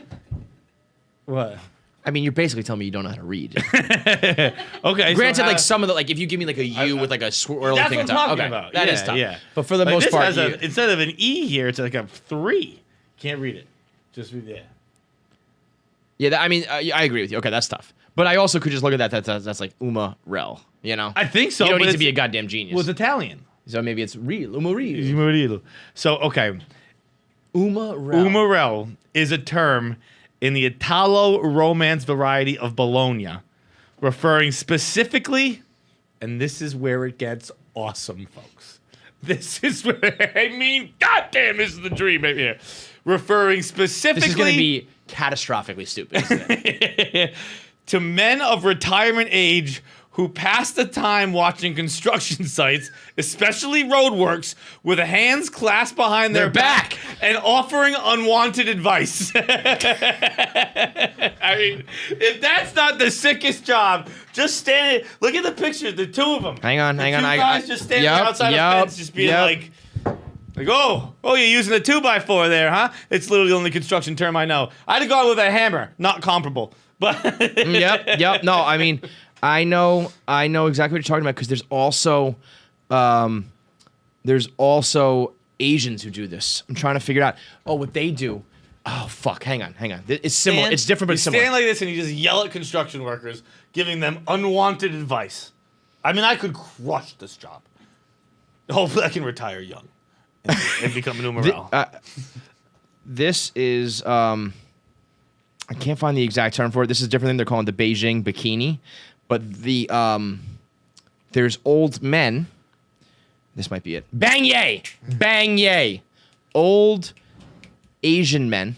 What? I mean, you're basically telling me you don't know how to read. Okay. Granted, like some of the if you give me like a U with like a swirly that's thing what on I'm top, talking okay, about. that Yeah, is tough. yeah. But for the like most this part, has instead of an E here, it's like a 3. Can't read it. Just read that. Yeah, I agree with you. Okay, that's tough. But I also could just look at that. That's like Umarel. I think so. You don't need to be a goddamn genius. Well, it's Italian. So maybe it's real. Umarel. Umarel. So okay. Umarel is a term in the Italo-Romance variety of Bologna, referring specifically, and this is where it gets awesome, folks. This is where, goddamn, this is the dream right here. Referring specifically... This is going to be catastrophically stupid. to men of retirement age who pass the time watching construction sites, especially roadworks, with hands clasped behind their back and offering unwanted advice. I mean, if that's not the sickest job, just stand. Look at the pictures, the two of them. Hang on. Two guys just standing outside a fence, just being like, oh, you're using a 2x4 there, huh? It's literally the only construction term I know. I'd have gone with a hammer, not comparable. But Yep. No, I mean, I know exactly what you're talking about because there's also Asians who do this. I'm trying to figure out. Oh, what they do. Oh fuck! Hang on. It's similar. It's different, but it's similar. You stand like this and you just yell at construction workers, giving them unwanted advice. I mean, I could crush this job. Hopefully, I can retire young and become a numeral. This is. I can't find the exact term for it. This is different than they're calling the Beijing bikini, but there's old men. This might be it. Bang yay, old Asian men.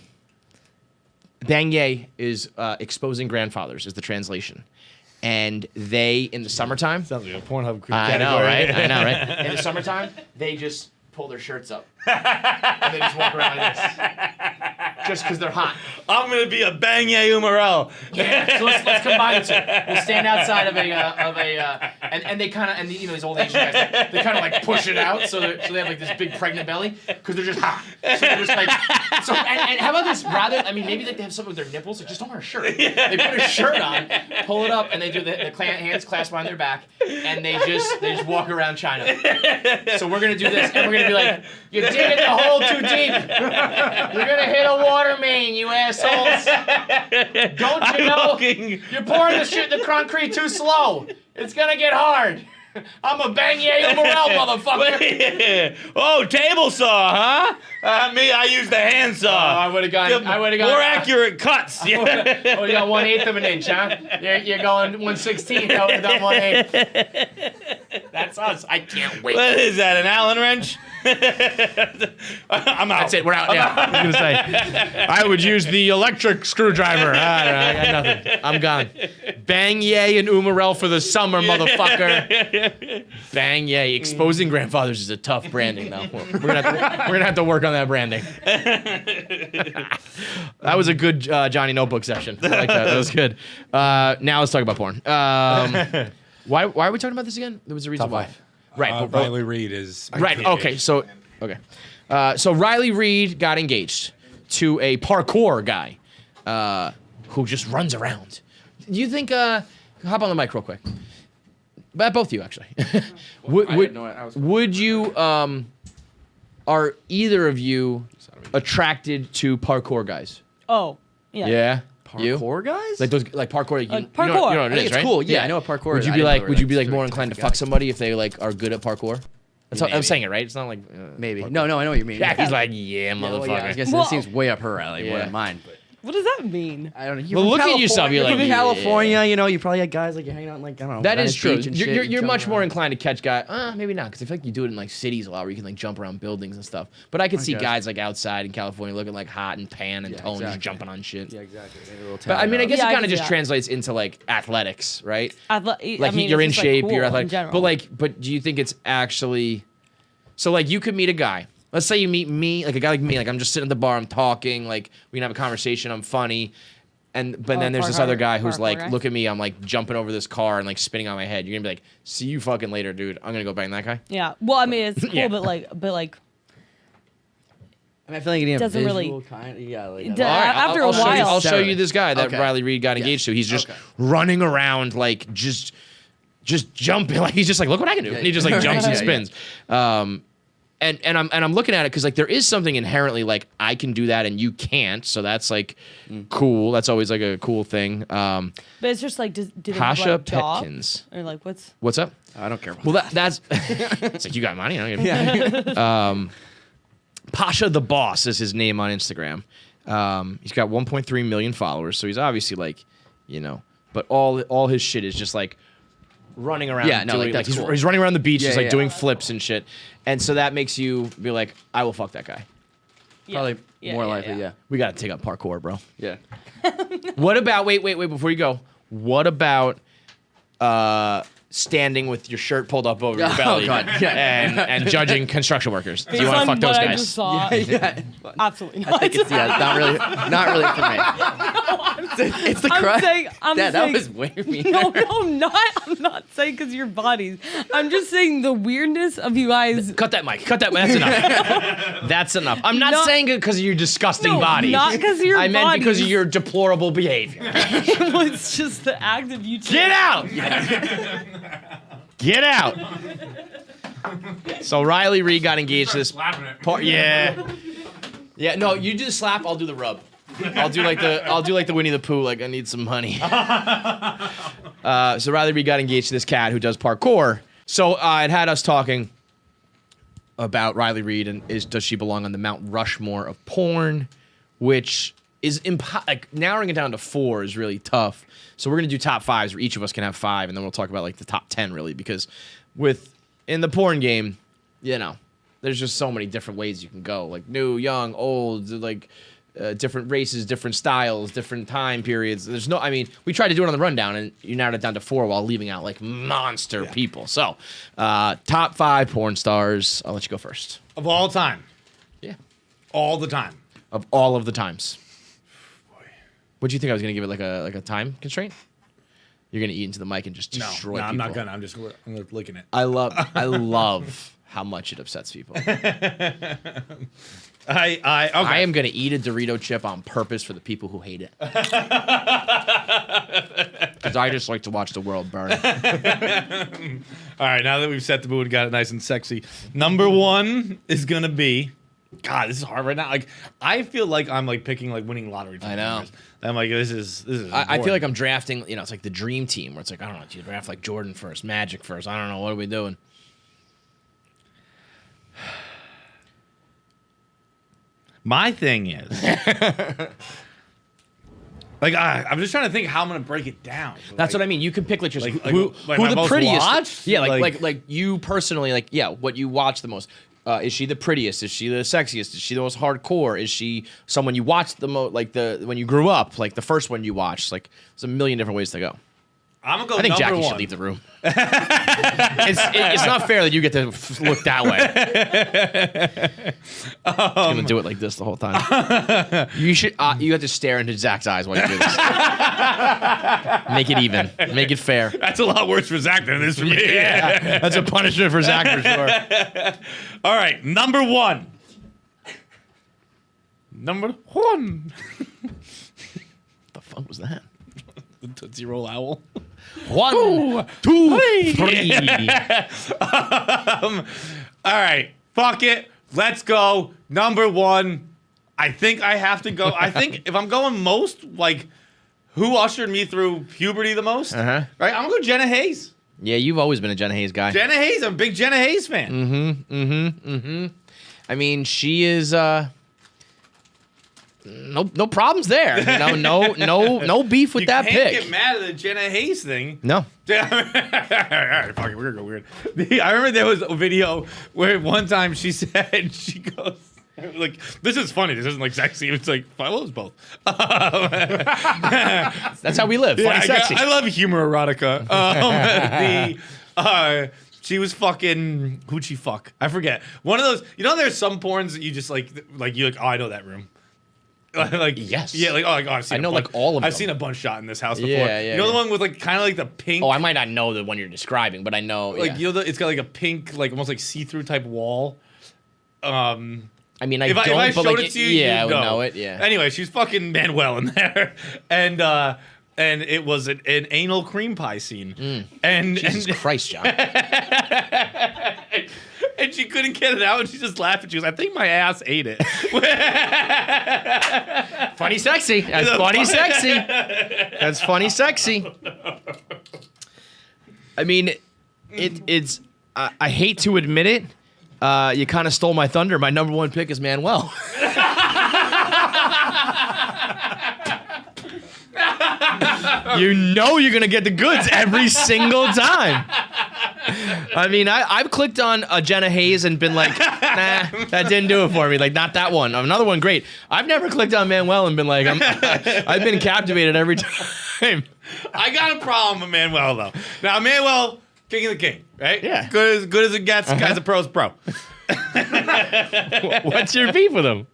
Bang yay is exposing grandfathers is the translation, and they in the summertime. Sounds like a Pornhub category. I know, right? In the summertime, they just pull their shirts up and they just walk around like this. Just because they're hot. I'm gonna be a bang yay umarel. Yeah, so let's combine the two. We'll stand outside of and they kind of these old Asian guys they kind of like push it out so they have like this big pregnant belly because they're just hot. So they're just like and how about this? Maybe they have something with their nipples. Like just don't wear a shirt. They put a shirt on, pull it up, and they do the hands clasped behind their back, and they just walk around China. So we're gonna do this, and we're gonna be like, you're digging the hole too deep. You're gonna hit a water main, you assholes. Don't you know? You're pouring the concrete too slow. It's gonna get hard. I'm a bang yay morale, motherfucker. Oh, table saw, huh? Me, I use the hand saw. I would have gone. More accurate cuts. You got 1/8 of an inch, huh? You're going 1/16. I would have done 1/8. That's us. I can't wait. What is that? An Allen wrench? I'm out. That's it. We're out. Yeah. I was gonna say, I would use the electric screwdriver. I got nothing. I'm gone. Bang yay and Umarel for the summer, motherfucker. Bang yay. Exposing grandfathers is a tough branding, though. We're gonna have to work on that branding. That was a good Johnny Notebook session. I like that. That was good. Now let's talk about porn. Why are we talking about this again? There was a reason why. Right. Riley Reid is right. Okay. So Riley Reid got engaged to a parkour guy who just runs around. Do you think? Hop on the mic real quick. But both of you actually. Would you? Are either of you attracted to parkour guys? Oh, yeah. Yeah. Parkour guys? Like those, like parkour. Like you know parkour. what I it think is, it's right? cool. Yeah, I know what parkour Would is. you I be didn't like? know Would you be like we were more like inclined to different fuck somebody if they like are good at parkour? That's how I'm Maybe. saying it, right? It's not like Maybe. parkour. No, I know what you mean. Jackie's like, yeah, Well, motherfucker. yeah, I guess Well- that seems way up her alley, more Yeah. than mine. But What does that mean? I don't know. You're Well, from look at yourself, California. you're like, from yeah. California. You know, you probably had guys like you're hanging out in like I don't know. That is Venice true. Beach and shit, You're you jump much more around. inclined to catch guys. Maybe not, because I feel like you do it in like cities a lot, where you can like jump around buildings and stuff. But I could see guess. guys like outside in California looking like hot and pan and Yeah, tone, just exactly. jumping on shit. Yeah, exactly. Maybe a little But I mean, I guess Yeah, it I kind of can see just that. translates into like athletics, right? Like I mean, you're in it's just, like, shape, cool you're in athletic. general. But do you think it's actually? So like you could meet a guy. Let's say you meet me, like a guy like me, like I'm just sitting at the bar, I'm talking, like we can have a conversation, I'm funny. But then there's this other guy who's like, guy? look at me, I'm like jumping over this car and like spinning on my head. You're gonna be like, see you fucking later, dude. I'm gonna go bang that guy. Yeah. Well, I mean, it's cool, Yeah. but like, I mean, I feel like you need a Doesn't really- visual kind. Yeah, like All right, after a I'll show you, while- I'll show you this guy that Okay. Riley Reid got engaged to. He's just running around like just jumping, like he's just like, look what I can do. And he just like jumps and Yeah, yeah. spins. And I'm looking at it because like there is something inherently like I can do that and you can't, so that's like cool. That's always like a cool thing. but it's just like, do they have, Pasha like, jobs? Petkins. Or like, what's? What's up? I don't care. About Well, that's it's like you got money. I don't get Pasha the Boss is his name on Instagram. He's got 1.3 million followers, so he's obviously like, but all his shit is just like running around. Yeah, no, doing, like, that's he's, cool. he's running around the beach, Yeah, just like yeah. doing flips and shit. And so that makes you be like, I will fuck that guy. Probably Yeah, more yeah, likely, yeah. We got to take up parkour, bro. Yeah. What about wait before you go? What about standing with your shirt pulled up over your Oh, belly God, yeah. and judging construction workers? Do you Based want to on fuck those what I guys? just saw, Yeah. absolutely I not. think it's not really for me. It's the I'm crust. saying, That was way mean. no, I'm not. I'm not saying because your bodies. I'm just saying the weirdness of you guys. Cut that mic. Cut that. That's enough. That's enough. I'm not No. saying it because of your disgusting No, body. not 'cause of your I meant because of bodies. your deplorable behavior. It's just the act of you. Get out! Get out! So Riley Reid got engaged to this part. Yeah. Yeah. No, you do the slap. I'll do the rub. I'll do like the Winnie the Pooh. Like I need some money. So Riley Reid got engaged to this cat who does parkour. So it had us talking about Riley Reid and does she belong on the Mount Rushmore of porn, which is like narrowing it down to 4 is really tough. So we're gonna do top 5s where each of us can have 5, and then we'll talk about like the top 10 really, because in the porn game, there's just so many different ways you can go, like new, young, old, like different races, different styles, different time periods. We tried to do it on the rundown, and you narrowed it down to 4 while leaving out like monster people. So top 5 porn stars. I'll let you go first. Of all time. Yeah. All the time. Of all of the times. What do you think I was gonna give it like a time constraint? You're gonna eat into the mic and just No, destroy people. I'm not gonna. I'm licking it. I love how much it upsets people. Okay. I am gonna eat a Dorito chip on purpose for the people who hate it. Because I just like to watch the world burn. All right, now that we've set the mood, got it nice and sexy. Number 1 is gonna be. God, this is hard right now. Like, I feel like I'm like picking like winning lottery. I know. numbers. I'm like, this is. I feel like I'm drafting. It's like the dream team where it's like, I don't know, do you draft like Jordan first, Magic first? I don't know. What are we doing? My thing is, like, I'm just trying to think how I'm gonna break it down. That's what I mean. You can pick like just Like- who like my the most prettiest. watched? Yeah, Like- like you personally, like what you watch the most. Is she the prettiest? Is she the sexiest? Is she the most hardcore? Is she someone you watched the most, like when you grew up, like the first one you watched? Like there's a million different ways to go. I'm gonna go. I think number Jackie 1. should leave the room. It's not fair that you get to look that way. I'm gonna do it like this the whole time. You should. You have to stare into Zach's eyes while you do this. Make it even. Make it fair. That's a lot worse for Zach than it is for me. Yeah, that's a punishment for Zach for sure. All right, number 1. Number 1. The fuck was that? The Tootsie Roll Owl. 1, 2, 3. All right, fuck it. Let's go. Number 1. I think I have to go. I think if I'm going most, like, who ushered me through puberty the most, Uh-huh. right? I'm gonna go Jenna Hayes. Yeah, you've always been a Jenna Hayes guy. Jenna Hayes, I'm a big Jenna Hayes fan. I mean, she is. no problems there. You know, no beef with that You can't pick. get mad at the Jenna Hayes thing. No. Fuck it, we're gonna go weird. I remember there was a video where one time she said, she goes, like, this is funny. This isn't like sexy. It's like, well, it was both. That's how we live. Funny, sexy. I love humor erotica. She was fucking, who'd she fuck? I forget. One of those, you know, there's some porns that you just like you're like, oh, I know that room. Like Yes. Yeah, like I've seen I know, a bunch, like, all of I've them. seen a bunch shot in this house before. Yeah, yeah, you know the yeah. one with like kind of like the pink. Oh, I might not know the one you're describing, but I know. like yeah. you know it's got like a pink, like almost like see-through type wall. I mean, If I but showed like, it to you, yeah, I you'd would know it. Yeah. Anyway, she's fucking Manuel in there, and it was an anal cream pie scene, and Jesus Christ, John. and she couldn't get it out, and she just laughed, and she goes, "I think my ass ate it." Funny, sexy. That's funny, sexy. That's funny, sexy. I mean, it's. I hate to admit it. You kind of stole my thunder. My number one pick is Manuel. You know you're gonna get the goods every single time. I mean, I've clicked on a Jenna Hayes and been like, nah, that didn't do it for me. Like, not that one. Another one, great. I've never clicked on Manuel and been like, I've been captivated every time. I got a problem with Manuel though. Now Manuel, king of the king, right? Yeah. Good as it gets. Guy's a pro's pro. What's your beef with him?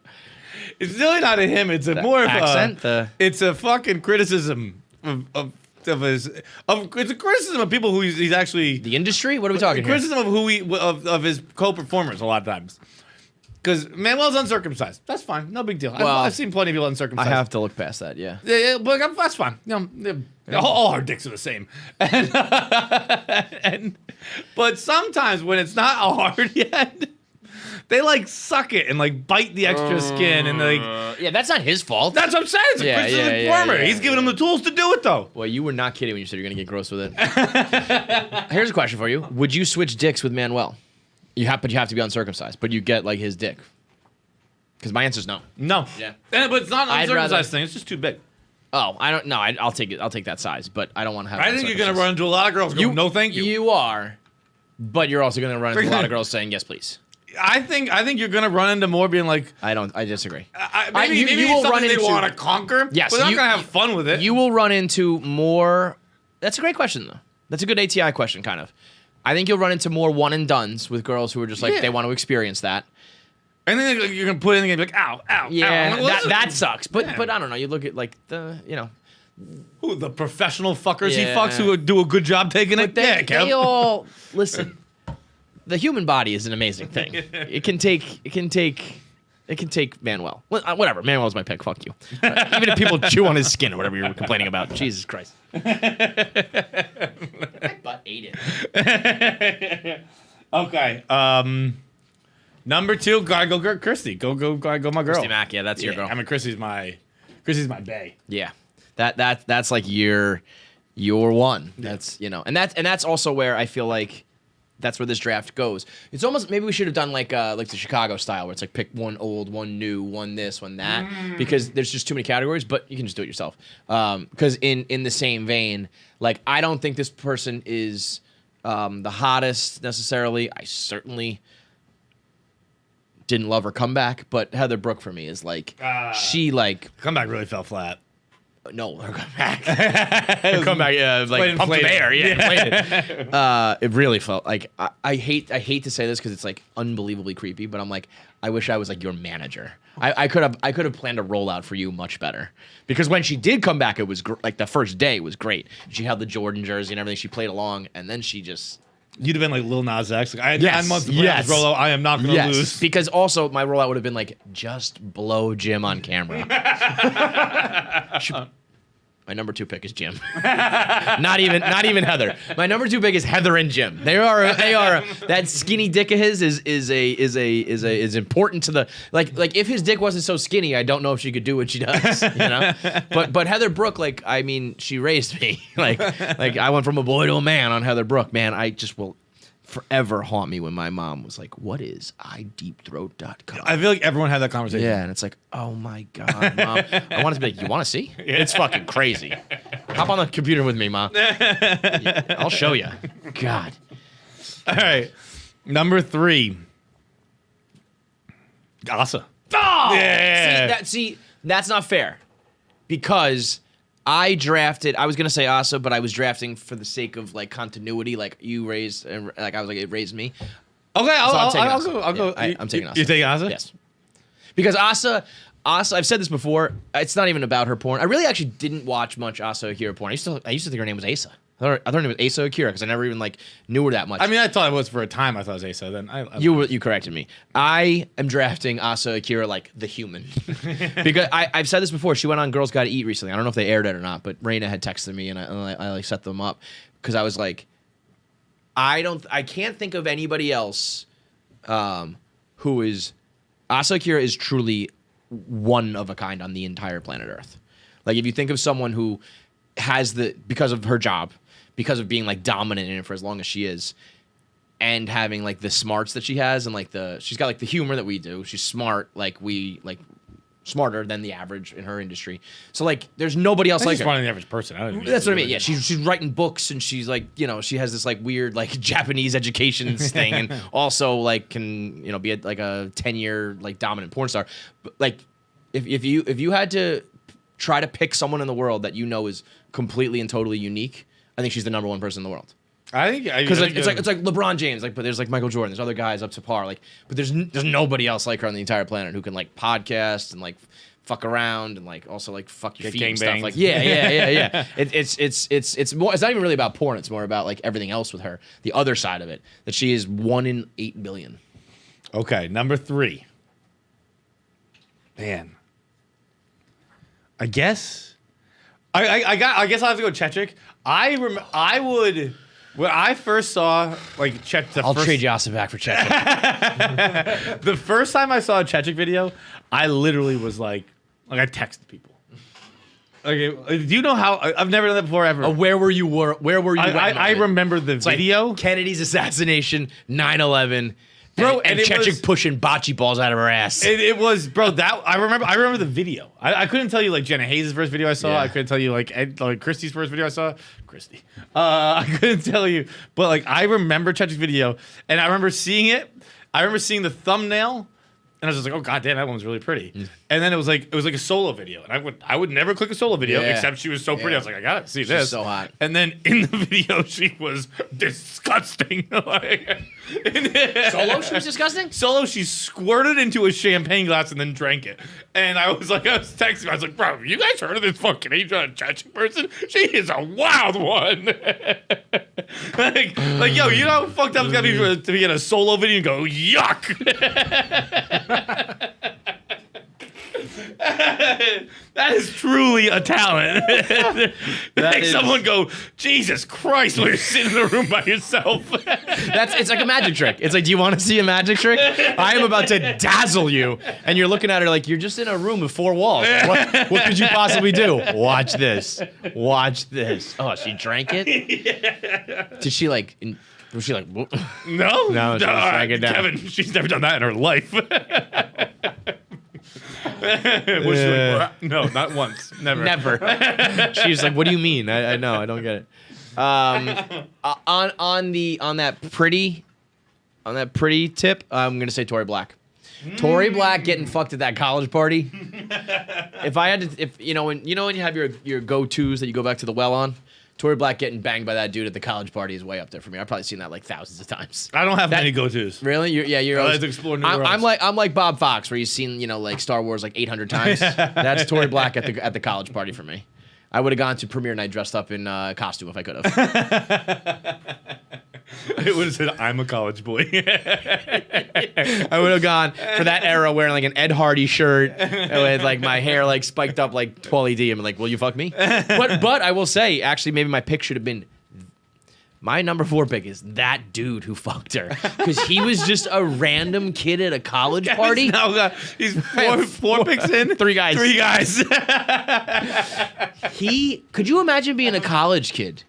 It's really not a him. It's a more of accent, it's a fucking criticism of his. It's a criticism of people who he's actually. The industry? What are we talking here? Criticism of who of his co-performers a lot of times. Because Manuel's uncircumcised. That's fine. No big deal. Well, I've seen plenty of people I uncircumcised. have to look past that, yeah. Yeah, but that's fine. You know, all our dicks are the same. But sometimes when it's not hard yet, they like suck it and like bite the extra skin and like. Yeah, that's not his fault. That's what I'm saying. It's a criticism performer. He's giving him the tools to do it though. Well, you were not kidding when you said you're going to get gross with it. Here's a question for you. Would you switch dicks with Manuel? But you have to be uncircumcised, but you get like his dick. Because my answer's no. No. Yeah. But it's not an I'd uncircumcised rather- thing. It's just too big. Oh, I don't know. I'll take it. I'll take that size, but I don't want to have. I think you're gonna run into a lot of girls going, no, thank you. You are, but you're also gonna run into a lot of girls saying yes, please. I think you're gonna run into more being like. I disagree. Maybe you it's will something run they into- want to conquer. Yes, but they're not you- gonna have fun with it. You will run into more. That's a great question, though. That's a good ATI question, kind of. I think you'll run into more one and dones with girls who are just like Yeah. they want to experience that. and then you're gonna put in the game like, ow, ow, Yeah, ow. Well, that sucks. But Yeah. but I don't know. You look at like Who, the professional fuckers he Yeah. fucks who would do a good job taking it. they Kev. all listen. The human body is an amazing thing. It can take Manuel. Well, whatever. Manuel's my pick. Fuck you. Even if people chew on his skin or whatever you're complaining about. Jesus Christ. My butt ate it. Okay. Number 2, gotta go Christy. Go my girl. Christy Mack, yeah, that's your girl. I mean, Christy's my bae. Yeah. That's like your one. That's and that's also where I feel like that's where this draft goes. It's almost maybe we should have done like the Chicago style where it's like pick one old, one new, one this, one that, because there's just too many categories. But you can just do it yourself. Because in the same vein, like I don't think this person is the hottest necessarily. I certainly didn't love her comeback, but Heather Brooke for me is like she like. Comeback really fell flat. No, her comeback. Her comeback, yeah, like pumped the air, yeah. It really felt like I hate to say this because it's like unbelievably creepy, but I'm like, I wish I was like your manager. I could have planned a rollout for you much better because when she did come back, it was like the first day was great. She had the Jordan jersey and everything. She played along, and then she just. You'd have been like Lil Nas X. Like, I had Yes, 9 months to play yes. this rollout. I am not going to lose. Because also my rollout would have been like just blow Jim on camera. My number 2 pick is Jim. not even Heather. My number 2 pick is Heather and Jim. They are that skinny dick of his is important to the like if his dick wasn't so skinny, I don't know if she could do what she does, But Heather Brooke, like I mean, she raised me. like I went from a boy to a man on Heather Brooke. Man, I just will forever haunt me when my mom was like, "What is iDeepthroat.com?" I feel like everyone had that conversation. Yeah, and it's like, oh my God, Mom. I want to be like, you want to see? It's fucking crazy. Hop on the computer with me, Mom. Yeah, I'll show you. God. All right. Number 3. Asa. Oh! Yeah. See, that's not fair. Because I was going to say Asa, but I was drafting for the sake of like continuity. Like you raised, like I was like, it raised me. Okay, I'll go. Yeah, I'm taking Asa. You're taking Asa? Yes. Because Asa, I've said this before. It's not even about her porn. I really actually didn't watch much Asa Akira porn. I used to think her name was Asa. I thought her name was Asa Akira because I never even like knew her that much. I mean, I thought it was for a time. I thought it was Asa. Then You corrected me. I am drafting Asa Akira like the human because I've said this before. She went on Girls Gotta Eat recently. I don't know if they aired it or not, but Raina had texted me and I like set them up because I was like, I can't think of anybody else who is Asa Akira is truly one of a kind on the entire planet Earth. Like if you think of someone who has because of her job, because of being like dominant in it for as long as she is, and having like the smarts that she has, and like she's got like the humor that we do. She's smart, smarter than the average in her industry. So like, there's nobody else like she's her. smarter than the average person. That's what I mean. Yeah, she's writing books, and she's like, she has this like weird like Japanese education thing, and also like can be like a 10-year like dominant porn star. But like, if you had to try to pick someone in the world that is completely and totally unique, I think she's the number one person in the world. I think because it's like LeBron James, like, but there's like Michael Jordan, there's other guys up to par, like, but there's nobody else like her on the entire planet who can like podcast and like fuck around and like also like fuck your feet and stuff. Like yeah. It's more. It's not even really about porn. It's more about like everything else with her. The other side of it, that she is 1 in 8 billion. Okay, number 3. Man, I guess I guess I'll have to go Chechik. When I first saw like I'll trade Yasa back for Chechik. The first time I saw a Chechik video, I literally was like I texted people. Okay, do you know how I've never done that before ever? Where were you? I remember the video. Like Kennedy's assassination, 9/11. Bro, and Chechik pushing bocce balls out of her ass. It was, bro. That I remember the video. I couldn't tell you like Jenna Hayes' first video I saw. Yeah. I couldn't tell you like Christie's first video I saw. Christy. I couldn't tell you, but like I remember Chechik's video, and I remember seeing it. I remember seeing the thumbnail, and I was just like, oh god damn, that one was really pretty. And then it was like a solo video, and I would never click a solo video except she was so pretty. I was like, I gotta see this. She's so hot. And then in the video, she was disgusting. Solo, she was disgusting? Solo, she squirted into a champagne glass and then drank it. And I was texting, I was like, bro, you guys heard of this fucking Asian Chechik person? She is a wild one. like, yo, you know how fucked up it's gotta be to be in a solo video and go, yuck. That is truly a talent. Make someone go, Jesus Christ, when you're sitting in a room by yourself. It's like a magic trick. It's like, do you want to see a magic trick? I am about to dazzle you. And you're looking at her like you're just in a room with 4 walls. What could you possibly do? Watch this. Watch this. Oh, she drank it? Yeah. Did she like... Was she like... Whoop? No. No, she just drank it down. Kevin, she's never done that in her life. Was she like, no, not once. Never. She's like, what do you mean? I know, I don't get it. On that pretty tip, I'm gonna say Tory Black. Tory Black getting fucked at that college party. If when you have your go-tos that you go back to the well on, Tory Black getting banged by that dude at the college party is way up there for me. I've probably seen that like thousands of times. I don't have many go-tos. Really? You're I always, like to explore new worlds. I'm like Bob Fox, where you've seen like Star Wars like 800 times. That's Tory Black at the college party for me. I would have gone to premiere night dressed up in costume if I could have. It would have said, I'm a college boy. I would have gone for that era wearing like an Ed Hardy shirt with like my hair like spiked up like Pauly D. I'm like, will you fuck me? But I will say, actually, maybe my pick should have been, my number 4 pick is that dude who fucked her. Because he was just a random kid at a college party. He's four picks in. 3 guys. 3 guys. Could you imagine being a college kid?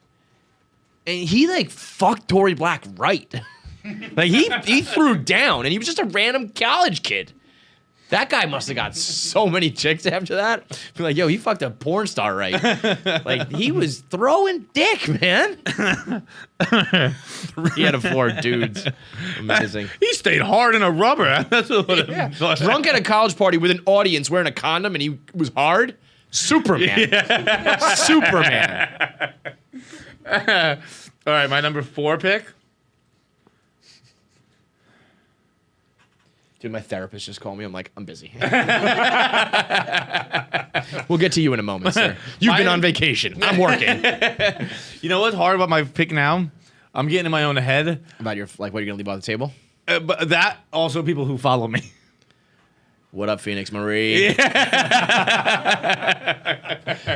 And he like fucked Tory Black right. Like he threw down, and he was just a random college kid. That guy must have got so many chicks after that. Be like, yo, he fucked a porn star, right? Like he was throwing dick, man. 3 out of 4 dudes. Amazing. He stayed hard in a rubber. That's what Drunk at a college party with an audience wearing a condom, and he was hard. Superman. Superman. All right, my number 4 pick. Dude, my therapist just called me. I'm like, I'm busy. We'll get to you in a moment, sir. You've been on vacation. I'm working. You know what's hard about my pick now? I'm getting in my own head. About your, like, what are you going to leave on the table? But that, also people who follow me. What up, Phoenix Marie?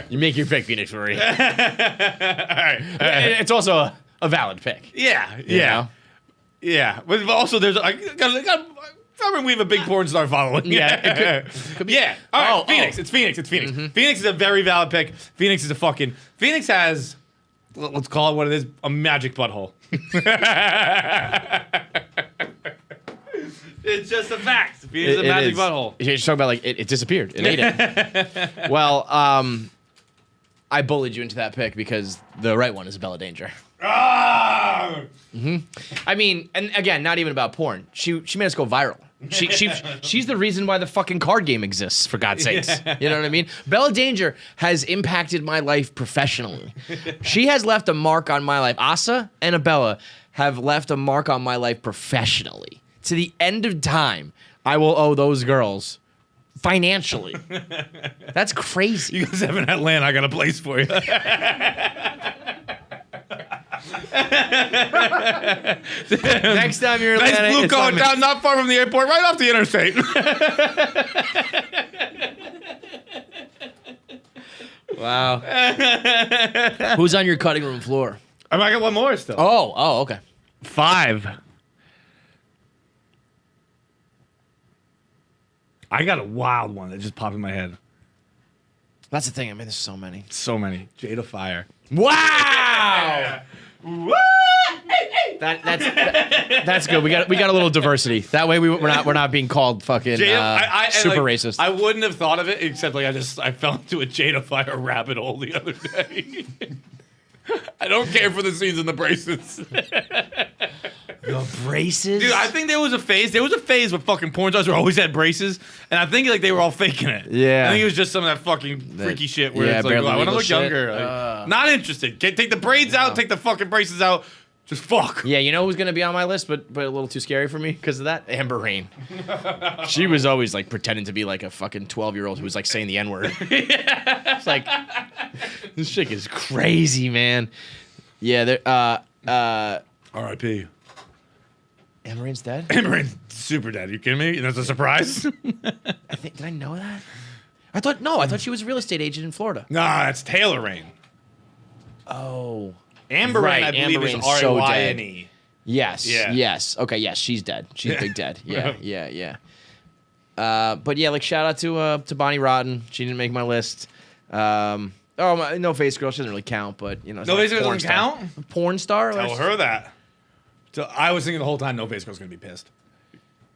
You make your pick, Phoenix Marie. All right. It's also a valid pick. Yeah. You know? Yeah. But also, there's we have a big porn star following. Yeah, it could be. Yeah. All right, Phoenix. Oh. It's Phoenix. Phoenix is a very valid pick. Phoenix has, let's call it what it is, a magic butthole. It's just a fact. Phoenix is a magic butthole. You're talking about, like, it disappeared. It ate it. Well, I bullied you into that pick because the right one is Bella Danger. Ah! I mean, and again, not even about porn. She made us go viral. She's the reason why the fucking card game exists, for God's sakes. You know what I mean? Bella Danger has impacted my life professionally. She has left a mark on my life. Asa and Abella have left a mark on my life professionally. To the end of time, I will owe those girls financially. That's crazy. You guys have in Atlanta, I got a place for you. Next time you're in Nice Atlanta, blue it's collar on me. town, not far from the airport, right off the interstate. Wow. Who's on your cutting room floor? I got one more still. Oh, okay. 5. I got a wild one that just popped in my head. That's the thing. I mean, there's so many. So many. Jada Fire. Wow. That's good. We got a little diversity. That way we're not being called fucking super racist. I wouldn't have thought of it except like I fell into a Jada Fire rabbit hole the other day. I don't care for the scenes in the braces. Your braces? Dude, I think there was a phase. There was a phase where fucking porn stars were always had braces, and I think like they were all faking it. Yeah. I think it was just some of that fucking freaky shit where it's like, barely oh, I want to legal look shit. younger. Like, not interested. Take the braids out. Take the fucking braces out. Just fuck. Yeah, you know who's gonna be on my list, but a little too scary for me because of that? Amber Rain. She was always like pretending to be like a fucking 12-year-old who was like saying the N-word. It's like this chick is crazy, man. Yeah, R.I.P. Amber Rain's dead? Amber Rain's super dead. You kidding me? That's a surprise? Did I know that? I thought she was a real estate agent in Florida. Nah, that's Taylor Rain. Oh. Amber Rain, Right, I believe, Amber is Rain's so R-A-Y-N-E. Yes. Yeah. Yes. Okay. Yes, she's dead. She's big dead. Yeah. But yeah, like shout out to Bonnie Rotten. She didn't make my list. No Face Girl. She doesn't really count, but you know. No Face Girl doesn't count? Porn star. Tell her that. So I was thinking the whole time No Face Girl's gonna be pissed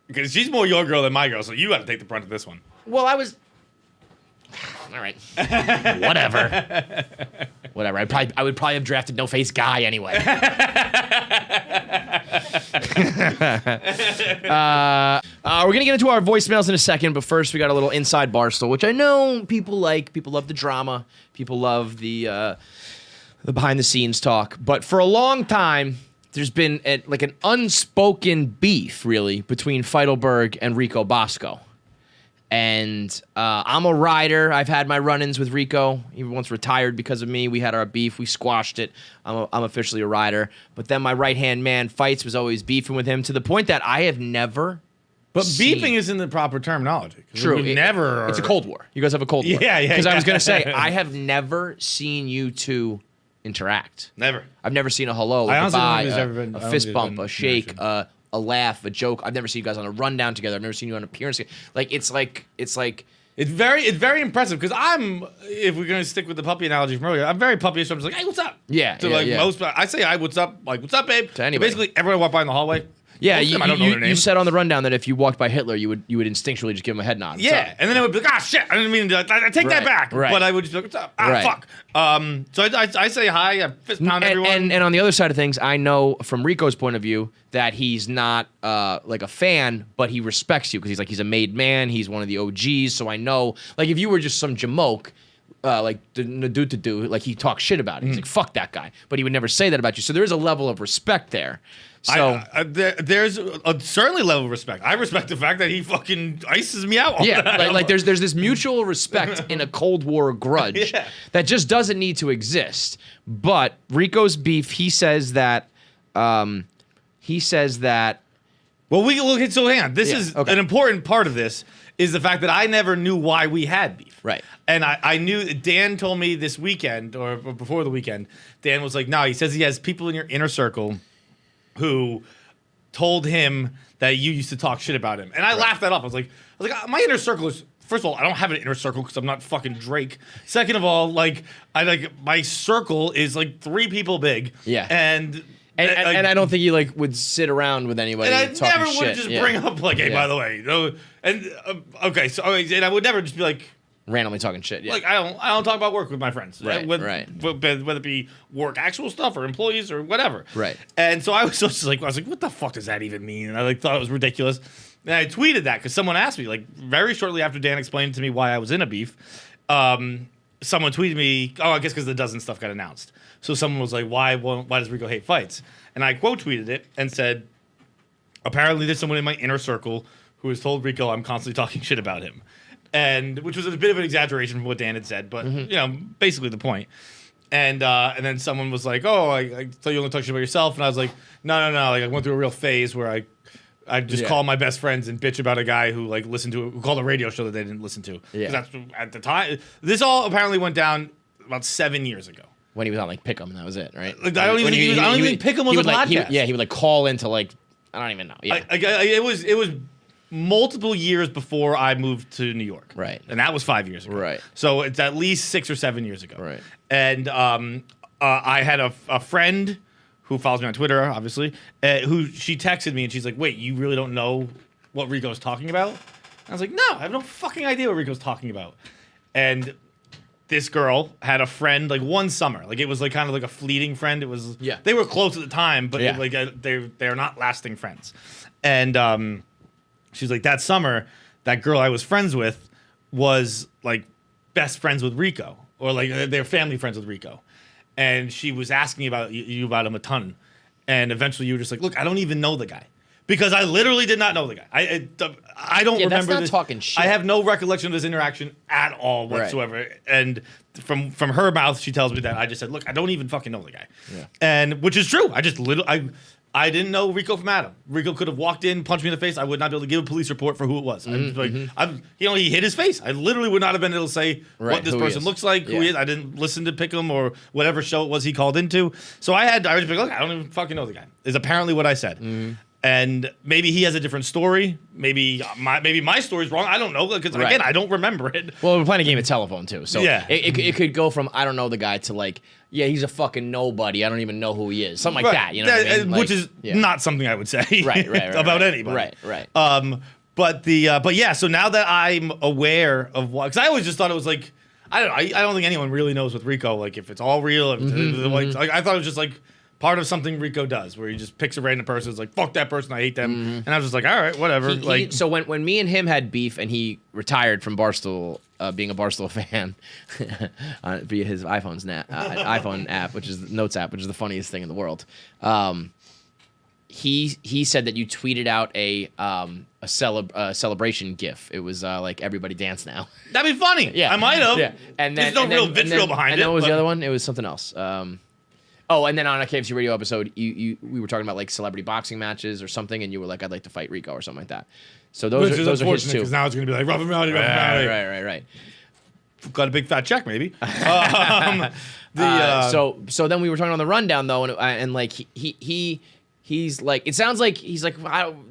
because she's more your girl than my girl, so you got to take the brunt of this one. Well, I was. All right. Whatever. I would probably have drafted No Face Guy anyway. We're gonna get into our voicemails in a second, but first we got a little inside Barstool, which I know people like. People love the drama. People love the behind the scenes talk. But for a long time, there's been an unspoken beef, really, between Feidelberg and Rico Bosco. And I'm a rider. I've had my run-ins with Rico. He once retired because of me. We had our beef. We squashed it. I'm officially a rider. But then my right-hand man, Feits, was always beefing with him to the point that I have never beefing isn't the proper terminology. True. It's a Cold War. You guys have a Cold War. Yeah. Because I was going to say, I have never seen you two interact. Never. I've never seen a hello, I a honestly don't goodbye, think there's ever been- I a don't fist think bump, there's a been shake, interaction. a laugh, a joke. I've never seen you guys on a rundown together. I've never seen you on an appearance. Like it's very impressive because if we're gonna stick with the puppy analogy from earlier, I'm very puppyish. So I'm just like, hey, what's up? Yeah, To yeah, like yeah. most, I say, hi, what's up? Like, what's up, babe? To anybody. Basically, everyone I walk by in the hallway, Yeah, Most of them, I don't know their you names. said on the rundown that if you walked by Hitler, you would instinctually just give him a head nod. Yeah, and then it would be like, ah, shit, I didn't mean to. I take that Right, back. right. But I would just be like, what's up? Ah, Right. fuck. So I say hi, I fist pound everyone. And on the other side of things, I know from Rico's point of view that he's not like a fan, but he respects you because he's a made man. He's one of the OGs. So I know, like, if you were just some jamoke, like like he talks shit about it. He's like, fuck that guy. But he would never say that about you. So there is a level of respect there. So there's a certainly level of respect. I respect the fact that he fucking ices me out. yeah, like there's this mutual respect in a Cold War grudge Yeah. that just doesn't need to exist. But Rico's beef, he says that. Well, so hang on. This Yeah, is okay. an important part of this is the fact that I never knew why we had beef. Right. And I knew Dan told me this weekend or before the weekend. Dan was like, no, he says he has people in your inner circle who told him that you used to talk shit about him. And I laughed that off. I was like, my inner circle is, first of all, I don't have an inner circle because I'm not fucking Drake. Second of all, my circle is like 3 people big. Yeah. And I don't think he would sit around with anybody and I talking never would shit. just Yeah. bring up like, hey, Yeah. by the way, and okay, so and I would never just be like, randomly talking shit. Yeah. like I don't talk about work with my friends, Right, right. Whether it be work, actual stuff, or employees, or whatever, Right. And so I was just like, what the fuck does that even mean? And I thought it was ridiculous, and I tweeted that because someone asked me very shortly after Dan explained to me why I was in a beef. Someone tweeted me, I guess because the dozen stuff got announced. So someone was like, why does Rico hate fights? And I quote tweeted it and said, apparently there's someone in my inner circle who has told Rico I'm constantly talking shit about him. And which was a bit of an exaggeration from what Dan had said, but basically the point. And then someone was like, I thought you only talk shit about yourself. And I was like, no. Like I went through a real phase where I just call my best friends and bitch about a guy who who called a radio show that they didn't listen to. Yeah. 'Cause that's at the time. This all apparently went down about 7 years ago. When he was on Pick'em, and that was it, right? Like, I don't even think Pick'em was a podcast. He would call into I don't even know. Yeah. It was multiple years before I moved to New York. Right. And that was 5 years ago. Right. So it's at least 6 or 7 years ago. Right. And I had a friend who follows me on Twitter, obviously, who she texted me and she's like, wait, you really don't know what Rico's talking about? And I was like, no, I have no fucking idea what Rico's talking about. And this girl had a friend one summer. It was kind of like a fleeting friend. It was they were close at the time, but they're not lasting friends. And she's like, that summer, that girl I was friends with was best friends with Rico, or they're family friends with Rico. And she was asking about you about him a ton. And eventually you were just like, look, I don't even know the guy. Because I literally did not know the guy. I don't remember that's not this. talking shit. I have no recollection of this interaction at all whatsoever. Right. And from her mouth, she tells me that I just said, look, I don't even fucking know the guy. Yeah. And which is true. I didn't know Rico from Adam. Rico could have walked in, punched me in the face. I would not be able to give a police report for who it was. He hit his face. I literally would not have been able to say what this person looks like, who he is. I didn't listen to Pick'em or whatever show it was he called into. So I was just like, look, I don't even fucking know the guy. Is apparently what I said. And maybe he has a different story. Maybe my story's wrong. I don't know because again, I don't remember it. Well, we're playing a game of telephone too, so Yeah. it could go from I don't know the guy to he's a fucking nobody. I don't even know who he is. Something like that. You know what I mean? Which is not something I would say right, about anybody. Right. But yeah. So now that I'm aware of what, because I always just thought it was I don't think anyone really knows with Rico. If it's all real. I thought it was just part of something Rico does, where he just picks a random person. It's like, fuck that person, I hate them. And I was just like, all right, whatever. So when me and him had beef and he retired from Barstool, being a Barstool fan, via his iPhone app, which is the Notes app, which is the funniest thing in the world. He said that you tweeted out a celebration GIF. It was everybody dance now. That'd be funny. Yeah, I might have. Yeah, and then there's no real vitriol behind it. And then what was the other one? It was something else. And then on a KFC radio episode, we were talking about celebrity boxing matches or something, and you were like, "I'd like to fight Rico" or something like that. So those are his two. Because now it's going to be rough and rowdy, Right. Got a big fat check, maybe. So then we were talking on the rundown though, and he He's like, it sounds like he's like,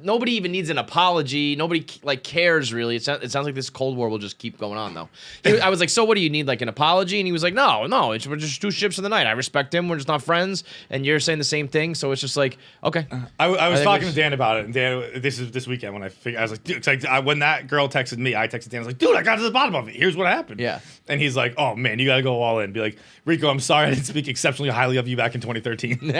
nobody even needs an apology. Nobody like cares really. It sounds like this Cold War will just keep going on though. I was like, so what do you need, like an apology? And he was like, no, we're just two ships in the night. I respect him. We're just not friends. And you're saying the same thing. So it's just like, okay. I was talking to Dan about it, and Dan, this weekend when I was like, dude, it's like when that girl texted me, I texted Dan. I was like, dude, I got to the bottom of it. Here's what happened. Yeah. And he's like, oh man, you got to go all in. Be like, Rico, I'm sorry I didn't speak exceptionally highly of you back in 2013.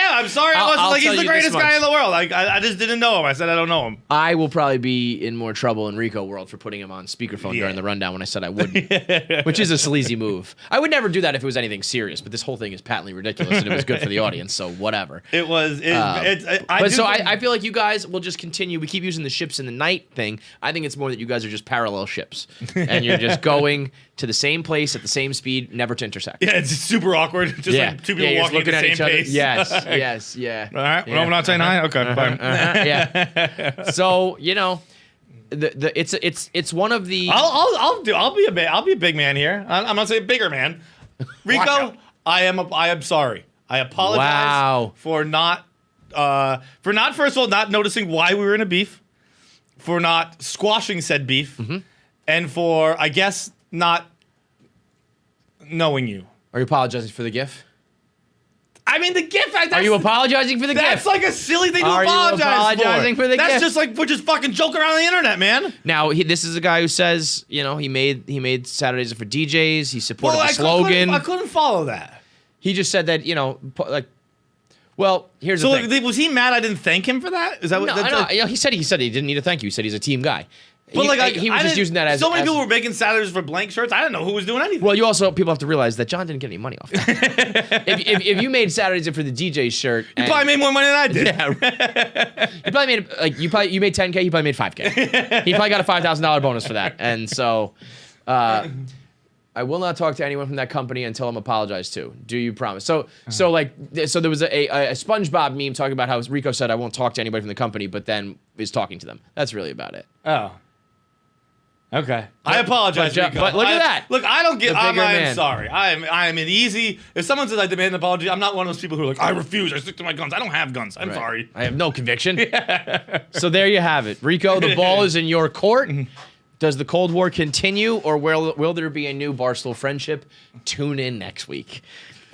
I'm sorry. I wasn't like he's the greatest guy in the world. I just didn't know him. I said I don't know him. I will probably be in more trouble in Rico world for putting him on speakerphone during the rundown when I said I wouldn't, which is a sleazy move. I would never do that if it was anything serious, but this whole thing is patently ridiculous and it was good for the audience, so whatever. It was. I feel like you guys will just continue. We keep using the ships in the night thing. I think it's more that you guys are just parallel ships and you're just going to the same place at the same speed, never to intersect. Yeah, it's super awkward. Just like two people walking at the same pace. Yes, yeah. All right, well, we're not saying hi. Okay, fine. Yeah. So it's one of the. I'll be a big man here. I'm not saying bigger man. Rico, I am sorry. I apologize for not first of all not noticing why we were in a beef, for not squashing said beef, and for I guess not knowing you. Are you apologizing for the GIF? I mean, the GIF. Are you apologizing for the GIF? That's like a silly thing to apologize for. Are you apologizing for the That's GIF? just like we're just fucking joking around on the internet, man. Now, this is a guy who says, he made Saturdays for DJs. He supported the slogan. I couldn't follow that. He just said that, well, here's the thing. So was he mad I didn't thank him for that? Is that what? No, he said he didn't need a thank you. He said he's a team guy. But he was just using that as so many people were making Saturdays for blank shirts. I didn't know who was doing anything. Well, people have to realize that John didn't get any money off that. if you made Saturdays for the DJ shirt, you probably made more money than I did. Yeah, you probably made you made $10K. He probably made $5K. He probably got a $5,000 bonus for that. And so, I will not talk to anyone from that company until I'm apologized to. Do you promise? So there was a SpongeBob meme talking about how Rico said I won't talk to anybody from the company, but then is talking to them. That's really about it. Oh. Okay. I apologize, Rico. But look at that. Look, I don't get. I'm man. sorry. I am an easy. If someone says I demand an apology, I'm not one of those people who are like, I refuse. I stick to my guns. I don't have guns. I'm sorry. I have no conviction. So there you have it, Rico. The ball is in your court. Does the Cold War continue, or will there be a new Barstool friendship? Tune in next week.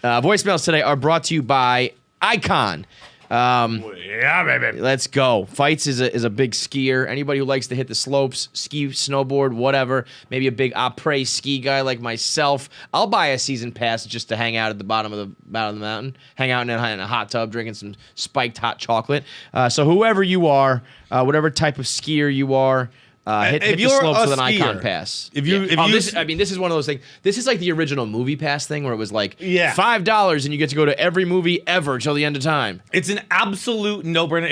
Voicemails today are brought to you by Icon. Yeah, baby. Let's go. Feits is a big skier. Anybody who likes to hit the slopes, ski, snowboard, whatever. Maybe a big après ski guy like myself. I'll buy a season pass just to hang out at the bottom of the mountain, hang out in a hot tub, drinking some spiked hot chocolate. So whoever you are, whatever type of skier you are. Hit the slopes with an Icon pass. This is one of those things. This is like the original movie pass thing where it was like $5 and you get to go to every movie ever till the end of time. It's an absolute no-brainer.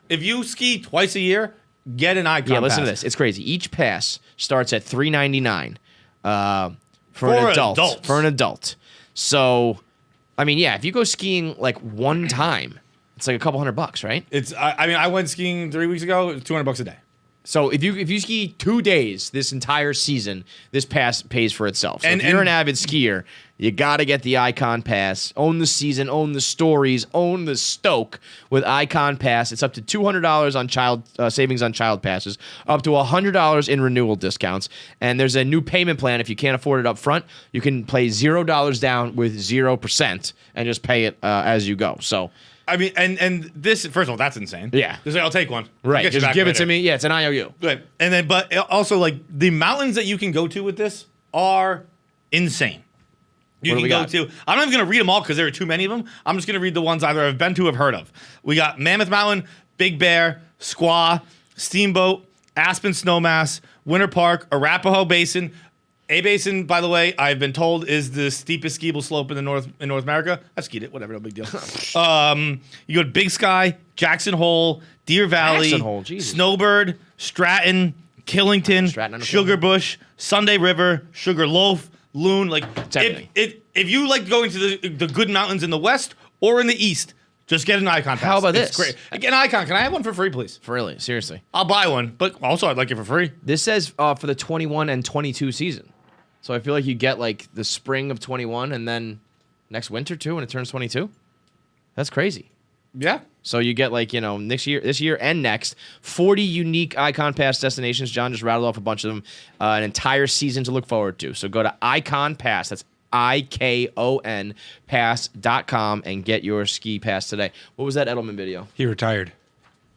If you ski twice a year, get an Icon pass. Yeah, listen to this. It's crazy. Each pass starts at $3.99 for an adult. For an adult. So, I mean, yeah, if you go skiing like one time, it's like a couple $100, right? I went skiing 3 weeks ago. It was $200 a day. So if you ski 2 days this entire season, this pass pays for itself. So if you're an avid skier, you got to get the Icon Pass. Own the season, own the stories, own the stoke with Icon Pass. It's up to $200 on savings on child passes, up to $100 in renewal discounts. And there's a new payment plan. If you can't afford it up front, you can pay $0 down with 0% and just pay it as you go. So. I mean, and this, first of all, that's insane. Yeah. Just like, I'll take one. Right. Just give it to me. Yeah, it's an IOU. Right. And then, but also, like, the mountains that you can go to with this are insane. You can go to, I'm not even going to read them all because there are too many of them. I'm just going to read the ones either I've been to or have heard of. We got Mammoth Mountain, Big Bear, Squaw, Steamboat, Aspen Snowmass, Winter Park, Arapahoe Basin. A Basin, by the way, I've been told is the steepest skiable slope in North America. I've skied it, whatever, no big deal. You go to Big Sky, Jackson Hole, Deer Valley, Snowbird, Stratton, Killington, Sugar Bush, Sunday River, Sugar Loaf, Loon. Like if you like going to the good mountains in the west or in the east, just get an Icon pass. How about this? It's great. Get an Icon. Can I have one for free, please? For really? Seriously. I'll buy one, but also I'd like it for free. This says for the 21 and 22 season. So I feel like you get like the spring of 21 and then next winter too when it turns 22. That's crazy. Yeah. So you get this year and next, 40 unique Icon Pass destinations. John just rattled off a bunch of them. An entire season to look forward to. So go to Icon Pass. That's IKON pass.com and get your ski pass today. What was that Edelman video? He retired.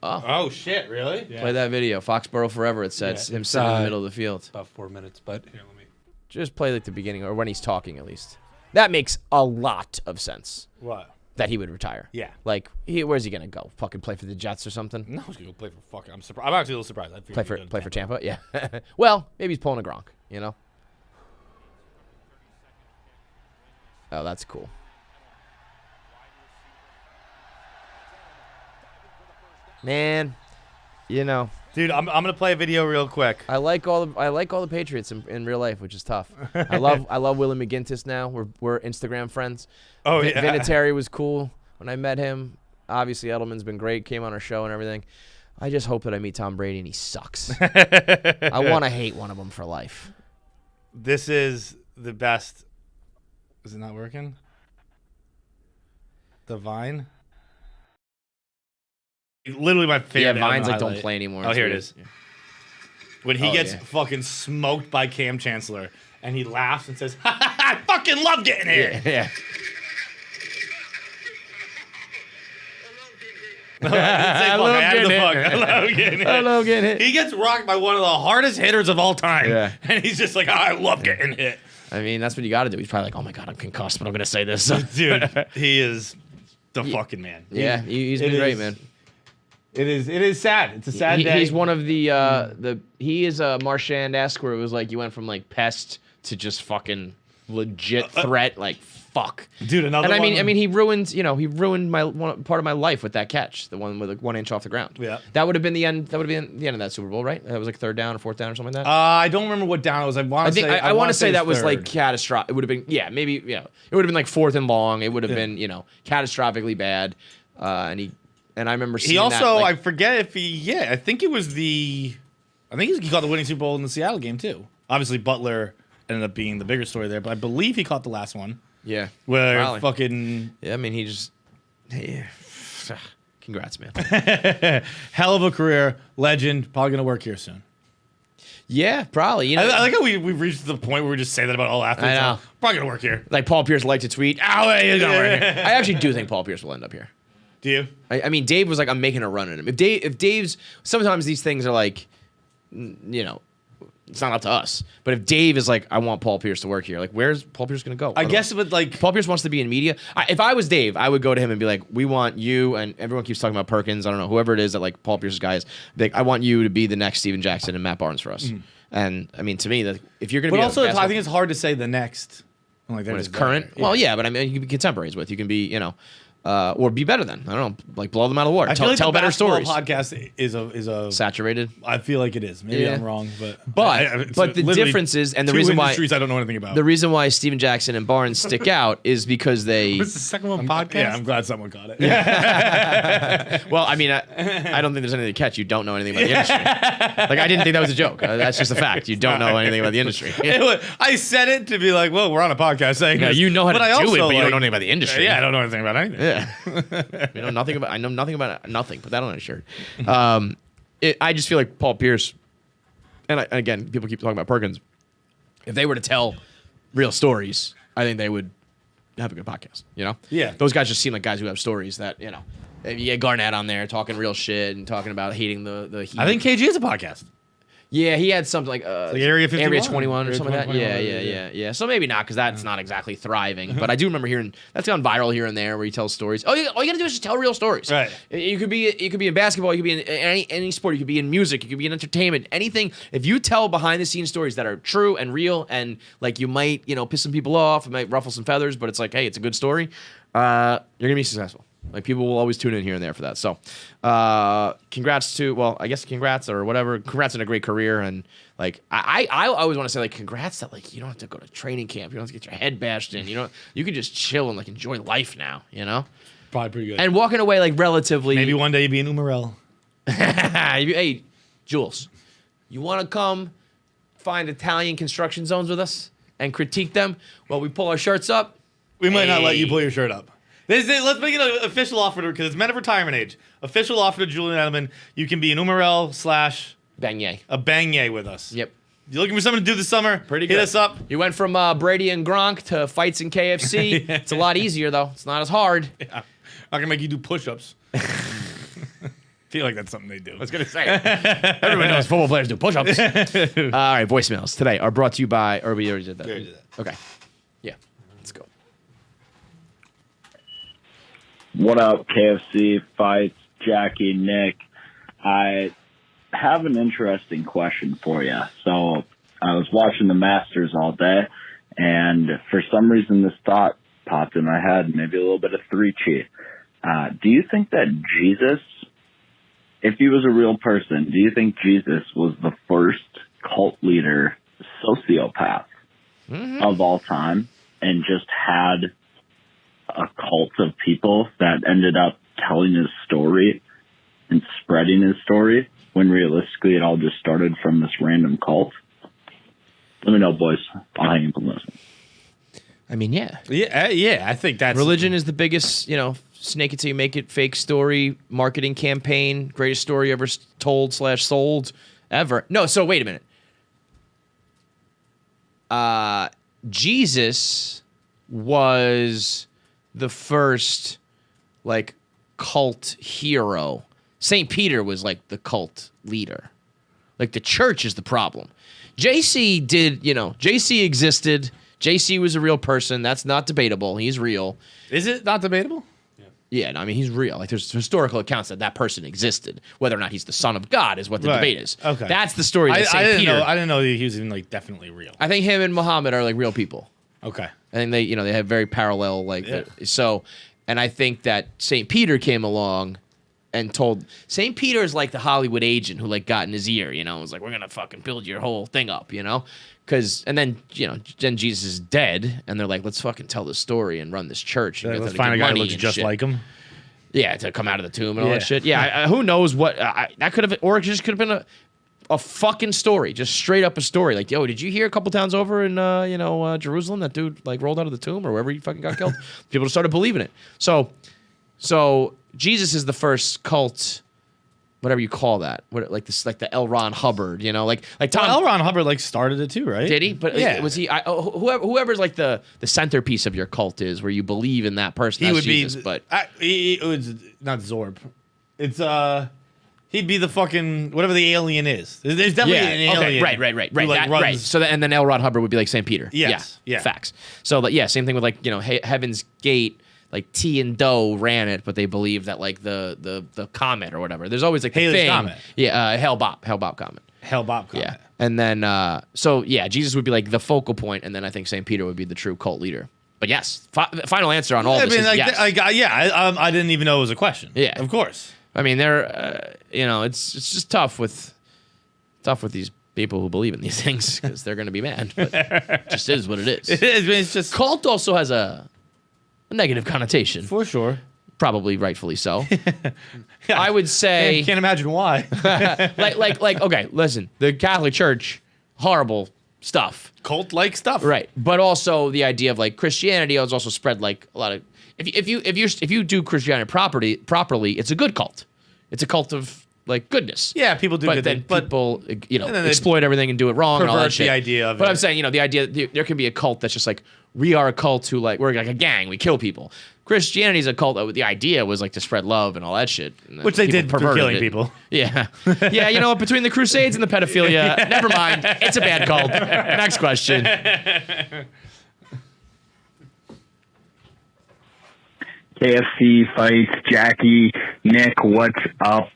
Oh shit! Really? Yeah. Play that video. Foxborough Forever. It said him sitting in the middle of the field. About 4 minutes, but here, let me. Just play like the beginning or when he's talking at least. That makes a lot of sense. What? That he would retire. Yeah. Like, where's he gonna go? Fucking play for the Jets or something? No, he's gonna go play for fucking. I'm surprised. I'm actually a little surprised. Play for Tampa? Yeah. Well, maybe he's pulling a Gronk. You know. Oh, that's cool. Man, Dude, I'm gonna play a video real quick. I like all the Patriots in real life, which is tough. I love Willie McGintis now. We're Instagram friends. Oh yeah. Vinatieri was cool when I met him. Obviously, Edelman's been great. Came on our show and everything. I just hope that I meet Tom Brady and he sucks. I want to hate one of them for life. This is the best. Is it not working? The Vine. Literally my favorite. Yeah, Vines highlight. don't play anymore. Oh, It's here it weird. is. When he gets yeah. fucking smoked by Cam Chancellor and he laughs and says, I fucking love getting here. Yeah. I love getting hit. I love getting hit. He gets rocked by one of the hardest hitters of all time. Yeah. And he's just like, I love getting hit. I mean, that's what you got to do. He's probably like, oh my God, I'm concussed, but I'm going to say this. Dude, he is the fucking man. Yeah, he's been great, man. It is sad. It's a sad day. He's one of he is a Marchand-esque where it was like you went from like pest to just fucking legit threat, like fuck. Dude, another and one. I mean, he ruined my part of my life with that catch, the one with like 1 inch off the ground. Yeah. That would have been the end. That would have been the end of that Super Bowl, right? That was like 3rd down or 4th down or something like that. I don't remember what down it was. I want to say that was third. like catastrophic. It would have been It would have been like 4th and long. It would have been catastrophically bad. And I remember seeing he also that, like, I forget if I think it was he caught the winning Super Bowl in the Seattle game too. Obviously Butler ended up being the bigger story there, but I believe he caught the last one. Yeah. Where Probably. fucking Yeah, I mean, he just. Yeah. Congrats, man. hell of a career, legend, probably gonna work here soon. Yeah, probably. I like how we've reached the point where we just say that about all athletes. I know. Probably gonna work here. Like Paul Pierce liked to tweet, "Oh, he's gonna work here." I actually do think Paul Pierce will end up here. Do you? I mean, Dave was like, "I'm making a run at him." If Dave's sometimes these things are like, it's not up to us. But if Dave is like, "I want Paul Pierce to work here," like, where's Paul Pierce gonna go? I guess with like Paul Pierce wants to be in media. If I was Dave, I would go to him and be like, "We want you," and everyone keeps talking about Perkins. I don't know, whoever it is that like Paul Pierce's guy is. Like, I want you to be the next Steven Jackson and Matt Barnes for us. And I mean, to me, that if you're gonna but be, also I think it's hard to say the next. Like when it's current. Yeah. Well, yeah, but I mean, you can be contemporaries with. You can be, or be better than. I don't know, like blow them out of the water. I feel like tell the better basketball stories. Podcast is a Saturated. I feel like it is. Maybe Yeah. I'm wrong, But it's the literally difference is, and the two reason why industries I don't know anything about. the reason why Steven Jackson and Barnes stick out is because they. What's the second one? Podcast? Yeah, I'm glad someone caught it. Well, I mean, I don't think there's anything to catch. You don't know anything about the industry. Like, I didn't think that was a joke. That's just a fact. You don't know anything about the industry. I said it to be like, well, we're on a podcast saying Yeah, this. you know how to But I do also, it, but you don't like- know anything about the industry. Yeah, I don't know anything about anything. Yeah. I know nothing about nothing. Put that on a shirt. I just feel like Paul Pierce, and again, people keep talking about Perkins. If they were to tell real stories, I think they would have a good podcast. Yeah. Those guys just seem like guys who have stories that you get Garnett on there talking real shit and talking about hating the Heat. I think KG is a podcast. Yeah, he had something like Area 51? Area 21 or Area something like that. 21, Yeah. So maybe not, because that's not exactly thriving. But I do remember hearing that's gone viral here and there where he tells stories. All you gotta do is just tell real stories. Right. You could be in basketball. You could be in any sport. You could be in music. You could be in entertainment. Anything. If you tell behind the scenes stories that are true and real, and like you might piss some people off, it might ruffle some feathers, but it's like, hey, it's a good story. You're gonna be successful. Like, people will always tune in here and there for that. So, congrats or whatever. Congrats on a great career. And like, I always want to say, like, congrats that, like, you don't have to go to training camp. You don't have to get your head bashed in. You can just chill and like enjoy life now. Probably pretty good. And walking away like relatively. Maybe one day you'd be in Umarell. Hey, Jules, you want to come find Italian construction zones with us and critique them while we pull our shirts up? We might not let you pull your shirt up. Let's make it an official offer because it's men of retirement age. Official offer to Julian Edelman. You can be an Umarell / Beignet. a Beignet with us. Yep. You're looking for something to do this summer? Pretty Hit good. us up. You went from Brady and Gronk to Feits and KFC. It's a lot easier though. It's not as hard. Yeah. I'm not gonna make you do push-ups. Feel like that's something they do. I was gonna say. Everyone knows football players do push-ups. All right, voicemails today are brought to you by. Or we already did that. We already did that. Okay. Yeah. Let's go. What up, KFC, Fights, Jackie, Nick? I have an interesting question for you. So I was watching the Masters all day, and for some reason this thought popped in my head, maybe a little bit of 3-cheat. Do you think that Jesus, if he was a real person, do you think Jesus was the first cult leader, sociopath of all time, and just had a cult of people that ended up telling his story and spreading his story when realistically it all just started from this random cult? Let me know, boys. I'll hang up and listen. I mean, yeah. Yeah. I think that's Religion is the biggest, snake it till you make it fake story, marketing campaign, greatest story ever told / sold ever. No, so wait a minute. Jesus was the first, cult hero. St. Peter was, the cult leader. The church is the problem. JC JC existed. JC was a real person. That's not debatable. He's real. Is it not debatable? Yeah, no, I mean, he's real. There's historical accounts that person existed. Whether or not he's the son of God is what the debate is. Okay. That's the story that St. Peter. I didn't know he was even, definitely real. I think him and Muhammad are, real people. Okay. I think they have very parallel, so, and I think that St. Peter came along and told, St. Peter is like the Hollywood agent who, got in his ear, was like, we're going to fucking build your whole thing up, Because, and then, then Jesus is dead, and they're like, let's fucking tell this story and run this church. And Let's find a guy who looks just like him. Yeah, to come out of the tomb and all that shit. Yeah, who knows what, that could have, or it just could have been a fucking story, just straight up a story. Yo, did you hear a couple towns over in, Jerusalem, that dude, rolled out of the tomb or wherever he fucking got killed? People started believing it. So Jesus is the first cult, whatever you call that, the L. Ron Hubbard, Tom. L. Ron Hubbard started it too, right? Did he? But was he? Whoever's the centerpiece of your cult is, where you believe in that person. He that's would Jesus, be. But it was not Zorb. It's he'd be the fucking whatever the alien is. There's definitely an alien. Right. who, Right. So and then L. Ron Hubbard would be like St. Peter. Yes. Yeah. Yeah. Facts. So same thing with Heaven's Gate. T and Doe ran it, but they believe that the comet or whatever. There's always the Haley's thing. Comet. Yeah, Hell-Bop comet. Hell-Bop comet. Yeah, and then Jesus would be the focal point, and then I think St. Peter would be the true cult leader. But yes, final answer on all this is yes. I didn't even know it was a question. Yeah, of course. I mean, it's just tough with these people who believe in these things because they're going to be mad. But it just is what it is. It is. It's just cult also has a negative connotation. For sure. Probably rightfully so. I would say. Can't imagine why. Okay, listen. The Catholic Church, horrible stuff. Cult-like stuff. Right. But also the idea of Christianity has also spread a lot of. If you do Christianity properly, it's a good cult. It's a cult of goodness. Yeah, people do but good then things. But people exploit everything and do it wrong and all that pervert shit. the idea of but it. I'm saying, the idea there can be a cult that's just we are a cult who we're a gang, we kill people. Christianity's a cult that the idea was to spread love and all that shit. Which they did for killing it. people. Yeah. Yeah, between the Crusades and the pedophilia, never mind. It's a bad cult. Next question. KFC, Fights, Jackie, Nick, what's up?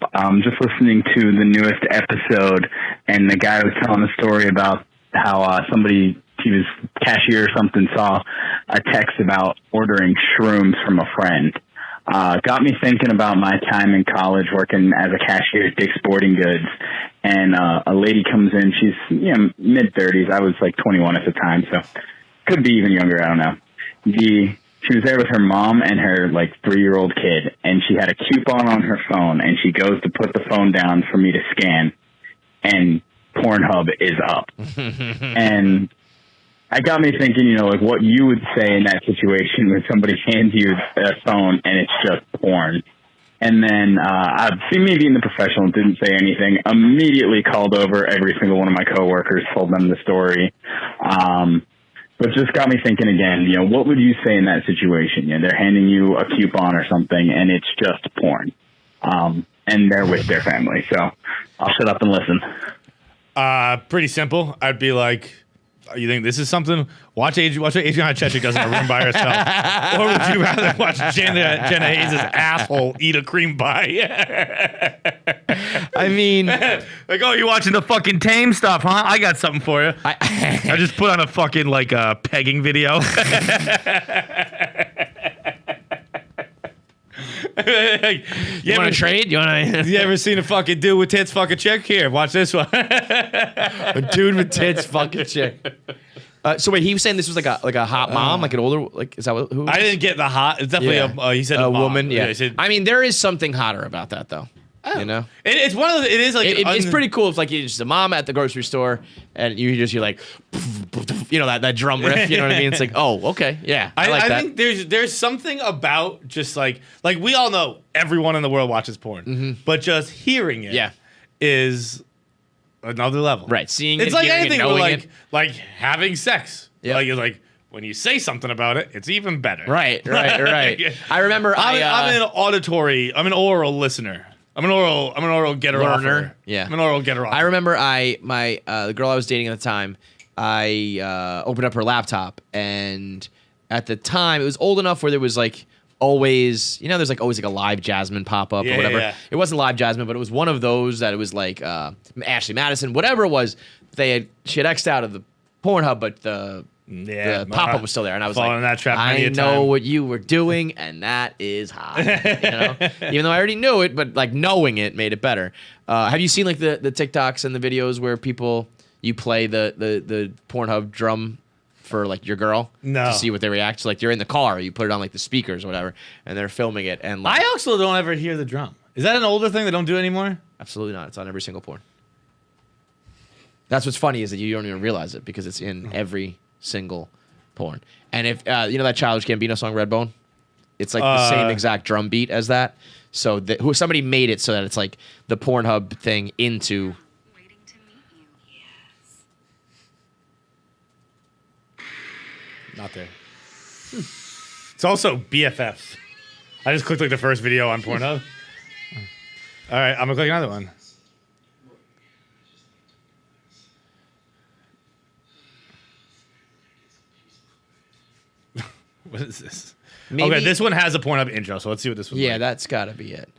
Just listening to the newest episode, and the guy was telling a story about how somebody, he was cashier or something, saw a text about ordering shrooms from a friend. Got me thinking about my time in college working as a cashier at Dick's Sporting Goods, and a lady comes in. She's mid-30s. I was 21 at the time, so could be even younger. I don't know. She was there with her mom and her 3-year-old kid, and she had a coupon on her phone, and she goes to put the phone down for me to scan, and Pornhub is up. And it got me thinking, like what you would say in that situation when somebody hands you a phone and it's just porn. And then I've seen me being the professional, didn't say anything, immediately called over every single one of my coworkers, told them the story. But just got me thinking again, what would you say in that situation? They're handing you a coupon or something and it's just porn. And they're with their family. So I'll shut up and listen. Pretty simple. I'd be like, you think this is something? Watch what Adriana Chechik does in a room by herself. Or would you rather watch Jenna Hayes' asshole eat a cream pie? I mean, like, oh, you watching the fucking tame stuff, huh? I got something for you. I just put on a fucking pegging video. You want to trade? You ever seen a fucking dude with tits fuck a chick? Here, watch this one. A dude with tits fuck a chick. So wait, he was saying this was like a hot mom, like an older, is that who? I didn't get the hot. It's definitely he said a woman. Mom. Yeah, Said, I mean, there is something hotter about that though. Oh. It's one of the, it is like it's pretty cool. It's like you're just a mom at the grocery store, and you're like, that drum riff. You know what I mean? It's like, oh, okay, yeah. I like that. I think there's something about just like we all know everyone in the world watches porn, but just hearing it, is another level. Right, seeing it's it, like anything, like having sex. Yeah, like when you say something about it, it's even better. Right. I remember I'm an oral listener. I'm an oral getter offer. Yeah. I'm an oral getter offer. I remember the girl I was dating at the time, I opened up her laptop, and at the time it was old enough where there was like always, there's like always like a live Jasmine pop up or whatever. Yeah. It wasn't live Jasmine, but it was one of those that it was like Ashley Madison, whatever it was. She had X'd out of the Pornhub, but the pop-up was still there, and I was like, in that trap I know what you were doing, and that is hot. Even though I already knew it, but like knowing it made it better. Have you seen like the TikToks and the videos where you play the Pornhub drum for like your girl to see what they react to? Like you're in the car, you put it on like the speakers or whatever, and they're filming it. And like, I also don't ever hear the drum. Is that an older thing they don't do anymore? Absolutely not. It's on every single porn. That's what's funny is that you don't even realize it because it's in every single porn. And if that Childish Gambino song Redbone, it's like the same exact drum beat as that. So somebody made it so that it's like the Pornhub thing into. Waiting to meet you. Yes. Not there. It's also BFFs. I just clicked like the first video on Pornhub. All right, I'm gonna click another one. What is this? Maybe, okay, this one has a Pornhub intro, so let's see what this one's like. Yeah, that's got to be it.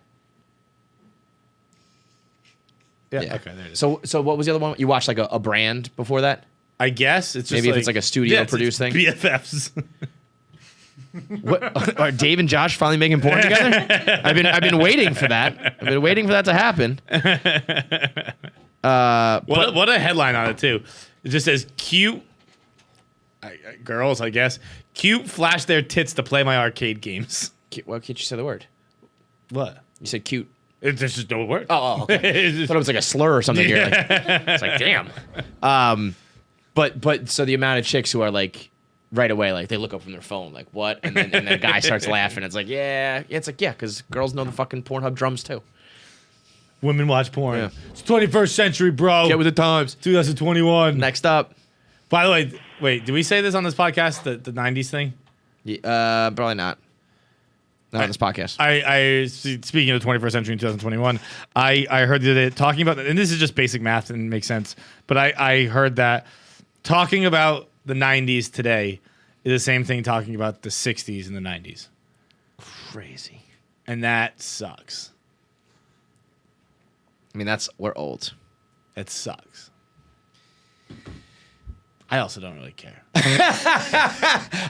Yeah, okay, there it is. So what was the other one? You watched like a brand before that? I guess it's just maybe if it's like a studio produced thing. BFFs. What are Dave and Josh finally making porn together? I've been waiting for that. I've been waiting for that to happen. What a headline on it too. It just says cute girls, I guess. Cute flash their tits to play my arcade games. Why can't you say the word? What? You said cute. There's just no word. Oh, okay. I thought it was like a slur or something. Here. Like, it's like, damn. But so the amount of chicks who are like right away, like they look up from their phone, like what? And then the guy starts laughing. It's like, yeah. It's like, yeah, because girls know the fucking Pornhub drums too. Women watch porn. Yeah. It's 21st century, bro. Get with the times. 2021. Next up. By the way, wait, did we say this on this podcast, the 90s thing? Yeah, probably not. Not on this podcast. I speaking of the 21st century in 2021, I heard that it talking about, and this is just basic math and makes sense, but I heard that talking about the 90s today is the same thing talking about the 60s and the 90s. Crazy. And that sucks. I mean, we're old. It sucks. I also don't really care.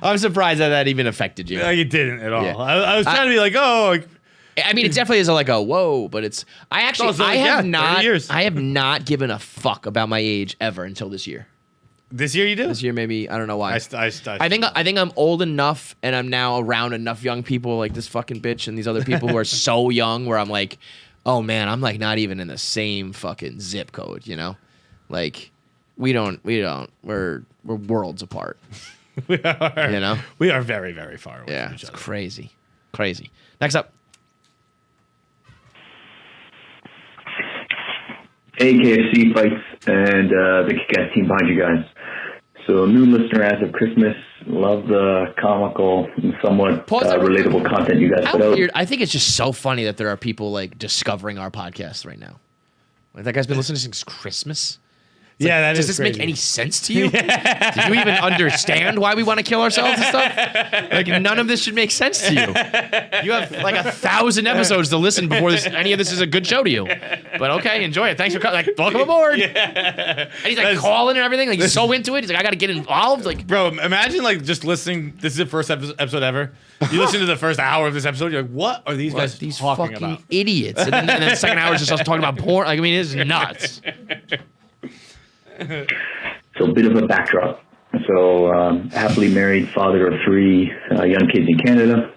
I'm surprised that even affected you. Like, it didn't at all. Yeah. I was trying to be like, oh. I mean, it definitely is like a whoa, but it's. I actually, I have not given a fuck about my age ever until this year. This year you do? This year maybe, I don't know why. I think I'm old enough, and I'm now around enough young people like this fucking bitch and these other people who are so young, where I'm like, oh man, I'm like not even in the same fucking zip code, you know, like. We're worlds apart. We are. You know? We are very, very far away Yeah, from each it's other. crazy. Crazy. Next up. Hey, KFC Fights and the kick-ass team behind you guys. So, new listener as of Christmas. Love the comical and somewhat relatable content you guys How put out. weird. I think it's just so funny that there are people like discovering our podcast right now. Like, that guy's been listening since Christmas. It's Yeah, like, that does is this crazy. make any sense to you? Do you even understand why we want to kill ourselves and stuff? Like, none of this should make sense to you. You have like 1,000 episodes to listen before any of this is a good show to you. But okay, enjoy it. Thanks for coming. Like, welcome aboard. And he's like calling and everything. Like, he's so into it. He's like, I got to get involved. Like, Bro, imagine like just listening. This is the first episode ever. You listen to the first hour of this episode. You're like, what are these guys these talking fucking about? idiots. And then the second hour is just us talking about porn. Like, I mean, it's nuts. So, a bit of a backdrop. So, happily married, father of 3 young kids in Canada.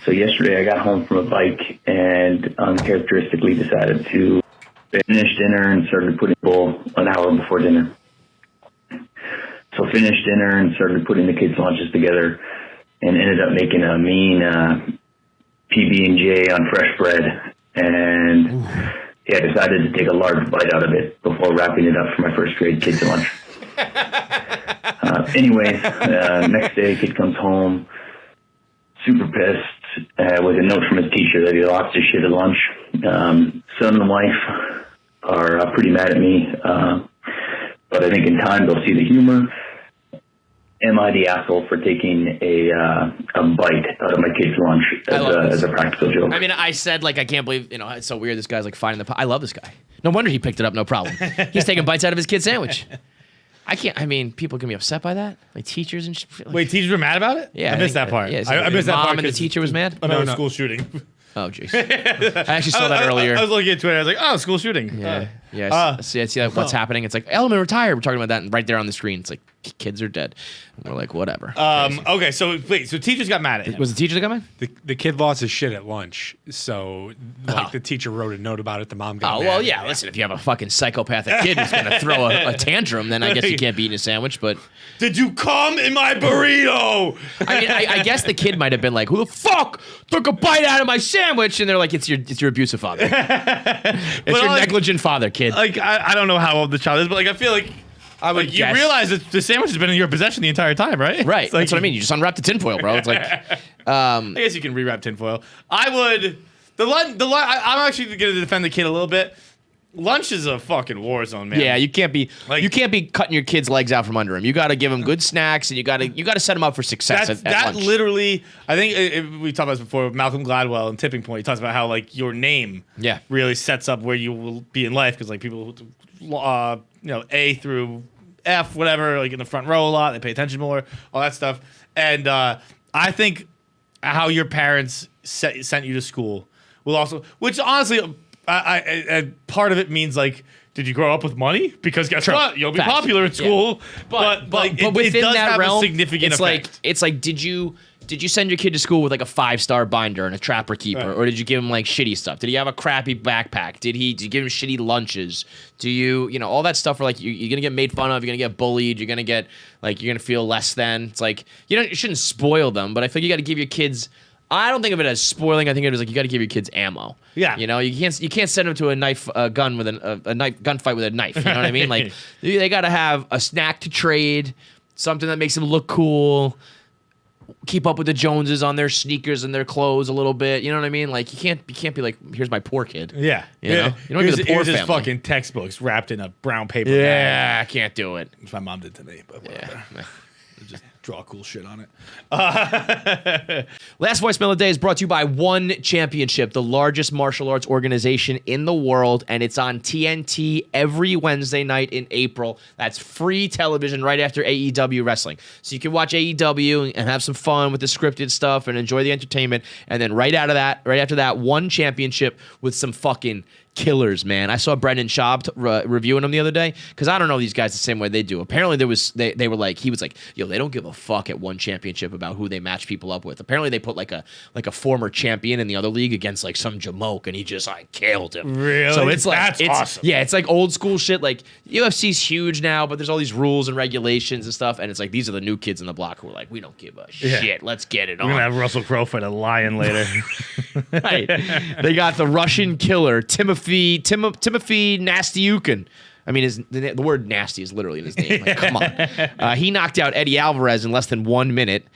So, yesterday I got home from a bike and uncharacteristically decided to finish dinner and started putting the bowl an hour before dinner. So, finished dinner and started putting the kids' lunches together and ended up making a mean PB&J on fresh bread. And I decided to take a large bite out of it before wrapping it up for my first grade kids' lunch. Anyways, next day, kid comes home, super pissed, with a note from his teacher that he lost his shit at lunch. Son and wife are pretty mad at me, but I think in time they'll see the humor. Am I the asshole for taking a bite out of my kid's lunch as a practical joke? I mean, I said, like, I can't believe, it's so weird. This guy's like finding I love this guy. No wonder he picked it up, no problem. He's taking bites out of his kid's sandwich. People can be upset by that. Like teachers and shit. Wait, teachers were mad about it? Yeah, I missed that part. Yeah, I missed that part. Mom and the teacher was mad? Another school shooting. Oh, jeez. I actually saw that earlier. I was looking at Twitter. I was like, oh, school shooting. Yeah. I see like, what's happening. It's like, Edelman retired. We're talking about that. And right there on the screen, it's like, kids are dead. And we're like, whatever. Okay, so wait. So teachers got mad at him. Was the teacher that got mad? The kid lost his shit at lunch, so the teacher wrote a note about it. The mom got Oh, mad. well, yeah. Listen, if you have a fucking psychopathic kid who's going to throw a tantrum, then I guess you can't be eating a sandwich. But Did you come in my burrito? I mean, I guess the kid might have been like, who the fuck took a bite out of my sandwich? And they're like, it's your abusive father. It's your like, negligent father, kid. Like, I don't know how old the child is, but like, I feel like I would you guess. realize that the sandwich has been in your possession the entire time, right? Right. It's like, That's what I mean. You just unwrap the tinfoil, bro. It's like, I guess you can rewrap tinfoil. I would. I'm actually going to defend the kid a little bit. Lunch is a fucking war zone, man. yeah, you can't be cutting your kid's legs out from under him. You got to give him good snacks, and you got to set him up for success at that lunch. literally. I think we talked about this before. Malcolm Gladwell in Tipping Point. He talks about how like your name, really sets up where you will be in life because like people, A through F, whatever, like in the front row a lot. They pay attention more, all that stuff. And I think how your parents sent you to school will also, which honestly. I part of it means like, did you grow up with money? Because guess what, you'll be popular at school. Yeah. But within it does that have realm, a significant effect. It's like, did you send your kid to school with like a 5-star binder and a trapper keeper, or did you give him like shitty stuff? Did he have a crappy backpack? Did you give him shitty lunches? Do you all that stuff where like you're gonna get made fun of, you're gonna get bullied, you're gonna feel less than. It's like you shouldn't spoil them, but I feel you got to give your kids. I don't think of it as spoiling. I think of it as like you got to give your kids ammo. Yeah. You can't send them to a gun with a gunfight with a knife. You know what I mean? Like they got to have a snack to trade, something that makes them look cool. Keep up with the Joneses on their sneakers and their clothes a little bit. You know what I mean? Like you can't be like, here's my poor kid. Yeah. You know? You don't get the poor here's his family. fucking textbooks wrapped in a brown paper Yeah, bag. I can't do it. Which my mom did to me, but whatever. Yeah. Just draw cool shit on it. Last voicemail of the day is brought to you by One Championship, the largest martial arts organization in the world, and it's on TNT every Wednesday night in April. That's free television right after AEW wrestling. So you can watch AEW and have some fun with the scripted stuff and enjoy the entertainment, and then right after that, One Championship with some fucking killers, man. I saw Brendan Schaub reviewing them the other day because I don't know these guys the same way they do. Apparently he was like, yo, they don't give a a fuck at one championship about who they match people up with. Apparently, they put like a former champion in the other league against like some jamoke, and he just like killed him. Really? So it's like That's awesome. Yeah, it's like old school shit. Like UFC's huge now, but there's all these rules and regulations and stuff, and it's like these are the new kids in the block who are like, we don't give a shit. Let's get it on. We're gonna have Russell Crowe fight a lion later. Right. They got the Russian killer Timothy Nastyukhin. I mean, the word nasty is literally in his name. Like, come on. He knocked out Eddie Alvarez in less than 1 minute.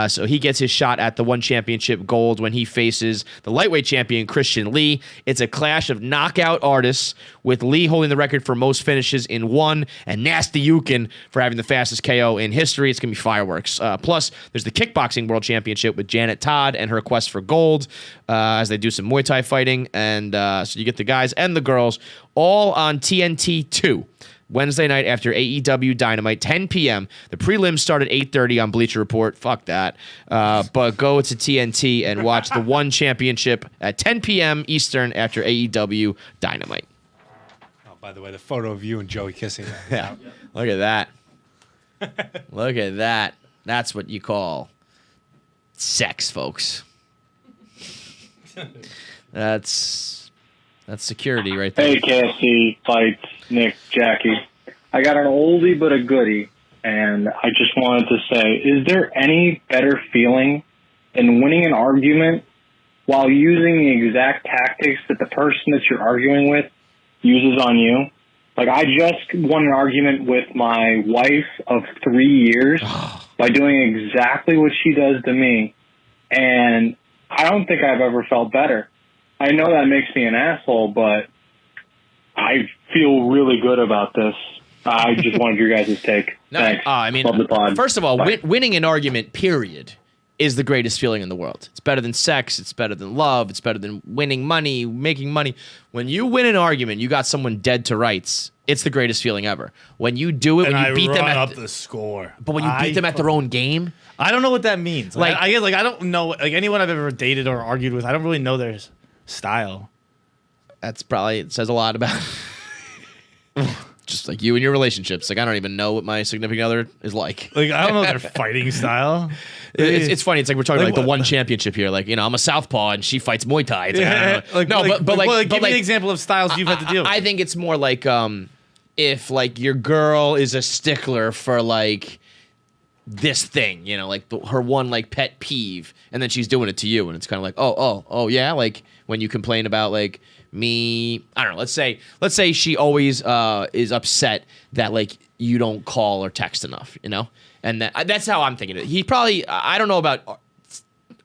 So he gets his shot at the one championship gold when he faces the lightweight champion, Christian Lee. It's a clash of knockout artists, with Lee holding the record for most finishes in one, and Nastyukhin for having the fastest KO in history. It's going to be fireworks. Plus, there's the kickboxing world championship with Janet Todd and her quest for gold as they do some Muay Thai fighting. And so you get the guys and the girls all on TNT 2. Wednesday night after AEW Dynamite, 10 p.m. The prelims start at 8:30 on Bleacher Report. Fuck that. But go to TNT and watch the One Championship at 10 p.m. Eastern after AEW Dynamite. Oh, by the way, the photo of you and Joey kissing. Yeah. Look at that. Look at that. That's what you call sex, folks. That's security right there. Hey, KFC, Fights, Nick, Jackie. I got an oldie but a goodie, and I just wanted to say, is there any better feeling than winning an argument while using the exact tactics that the person that you're arguing with uses on you? Like, I just won an argument with my wife of 3 years by doing exactly what she does to me, and I don't think I've ever felt better. I know that makes me an asshole, but I feel really good about this. I just wanted your guys' take. No, Thanks. I mean, Love the pod. first of all, Bye. winning an argument, period, is the greatest feeling in the world. It's better than sex. It's better than love. It's better than winning money, making money. When you win an argument, you got someone dead to rights. It's the greatest feeling ever. When you do it, And when you I beat them run at up the score. but when you beat them at their own game, I don't know what that means. Like, Like- I guess, like, I don't know, like, anyone I've ever dated or argued with, I don't really know their style. that's probably, it says a lot about just like you and your relationships. Like, I don't even know what my significant other is like. Like, I don't know their fighting style. It's funny. It's like we're talking Like about like the what? one championship here. Like, you know, I'm a southpaw and she fights Muay Thai. It's like, I don't know. Like, No, like, but like, give me an example of styles you've had to deal with. I think it's more like if like your girl is a stickler for like this thing, you know, like her one like pet peeve, and then she's doing it to you, and it's kind of like, oh yeah, like when you complain about like me, I don't know. Let's say she always is upset that like you don't call or text enough, you know, and that's how I'm thinking of it. He probably, I don't know about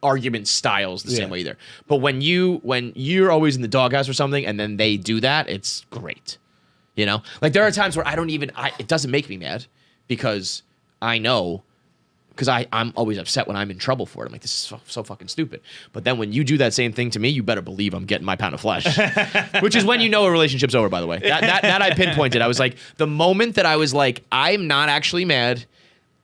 argument styles the same way either, but when you're always in the doghouse or something, and then they do that, it's great. You know, like there are times where it doesn't make me mad because I know, because I'm always upset when I'm in trouble for it. I'm like, this is so fucking stupid. But then when you do that same thing to me, you better believe I'm getting my pound of flesh, which is when you know a relationship's over, by the way. That I pinpointed. I was like, the moment that I was like, I'm not actually mad.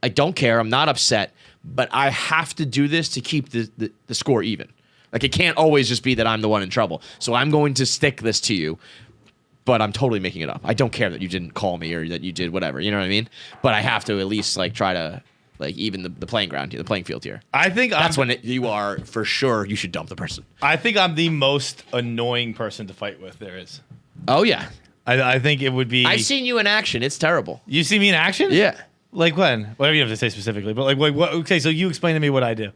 I don't care. I'm not upset, but I have to do this to keep the score even. Like, it can't always just be that I'm the one in trouble. So I'm going to stick this to you. But I'm totally making it up. I don't care that you didn't call me or that you did whatever. You know what I mean? But I have to at least like try to like even the playing ground here, the playing field here. I think That's when you are for sure. You should dump the person. I think I'm the most annoying person to fight with there is. Oh yeah, I think it would be. I've seen you in action. It's terrible. You see me in action? Yeah. Like when? Whatever you have to say specifically. But like what? Okay, so you explain to me what I do.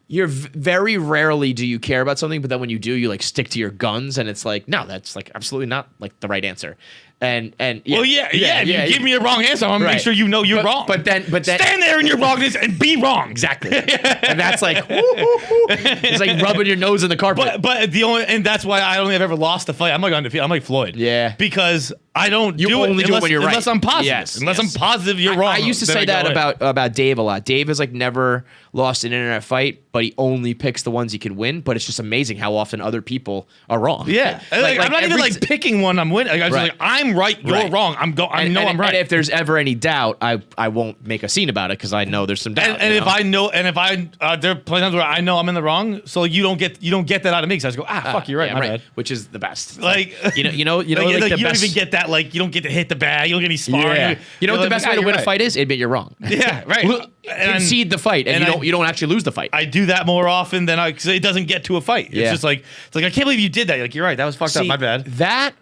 You're very rarely do you care about something, but then when you do, you like stick to your guns, and it's like, no, that's like absolutely not like the right answer. And yeah, Well, yeah. If you give me a wrong answer, I want to make Right. sure you know you're wrong. But then stand there in your wrongness and be wrong. Exactly. And that's like, it's like rubbing your nose in the carpet. But that's why I only have ever lost a fight. I'm like undefeated. I'm like Floyd. Yeah. Because I don't You do only it do it unless, when you're right. unless I'm positive. Yes, unless yes. I'm positive you're wrong. I used to then say go that in. about Dave a lot. Dave has like never lost an internet fight, but he only picks the ones he can win. But it's just amazing how often other people are wrong. Yeah. Like, I'm not even like picking one I'm winning. Like, I'm just Right. like, I'm I'm right, you're wrong. I'm right. And if there's ever any doubt, I won't make a scene about it because I know there's some doubt. And if I know, there are plenty of times where I know I'm in the wrong, so you don't get that out of me. Because I just go, fuck, you're right, my bad. Which is the best. Like you know, like, like you the don't best. even get that. Like you don't get to hit the bag. You don't get any sparring. Yeah. You know what the best way to win a fight is? Admit you're wrong. Yeah, right. Concede the fight, and you don't actually lose the fight. I do that more often than because it doesn't get to a fight. It's just like I can't believe you did that. Like you're right, that was fucked up. My bad. That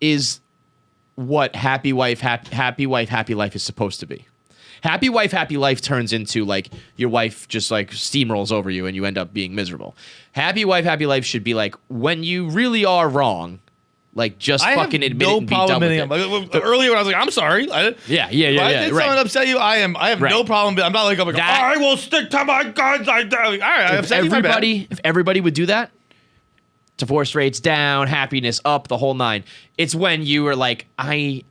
is what happy wife, happy life is supposed to be. Happy wife, happy life turns into like your wife just like steamrolls over you and you end up being miserable. Happy wife, happy life should be like when you really are wrong, like just fucking admit it and be done with it. Like, earlier when I was like, I'm sorry. Yeah. Did someone upset you? I have no problem. I'm not like, I will stick to my guns. All right, I upset you. If everybody would do that, divorce rates down, happiness up, the whole nine. It's when you are like, I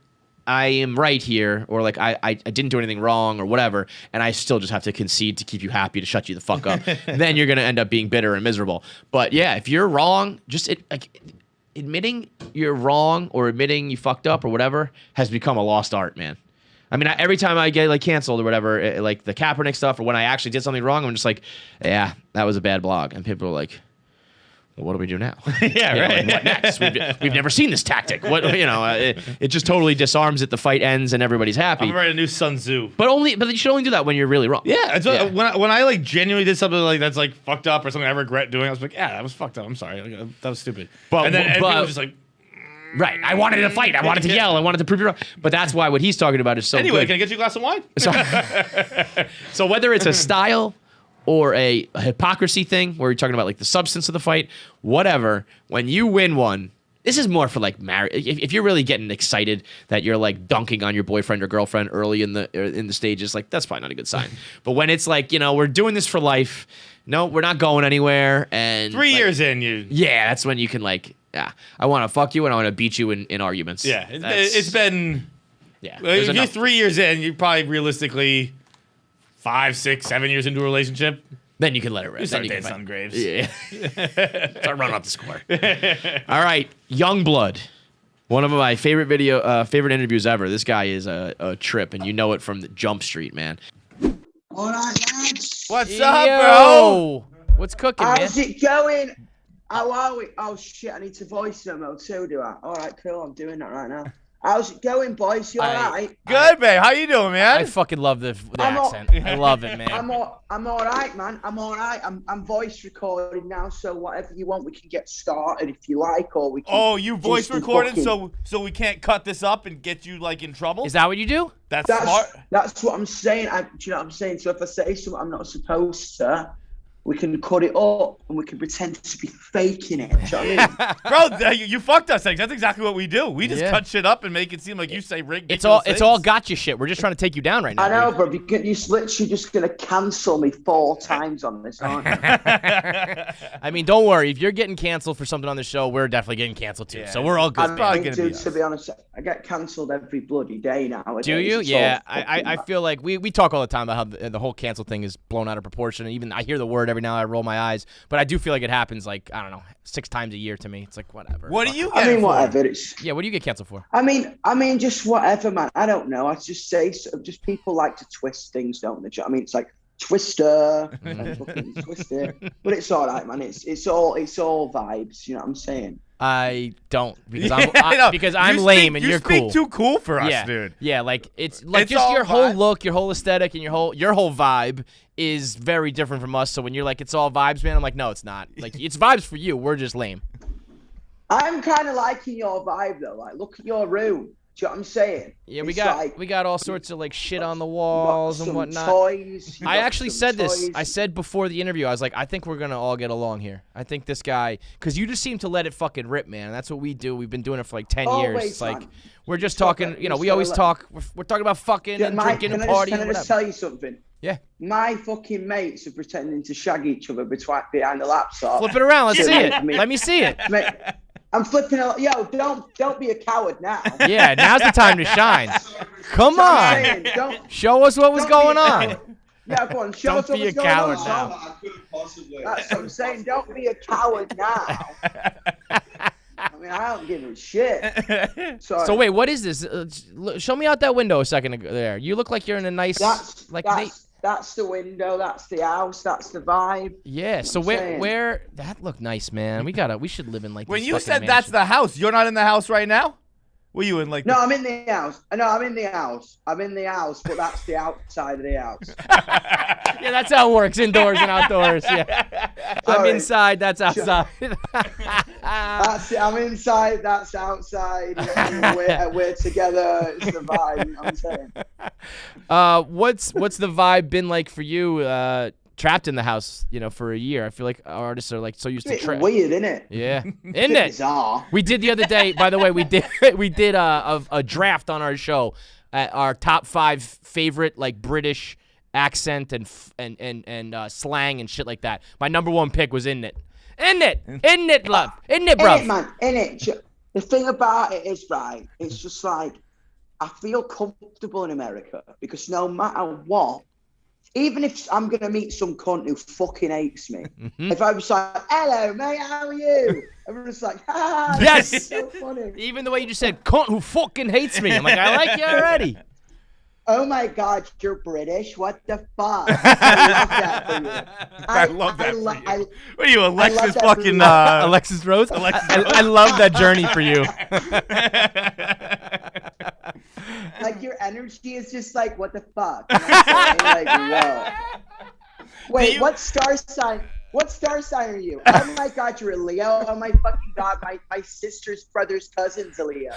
am right here, or like I didn't do anything wrong or whatever, and I still just have to concede to keep you happy, to shut you the fuck up. Then you're gonna end up being bitter and miserable. But yeah, if you're wrong, just admitting you're wrong or admitting you fucked up or whatever has become a lost art, man. I mean, every time I get like canceled or whatever, like the Kaepernick stuff, or when I actually did something wrong, I'm just like, yeah, that was a bad blog, and people are like, well, what do we do now? Yeah, right. Like, what next? We've never seen this tactic. What it just totally disarms it. The fight ends and everybody's happy. I'm writing a new Sun Tzu. But you should only do that when you're really wrong. Yeah, when I like genuinely did something like that's like fucked up or something I regret doing, I was like, yeah, that was fucked up. I'm sorry, that was stupid. And then people was just like, right, I wanted to fight. I wanted to yell. I wanted to prove you wrong. But that's why what he's talking about is so anyway, good. Can I get you a glass of wine? So whether it's a style or a hypocrisy thing where you're talking about like the substance of the fight, whatever, when you win one, this is more for like marriage. If you're really getting excited that you're like dunking on your boyfriend or girlfriend early in the stages, like that's probably not a good sign. But when it's like, we're doing this for life, no, we're not going anywhere, and 3 years in, that's when you can like, I want to fuck you and I want to beat you in arguments. Yeah, it's been if you're 3 years in, you're probably realistically 5, 6, 7 years into a relationship. Then you can let it rest. You start dancing on graves. Yeah. Start running up the score. All right, Yungblud. One of my favorite interviews ever. This guy is a trip, and you know it from the Jump Street, man. All right, lads. What's up, bro? What's cooking, man? How's it going? How are we? Oh, shit, I need to voice memo too, do I? All right, cool, I'm doing that right now. How's it going, boys? You all right? Good, man. How you doing, man? I fucking love the accent. I love it, man. I'm all right, man. I'm all right. I'm voice recording now, so whatever you want, we can get started if you like, or we can. Oh, you voice recording, so we can't cut this up and get you like in trouble? Is that what you do? That's smart. That's what I'm saying. Do you know what I'm saying? So if I say something I'm not supposed to, we can cut it up and we can pretend to be faking it. Do you know what I mean? Bro, you fucked us. That's exactly what we do. We just cut shit up and make it seem like you say ridiculous It's all gotcha shit. We're just trying to take you down right now. I know, bro. You're literally just going to cancel me 4 times on this, aren't you? I mean, don't worry. If you're getting canceled for something on the show, we're definitely getting canceled too. Yeah. So we're all good. To be honest, I get cancelled every bloody day nowadays. Do you? Yeah. I feel like we talk all the time about how the whole cancel thing is blown out of proportion. And even I hear the word every now and I roll my eyes, but I do feel like it happens like, I don't know, 6 times a year to me. It's like, whatever. What do you get? I mean, whatever. Yeah, what do you get canceled for? I mean, just whatever, man. I don't know. I just say, just people like to twist things, don't they? I mean, it's like Twister, Twister, but it's all right, man. It's all vibes. You know what I'm saying? I don't because I'm lame and you're cool. You speak too cool for us, dude. Yeah, like it's like it's just your whole look, your whole aesthetic, and your whole vibe is very different from us. So when you're like it's all vibes, man, I'm like, no, it's not. Like it's vibes for you. We're just lame. I'm kind of liking your vibe though. Like, look at your room. Do you know what I'm saying? Yeah, we got all sorts of like shit on the walls and whatnot. Toys. I actually said this. I said before the interview, I was like, I think we're gonna all get along here. I think this guy, because you just seem to let it fucking rip, man. That's what we do. We've been doing it for like 10 years. It's like we're just talking. We always talk. We're talking about fucking and drinking and partying. Can I just tell you something? Yeah. My fucking mates are pretending to shag each other behind the laptop. Flip it around. Let's see it. Let me see it. Mate, I'm flipping out. Yo, don't be a coward now. Yeah, now's the time to shine. Come on. Show us what was going on. Yeah, go on. Show us what was going on. Don't be a coward now. That's what I'm saying. Don't be a coward now. mean, I don't give a shit. Sorry. So wait, what is this? Show me out that window a second ago. There, you look like you're in a nice. That's the window. That's the house. That's the vibe. Yeah. So where that looked nice, man. We should live in like. When this you fucking said mansion. that's the house, you're not in the house right now. Were you in like? No, I'm in the house. No, I'm in the house. I'm in the house, but that's the outside of the house. Yeah, that's how it works. Indoors and outdoors. Yeah. I'm inside. That's outside. I'm inside. That's outside. We're together. It's the vibe. You know what I'm saying? What's the vibe been like for you? Trapped in the house, for a year. I feel like artists are like so used to trap. Weird, isn't it? Yeah, isn't it? Bizarre. We did the other day. By the way, we did a draft on our show at our top 5 favorite like British accent and slang and shit like that. My number 1 pick was In It, love, In It, bro. In it, man, in it. The thing about it is, right, it's just like I feel comfortable in America because no matter what. Even if I'm going to meet some cunt who fucking hates me, if I was like, hello, mate, how are you? Everyone's like, yes, that's so funny. Even the way you just said, cunt who fucking hates me. I'm like, I like you already. Oh my God, you're British. What the fuck? I love that for you. I love that for you. What are you, Alexis fucking... Alexis Rose? I love that journey for you. Like, your energy is just like, what the fuck? Like, whoa. Wait, what star sign? What star sign are you? Oh my God, you're a Leo. Oh my fucking God, my sister's brother's cousin's a Leo.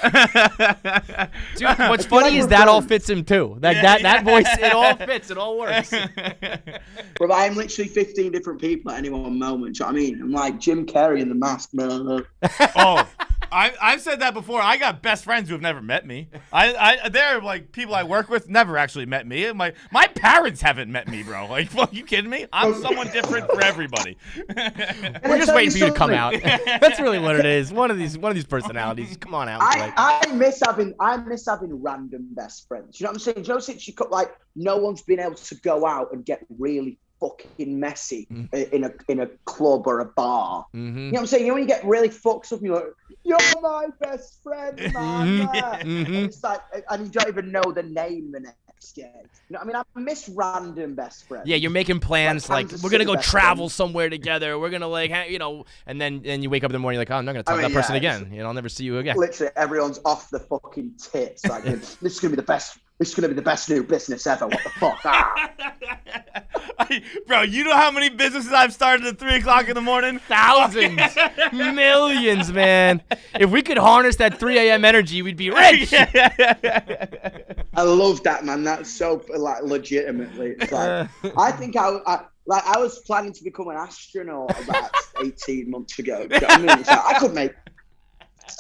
Dude, what's funny is that all fits him too. That voice, it all fits. It all works. Bro, I'm literally 15 different people at any one moment. Do you know what I mean? I'm like Jim Carrey in The Mask. Oh. I've said that before. I got best friends who have never met me. They're like people I work with never actually met me. My parents haven't met me, bro. Like, fuck, you kidding me? I'm someone different for everybody. We're just waiting for you to come out. That's really what it is. One of these personalities. Come on out. I miss having random best friends. You know what I'm saying? You know, since you like no one's been able to go out and get really fucking messy in a club or a bar. You know what I'm saying? You know when you get really fucked up and you're like, you're my best friend, man. And it's like, and you don't even know the name the next day. You know what I mean? I miss random best friends. Yeah, you're making plans like we're gonna go travel somewhere together. We're gonna like, and then you wake up in the morning like, oh, I'm not gonna talk to that person again. I'll never see you again. Literally, everyone's off the fucking tits. Like, this is gonna be the best. This is going to be the best new business ever. What the fuck? Bro, you know how many businesses I've started at 3 o'clock in the morning? Thousands. Millions, man. If we could harness that 3 a.m. energy, we'd be rich. I love that, man. That's so, like, legitimately. It's like, I think I was planning to become an astronaut about 18 months ago. You know what I mean? It's like,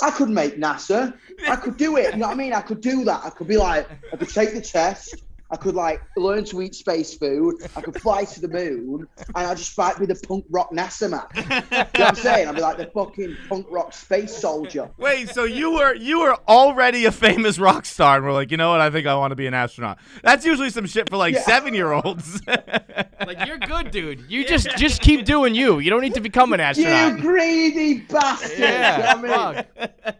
I could make NASA. I could do it. You know what I mean? I could do that. I could take the test. I could like learn to eat space food. I could fly to the moon, and I'd just fight with the punk rock NASA man. You know what I'm saying? I'd be like the fucking punk rock space soldier. Wait, so you were already a famous rock star, and we're like, you know what? I think I want to be an astronaut. That's usually some shit for like 7-year-olds. Like, you're good, dude. You just keep doing you. You don't need to become an astronaut. You greedy bastard. Yeah. You know what I mean?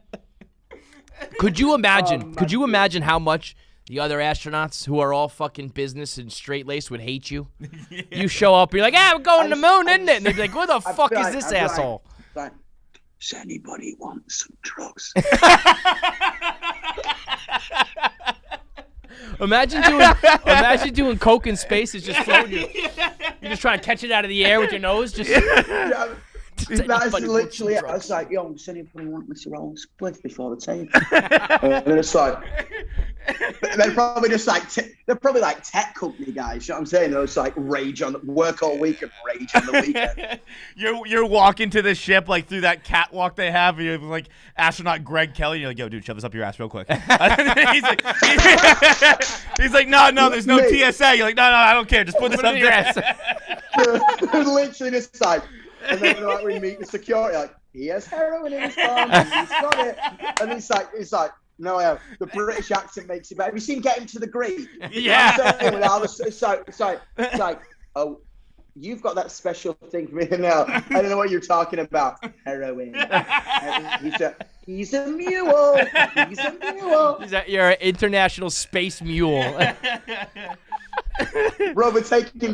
Could you imagine? Could you imagine how much the other astronauts who are all fucking business and straight-laced would hate you? Yeah. You show up, you're like, we're going to the moon, isn't it? And they'd be like, where the fuck is this asshole? Like, does anybody want some drugs? Imagine doing coke in space. It's just floating. You're just trying to catch it out of the air with your nose. Just. That's literally it. I was like, yo, does anybody want me to roll a split before the tape? And it's like, they're probably just like, they're probably like tech company guys. You know what I'm saying? They're just like work all week and rage on the weekend. You're walking to the ship like through that catwalk they have. You're like astronaut Greg Kelly. You're like, yo, dude, shove this up your ass real quick. he's like, no, there's no TSA. You're like, no, I don't care. Just put this up your ass. They're literally just like. And then like we meet the security, like, he has heroin in his arm, he's got it. And it's like, no, I have. The British accent makes it better. Have you seen Get Him to the Green? Yeah. It's like, oh, you've got that special thing for me now. I don't know what you're talking about. Heroin. He's a mule. He's a mule. You're an international space mule. Bro, we're taking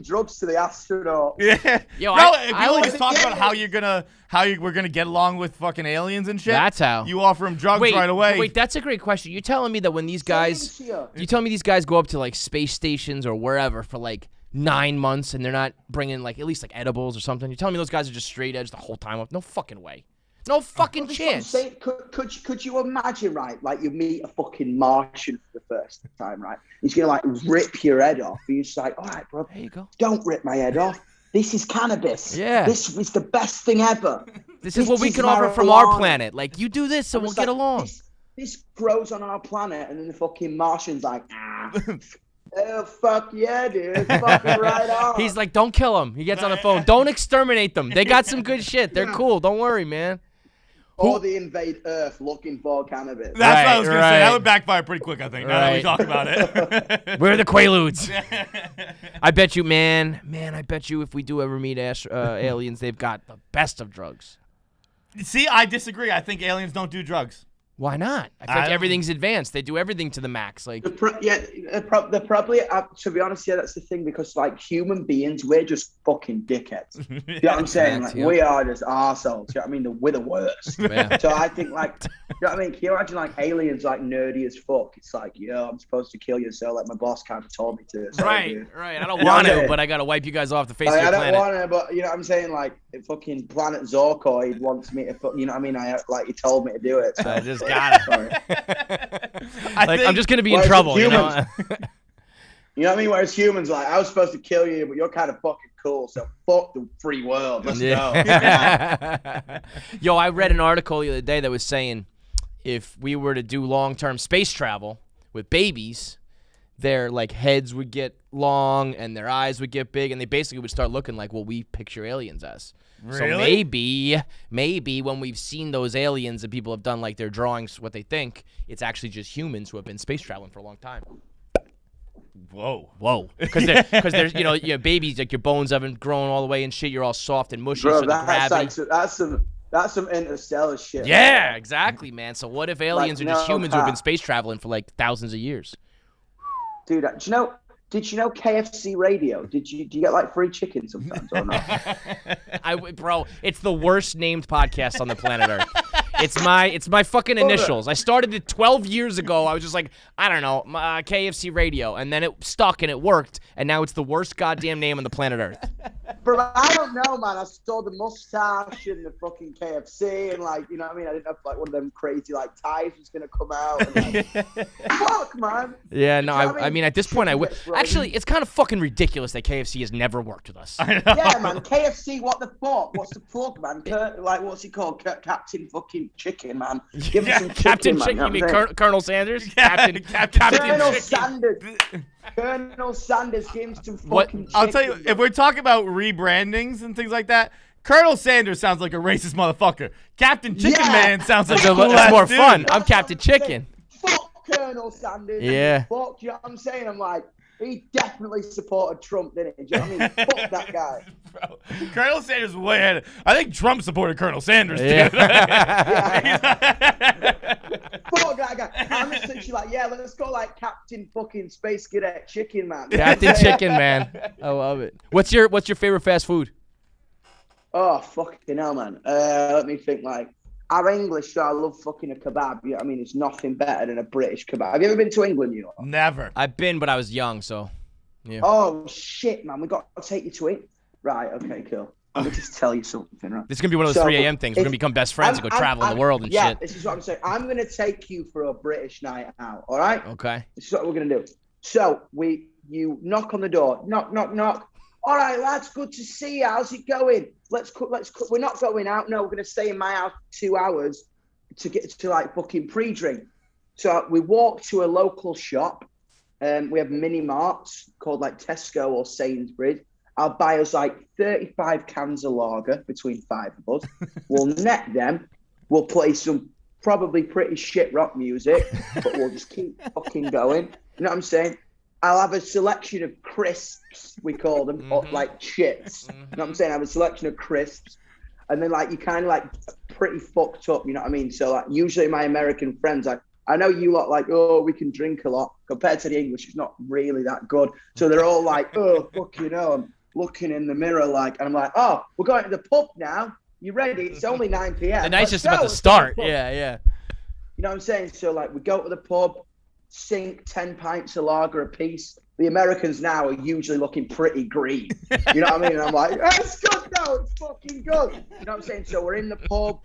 drugs to the astronaut. Yeah. Yo, Bro, I if you always just talk about how we're gonna get along with fucking aliens and shit. That's how. You offer them drugs right away. Wait, that's a great question. You're telling me that when these guys, you telling me these guys go up to like space stations or wherever for like 9 months and they're not bringing like at least like edibles or something? You're telling me those guys are just straight edge the whole time? No fucking way. No fucking chance. Could you imagine, right? Like you meet a fucking Martian for the first time, right? He's gonna like rip your head off. And you're just like, all right, bro, there you go. Don't rip my head off. This is cannabis. Yeah. This is the best thing ever. This is what we can offer from our planet. Like you do this, so we'll get along. This grows on our planet, and then the fucking Martian's like, oh fuck yeah, dude, fucking right on. He's like, don't kill him. He gets on the phone. Don't exterminate them. They got some good shit. They're cool. Don't worry, man. Or they invade Earth looking for cannabis. That's what I was going to say. That would backfire pretty quick, I think, now that we talk about it. We're the Quaaludes. I bet you, man, I bet you if we do ever meet aliens, they've got the best of drugs. See, I disagree. I think aliens don't do drugs. Why not? I think everything's advanced. They do everything to the max. Like, they're probably. To be honest, yeah, that's the thing because like human beings, we're just fucking dickheads. You know what I'm saying? Like we are just arseholes. You know what I mean? We're the worst. Yeah. So I think like, you know what I mean? Can you imagine like aliens like nerdy as fuck? It's like, yo, I'm supposed to kill you, so like my boss kind of told me to. So right. I don't want to, but I gotta wipe you guys off the face of the planet. I don't want to, but you know what I'm saying? Like, fucking Planet Zorkoid wants me to. You know what I mean? He told me to do it. So. I just got it. I'm just gonna be in trouble. You know? You know what I mean? Whereas humans, like, I was supposed to kill you, but you're kind of fucking cool, so fuck the free world. Let's go. Yo, I read an article the other day that was saying if we were to do long-term space travel with babies, their like heads would get long and their eyes would get big, and they basically would start looking like what we picture aliens as. Really? So maybe when we've seen those aliens and people have done like their drawings, what they think, it's actually just humans who have been space traveling for a long time. Whoa. Because there's babies, like your bones haven't grown all the way and shit. You're all soft and mushy. Bro, so that's some interstellar shit. Yeah, exactly, man. So what if aliens are just humans who have been cap. space traveling for like thousands of years? Dude, did you know KFC radio? Do you get like free chicken sometimes or not? Bro, it's the worst named podcast on the planet Earth. It's my fucking initials. I started it 12 years ago. I was just like, I don't know, KFC radio, and then it stuck and it worked, and now it's the worst goddamn name on the planet Earth. Bro, I don't know, man. I saw the mustache and the fucking KFC, and like, you know what I mean? I didn't know if like one of them crazy like ties was gonna come out. And, like, fuck, man. Yeah, no, I mean, at this point, I would. Actually, it's kind of fucking ridiculous that KFC has never worked with us. Yeah, man. KFC, what the fuck? What's the fuck, man? Like, what's he called? Captain fucking Chicken, man. Give him some Captain chicken, Chicken. Man, You mean Colonel Sanders? Captain Colonel Chicken. Sanders. Colonel Sanders, give him some fucking chicken. I'll tell you, if we're talking about rebrandings and things like that, Colonel Sanders sounds like a racist motherfucker. Captain Chicken Man sounds like a cool It's more dude. fun. I'm Captain Chicken. Fuck Colonel Sanders. Yeah. Fuck, you know what I'm saying? I'm like, he definitely supported Trump, didn't he? Do you know what I mean? Fuck that guy. Bro, Colonel Sanders is way ahead. I think Trump supported Colonel Sanders, too. Yeah. Fuck that guy. I'm essentially like, yeah, let's go like Captain fucking Space Cadet Chicken Man. Captain Chicken Man. I love it. What's your favorite fast food? Oh, fucking hell, man. Let me think, like, I'm English, so I love fucking a kebab. You know what I mean? It's nothing better than a British kebab. Have you ever been to England, you know? Never. I've been, but I was young, so yeah. Oh, shit, man. We got to take you to it. Right, okay, cool. Let me just tell you something, right? This is going to be one of those 3 a.m. things. We're going to become best friends and go travel the world and yeah, shit. this is what I'm saying. I'm going to take you for a British night out, all right? Okay. This is what we're going to do. So, you knock on the door. Knock, knock, knock. All right, lads, good to see you. How's it going? Let's cook. We're not going out. No, we're going to stay in my house for 2 hours to get to like fucking pre-drink. So we walk to a local shop. We have mini marts called like Tesco or Sainsbury's. I'll buy us like 35 cans of lager between 5 of us. We'll net them. We'll play some probably pretty shit rock music, but we'll just keep fucking going. You know what I'm saying? I'll have a selection of crisps, we call them, or like chips. You know what I'm saying? I have a selection of crisps. and then like you kind of like pretty fucked up, you know what I mean? So like usually my American friends, like I know you lot like, oh, we can drink a lot compared to the English, it's not really that good. So they're all like, oh, fuck, you know, I'm looking in the mirror like, and I'm like, oh, we're going to the pub now. You ready? It's only 9 p.m. The night's just about to start. Yeah. You know what I'm saying? So like we go to the pub, sink 10 pints of lager a piece. The Americans now are usually looking pretty green. You know what I mean? And I'm like, it's good now, it's fucking good. You know what I'm saying? So we're in the pub,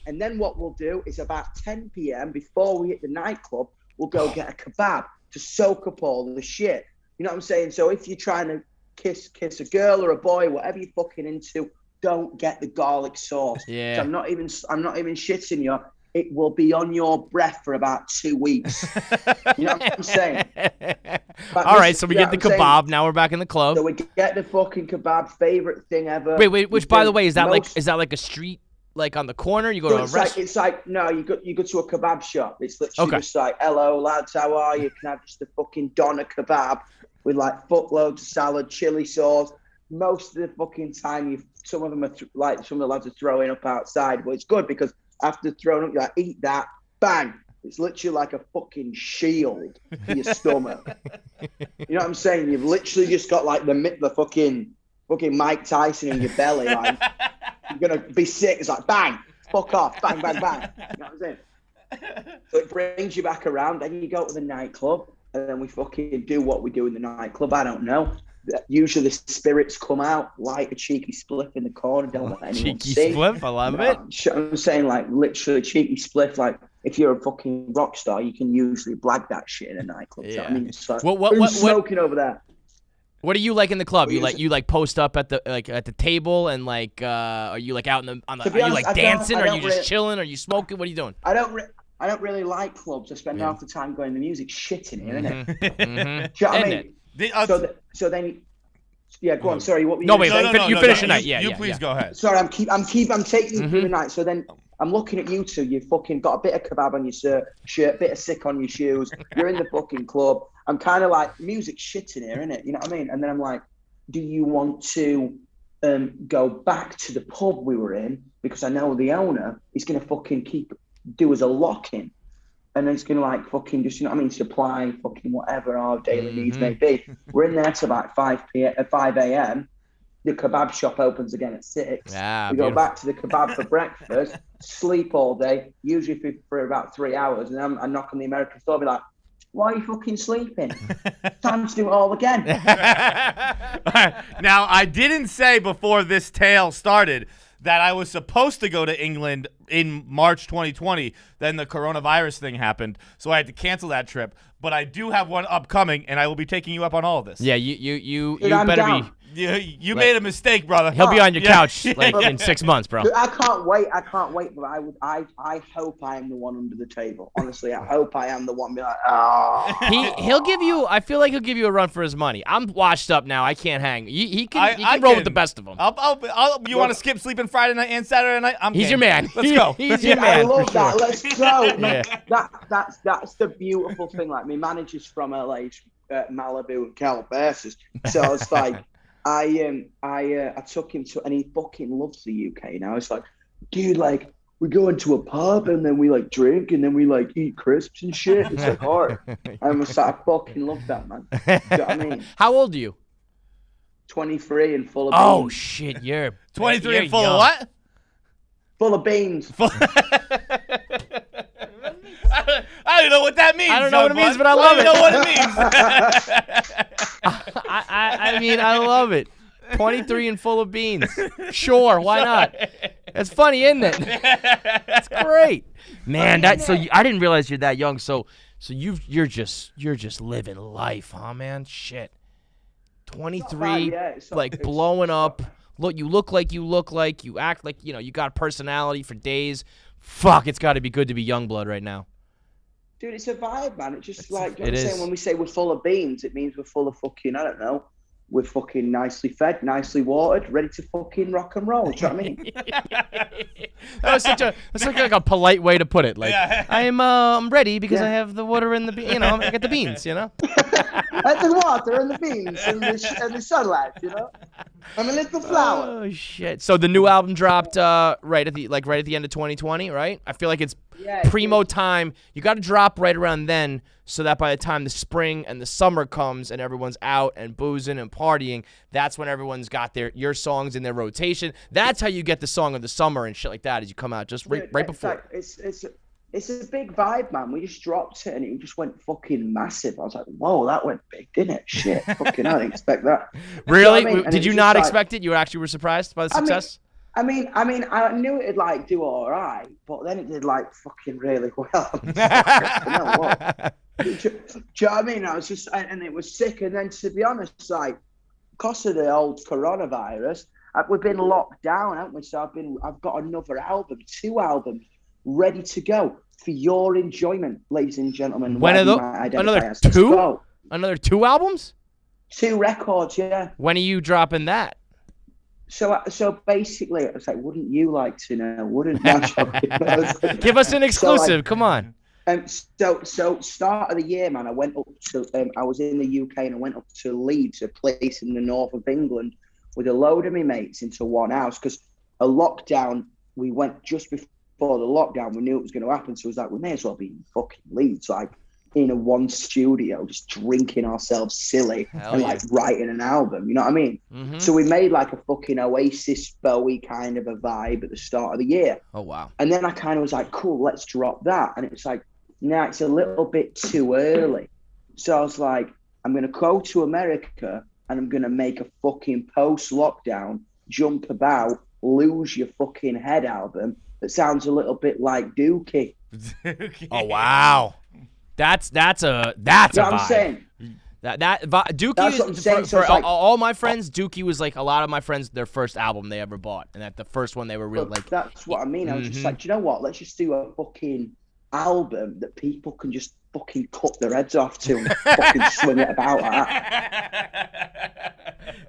and then what we'll do is about 10 p.m. before we hit the nightclub, we'll go get a kebab to soak up all the shit. You know what I'm saying? So if you're trying to kiss a girl or a boy, whatever you're fucking into, don't get the garlic sauce. Yeah. So I'm not even shitting you. It will be on your breath for about 2 weeks. You know what I'm saying? All right, so we get the kebab. Now we're back in the club. So we get the fucking kebab, favorite thing ever. Wait. Which, by the way, is that like a street, like on the corner? You go to a restaurant. It's like no, you go to a kebab shop. It's literally just like, hello lads, how are you? Can I have just a fucking doner kebab with like footloads of salad, chili sauce. Most of the fucking time, some of the lads are throwing up outside, but it's good because after throwing up, you like eat that, bang. It's literally like a fucking shield for your stomach. You know what I'm saying? You've literally just got like the fucking Mike Tyson in your belly. Like you're gonna be sick. It's like bang, fuck off, bang, bang, bang. You know what I'm saying? So it brings you back around. Then you go to the nightclub, and then we fucking do what we do in the nightclub. I don't know. Usually the spirits come out, light a cheeky spliff in the corner, don't let anyone cheeky see. Spliff, I love it. I'm saying like literally cheeky spliff. Like if you're a fucking rock star, you can usually blag that shit in a nightclub. Yeah. So, I mean, it's like, What smoking over there? What do you like in the club? You like post up at the table and like are you like out on the? Are you like dancing? Are you just chilling? Are you smoking? What are you doing? I don't really like clubs. I spend half the time going to music shit in here, innit? Mm-hmm. Do you know what I mean? So then, yeah, go on. Sorry, what were you? No, wait. No, finish the night. Yeah, you please go ahead. Sorry, I'm taking you through the night. So then I'm looking at you two. You fucking got a bit of kebab on your shirt, bit of sick on your shoes. You're in the fucking club. I'm kind of like, music shit in here, innit? You know what I mean? And then I'm like, do you want to go back to the pub we were in? Because I know the owner is going to fucking do as a lock-in. And then it's going to like fucking just, you know what I mean, supply fucking whatever our daily needs may be. We're in there till like 5 a.m. The kebab shop opens again at 6. We go back to the kebab for breakfast, sleep all day, usually for about 3 hours. And then I knock on the American store, be like, why are you fucking sleeping? Time to do it all again. Now, I didn't say before this tale started that I was supposed to go to England in March 2020. Then the coronavirus thing happened, so I had to cancel that trip. But I do have one upcoming, and I will be taking you up on all of this. Yeah, you Dude, I'm better down. be. You made a mistake, brother. He'll be on your couch like in 6 months, bro. Dude, I can't wait. But I hope I am the one under the table. Honestly, I hope I am the one. Be like, oh. He'll give you. I feel like he'll give you a run for his money. I'm washed up now. I can't hang. He can roll with the best of them. You want to skip sleeping Friday night and Saturday night? He's game. your man. Let's go. He's your man. I love for that. sure. Let's go. Man. That's the beautiful thing. Like, my manager's from LA, Malibu and Calabasas. So it's like, I took him to, and he fucking loves the UK now. It's like, dude, like, we go into a pub and then we like drink and then we like eat crisps and shit. It's like hard. I fucking love that, man. Do you know what I mean? How old are you? 23 and full of Oh beans. shit, you're 23 you're and full young. of what? Full of beans. I don't know what that means. I don't know what it means, but I love it. I don't know what it means. I mean, I love it. 23 and full of beans. Sure, why not? It's funny, isn't it? It's great, man. I didn't realize you're that young. So you're just living life, huh, man? Shit. 23, like blowing up. Look, you look like you act like you got a personality for days. Fuck, it's got to be good to be Yungblud right now. Dude, it's a vibe, man. It's just like, you know it what I'm is. saying? When we say we're full of beans, it means we're full of fucking, I don't know, we're fucking nicely fed, nicely watered, ready to fucking rock and roll. Do you know what I mean? That's like a polite way to put it. Like, Yeah. I'm ready because I have the water and the I got the beans, And the water and the beans and the sunlight, I'm a little flower. Oh shit! So the new album dropped right at the end of 2020, right? I feel like it's primo time. You got to drop right around then, so that by the time the spring and the summer comes and everyone's out and boozing and partying, that's when everyone's got your songs in their rotation. That's how you get the song of the summer and shit like that as you come out just right before. It's a big vibe, man. We just dropped it and it just went fucking massive. I was like, whoa, that went big, didn't it? Shit, fucking, I didn't expect that. Really? You know what I mean? Did you not expect it? You actually were surprised by the success? I mean, I knew it'd like do all right, but then it did like fucking really well. Do you know what I mean? I was just, and it was sick. And then to be honest, like, because of the old coronavirus, we've been locked down, haven't we? So I've got another album, 2 albums, ready to go for your enjoyment, ladies and gentlemen. When are another 2? Another 2 albums? 2 records, yeah. When are you dropping that? So basically, it's like, wouldn't you like to know? Wouldn't you? Give us an exclusive. Come on. So start of the year, man, I went up to, I was in the UK and I went up to Leeds, a place in the north of England, with a load of my mates into one house because a lockdown, we went just before the lockdown, we knew it was going to happen. So it was like, we may as well be in fucking Leeds, like in a one studio, just drinking ourselves silly like writing an album. You know what I mean? Mm-hmm. So we made like a fucking Oasis Bowie kind of a vibe at the start of the year. Oh, wow. And then I kind of was like, cool, let's drop that. And it's like, nah, it's a little bit too early. So I was like, I'm going to go to America and I'm going to make a fucking post-lockdown, jump about, lose your fucking head album that sounds a little bit like Dookie. Oh, wow. That's a vibe. I'm saying. Dookie That's what I'm saying. So for all my friends, Dookie was like a lot of my friends, their first album they ever bought. And that the first one they were real like. That's what I mean. I was just like, do you know what? Let's just do a fucking album that people can just fucking cut their heads off to and fucking swing it about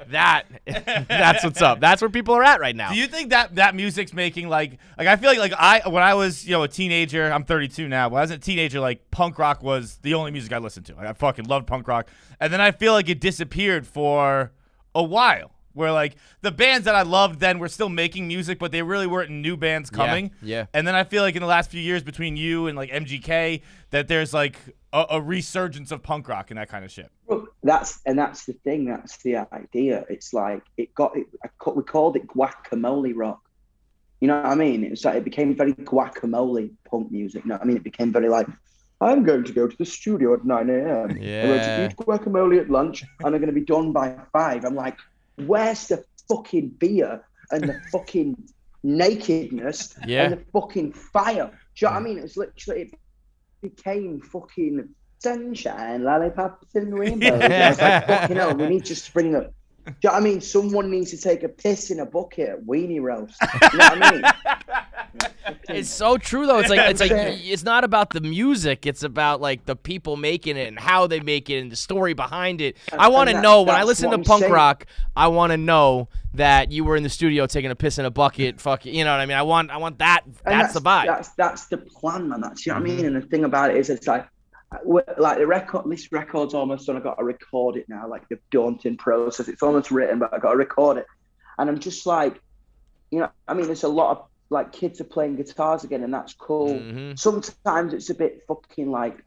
that's what's up. That's where people are at right now. Do you think that music's making like I feel like when I was a teenager, I'm 32 now. When I was a teenager, like punk rock was the only music I listened to. Like, I fucking loved punk rock, and then I feel like it disappeared for a while. Where like the bands that I loved then were still making music, but they really weren't new bands coming. Yeah. And then I feel like in the last few years between you and like MGK, that there's like a resurgence of punk rock and that kind of shit. Well, that's the thing. That's the idea. It's like we called it guacamole rock. You know what I mean? It's like it became very guacamole punk music. You know what I mean? It became very like, I'm going to go to the studio at 9 a.m. Yeah. I'm going to eat guacamole at lunch, and I'm going to be done by 5. I'm like, where's the fucking beer and the fucking nakedness and the fucking fire? Do you know what I mean? It's literally, it became fucking sunshine, lollipops and rainbows. I was like, fucking hell, we need to spring up. Do you know what I mean? Someone needs to take a piss in a bucket at Weenie Roast. You know what I mean? It's so true though. It's not about the music. It's about like the people making it and how they make it and the story behind it. I want to know when I listen to punk rock. I want to know that you were in the studio taking a piss in a bucket. Fucking, you know what I mean? I want that. That's the vibe. That's the plan, man. That's, you know what I mean? And the thing about it is, it's like the record. This record's almost done. I got to record it now. Like the daunting process. It's almost written, but I got to record it. And I'm just like, you know, I mean, there's a lot of like kids are playing guitars again, and that's cool. Mm-hmm. Sometimes it's a bit fucking like,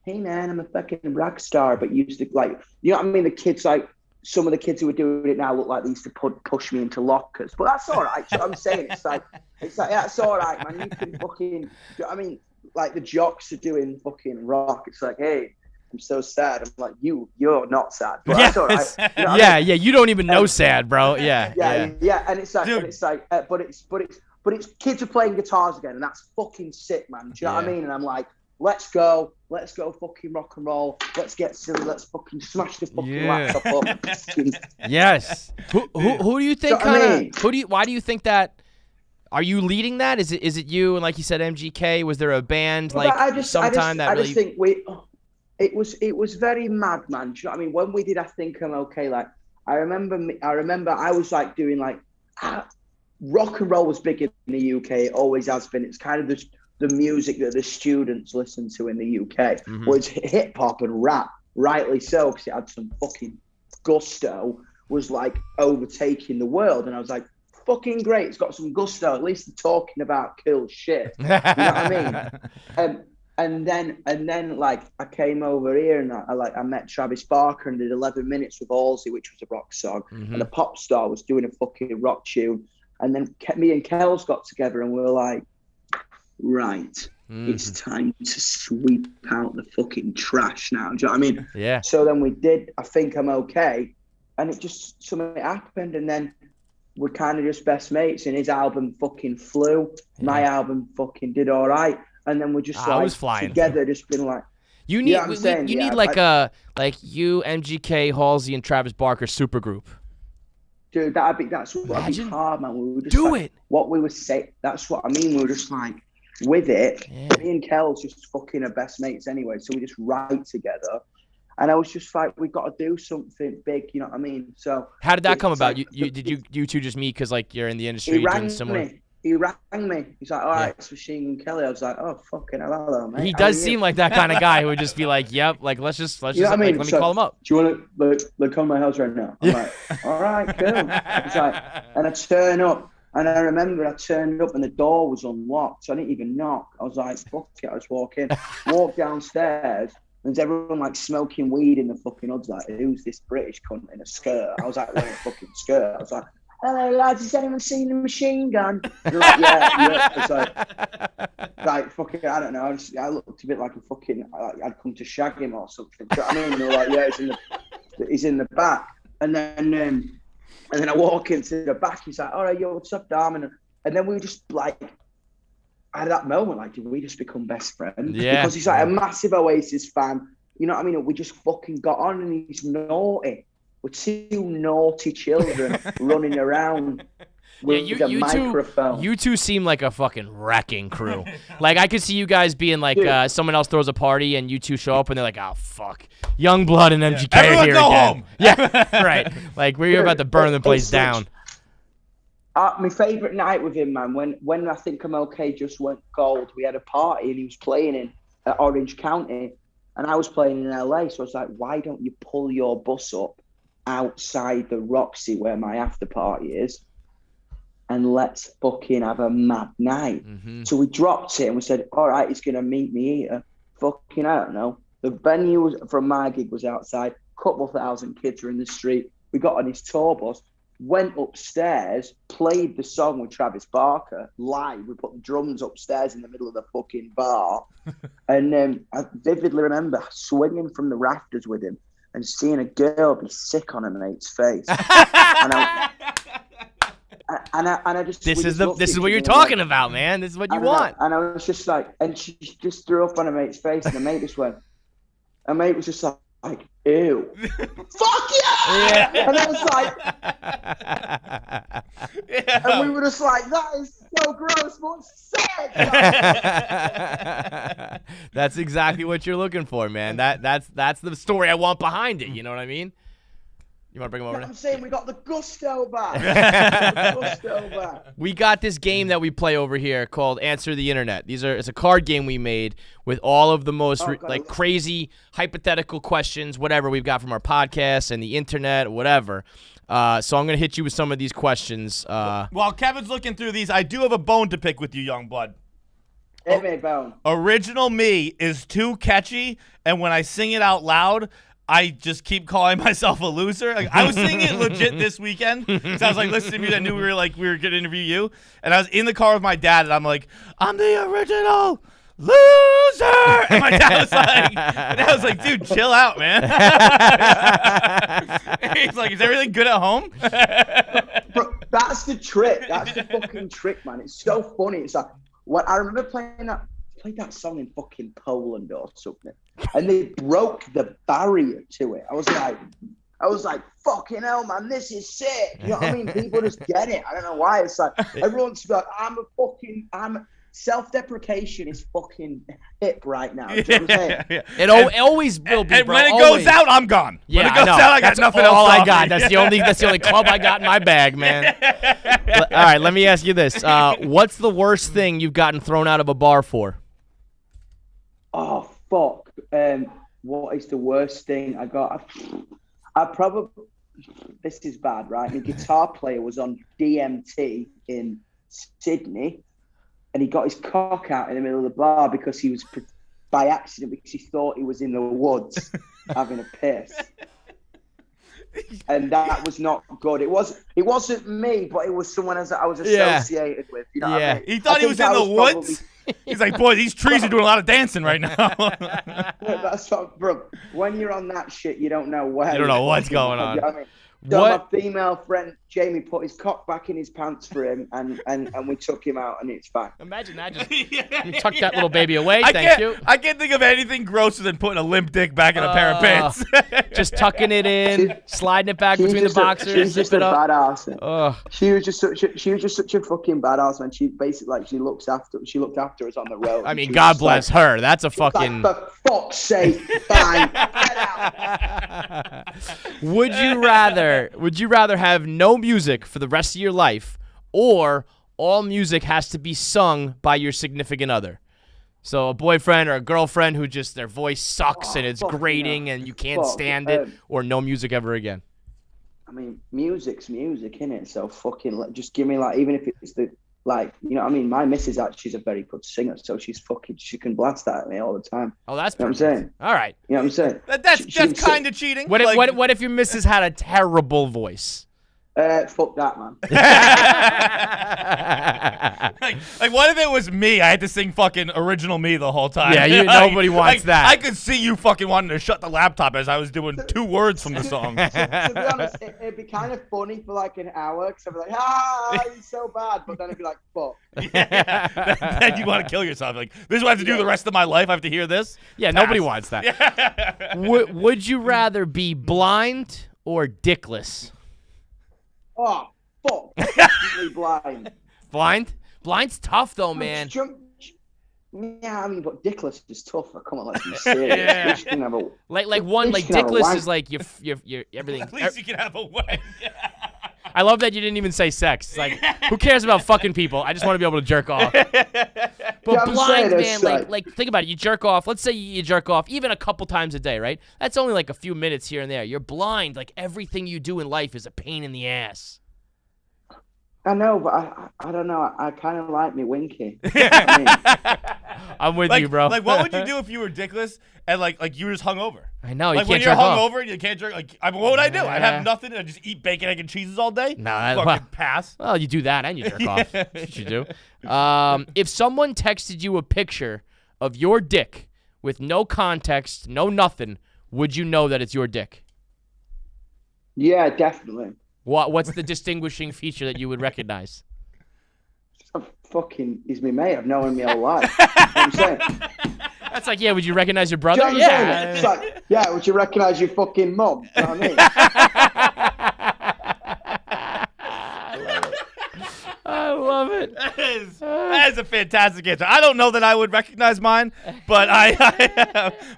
hey man, I'm a fucking rock star, but used to like, you know what I mean? The kids, like some of the kids who are doing it now look like they used to push me into lockers, but that's all right. So I'm saying it's like that's all right, man. You can fucking, you know what I mean? Like the jocks are doing fucking rock. It's like, hey, I'm so sad. I'm like, you're not sad, but that's all right. You know yeah, I mean? Yeah. You don't even know sad, bro. Yeah. And it's like, but it's kids are playing guitars again, and that's fucking sick, man. Do you know what I mean? And I'm like, let's go fucking rock and roll. Let's get silly. Let's fucking smash the fucking laptop up. Yes. Who do you think why do you think that? Are you leading that? Is it you? And like you said, MGK, was there a band I just think it was very mad, man. Do you know what I mean? When we did I Think I'm Okay, like I remember I was like doing like rock and roll was big in the UK. It always has been. It's kind of the music that the students listen to in the UK. Mm-hmm. Was hip hop and rap, rightly so, because it had some fucking gusto. was like overtaking the world, and I was like, fucking great. It's got some gusto. At least they're talking about cool shit. You know what I mean? And then like I came over here and I met Travis Barker and did 11 minutes with Halsey, which was a rock song, and the pop star was doing a fucking rock tune. And then me and Kels got together and we were like, right, it's time to sweep out the fucking trash now. Do you know what I mean? Yeah. So then we did I Think I'm Okay, and it just something happened, and then we're kind of just best mates, and his album fucking flew. My album fucking did all right. And then we're just together, just been like, you need you need like you, MGK, Halsey, and Travis Barker supergroup. Dude, that'd be hard, man. We were just do it. What we were saying, that's what I mean. We were just like with it. Me and Kel's just fucking are best mates anyway, so we just write together. And I was just like, we got to do something big, you know what I mean? So how did that come about? Like, you two just meet because like you're in the industry doing similar? He rang me. He's like, all right, it's Machine Gun Kelly. I was like, oh, fucking hello, mate. He does seem like that kind of guy who would just be like, yep, like let's just let me call him up. Do you want to come to my house right now? I'm like, all right, cool. He's like, and I turn up, and I remember I turned up and the door was unlocked, so I didn't even knock. I was like, fuck it, I was walking downstairs. There's everyone like smoking weed in the fucking hoods. Like, who's this British cunt in a skirt? I was like, wearing a fucking skirt. I was like, hello lads, has anyone seen the Machine Gun? They're like, yeah. It's like fucking, I don't know. I looked a bit like a fucking, I'd come to shag him or something. Do you know what I mean? And they were like, yeah, he's in the back. And then I walk into the back. He's like, all right, yo, what's up, Dom? And then we were just like, at that moment, like, did we just become best friends? Yeah. Because he's like a massive Oasis fan. You know what I mean? We just fucking got on, and he's naughty. We're two naughty children running around with a microphone. You two seem like a fucking wrecking crew. Like, I could see you guys being like, someone else throws a party and you two show up and they're like, oh, fuck. Yungblud and MGK are here go again. Home. Yeah, right. Like, we're about to burn the place down. My favourite night with him, man, when I Think I'm Okay just went gold, we had a party and he was playing at Orange County and I was playing in LA. So I was like, why don't you pull your bus up outside the Roxy where my after party is and let's fucking have a mad night. So we dropped it and we said, all right, he's going to meet me here. Fucking, I don't know. The venue from my gig was outside. Couple thousand kids were in the street. We got on his tour bus, went upstairs, played the song with Travis Barker live. We put the drums upstairs in the middle of the fucking bar. And then I vividly remember swinging from the rafters with him and seeing a girl be sick on her mate's face. And I just this is what you're talking about, man. This is what you want. And I was just like, and she just threw up on her mate's face, and the mate just went. Her mate was just like, ew, fuck yeah! And I was like, and we were just like, that is so gross, but sick. That's exactly what you're looking for, man. That's the story I want behind it. You know what I mean? You want to bring him over? I'm saying we got the gusto back. We got this game that we play over here called Answer the Internet. It's a card game we made with all of the most crazy hypothetical questions, whatever we've got from our podcast and the internet, whatever. So I'm gonna hit you with some of these questions. While Kevin's looking through these, I do have a bone to pick with you, Yungblud. Hit me, bone. Original Me is too catchy, and when I sing it out loud, I just keep calling myself a loser. Like, I was singing it legit this weekend. So I was like, listening to music. I knew we were going to interview you. And I was in the car with my dad, and I'm like, I'm the original loser. And my dad was like, dude, chill out, man. He's like, is everything good at home? Bro, that's the trick. That's the fucking trick, man. It's so funny. It's like, what I remember played that song in fucking Poland or something, and they broke the barrier to it. I was like, fucking hell, man, this is sick. You know what I mean? People just get it. I don't know why. It's like everyone's like, I'm self-deprecation is fucking hip right now. You know what I'm saying? It always will be. And bro, when it always. goes out, I'm gone. Yeah, when it goes out, I got nothing else. All I got. That's the only club I got in my bag, man. All right, let me ask you this: what's the worst thing you've gotten thrown out of a bar for? Oh fuck! What is the worst thing I got? this is bad, right? My guitar player was on DMT in Sydney, and he got his cock out in the middle of the bar because he was by accident because he thought he was in the woods having a piss. And that was not good. It wasn't me, but it was someone else that I was associated with. You know what I mean? He thought he was in the woods. He's like, boy, these trees are doing a lot of dancing right now. That's what, bro. When you're on that shit, you don't know where. You don't know what's going on. You know what I mean? So my female friend Jamie put his cock back in his pants for him, and we took him out, and it's fine. Imagine that. Just tuck that little baby away. Thank you. I can't think of anything grosser than putting a limp dick back in a pair of pants. Just tucking it in, sliding it back between the boxers. She's just a badass. Oh. She was just such a fucking badass, man. She basically she looked after us on the road. I mean, God bless her. That's a fucking. Like, for fuck's sake, fine, get out. Would you rather have no music for the rest of your life, or all music has to be sung by your significant other? So a boyfriend or a girlfriend who just their voice sucks and it's grating and you can't stand it, or no music ever again. I mean, music's music, innit? So fucking just give me like, even if it's the like, you know what I mean? My missus actually is a very good singer, so she can blast that at me all the time. Oh, that's you know what I'm saying. All right. You know what I'm saying? That's kind of cheating. What if your missus had a terrible voice? Fuck that, man. like, what if it was me? I had to sing fucking original me the whole time. Yeah, nobody wants that. I could see you fucking wanting to shut the laptop as I was doing 2 words from the song. To be honest, it'd be kind of funny for like an hour, because I'd be like, he's so bad, but then I'd be like, fuck. Then you want to kill yourself. Like, this is what I have to do the rest of my life. I have to hear this. Yeah, nobody wants that. Would you rather be blind or dickless? Oh, fuck. Definitely blind. Blind's tough though, man. Yeah, I mean, but dickless is tougher. Come on, let's be serious. Dickless is like your everything. At least you can have a wank. I love that you didn't even say sex. It's like, who cares about fucking people? I just want to be able to jerk off. But blind, man, like think about it. You jerk off. Let's say you jerk off even a couple times a day, right? That's only like a few minutes here and there. You're blind. Like everything you do in life is a pain in the ass. I know, but I don't know. I kind of like me winky. I'm with you, bro. Like, what would you do if you were dickless and like you were just hungover? I know. Like, you when can't you're jerk off. hungover, you can't jerk. Like, what would I do? I'd have nothing and I'd just eat bacon, egg, and cheeses all day. No, fucking pass. Well, you do that and you jerk off. That's what you do. If someone texted you a picture of your dick with no context, no nothing, would you know that it's your dick? Yeah, definitely. What's the distinguishing feature that you would recognize? He's my mate. I've known him my whole life. You know what I'm saying? That's like, yeah, would you recognize your brother? You know it's like, yeah, would you recognize your fucking mum? You know what I mean? I love it. That is a fantastic answer. I don't know that I would recognize mine, but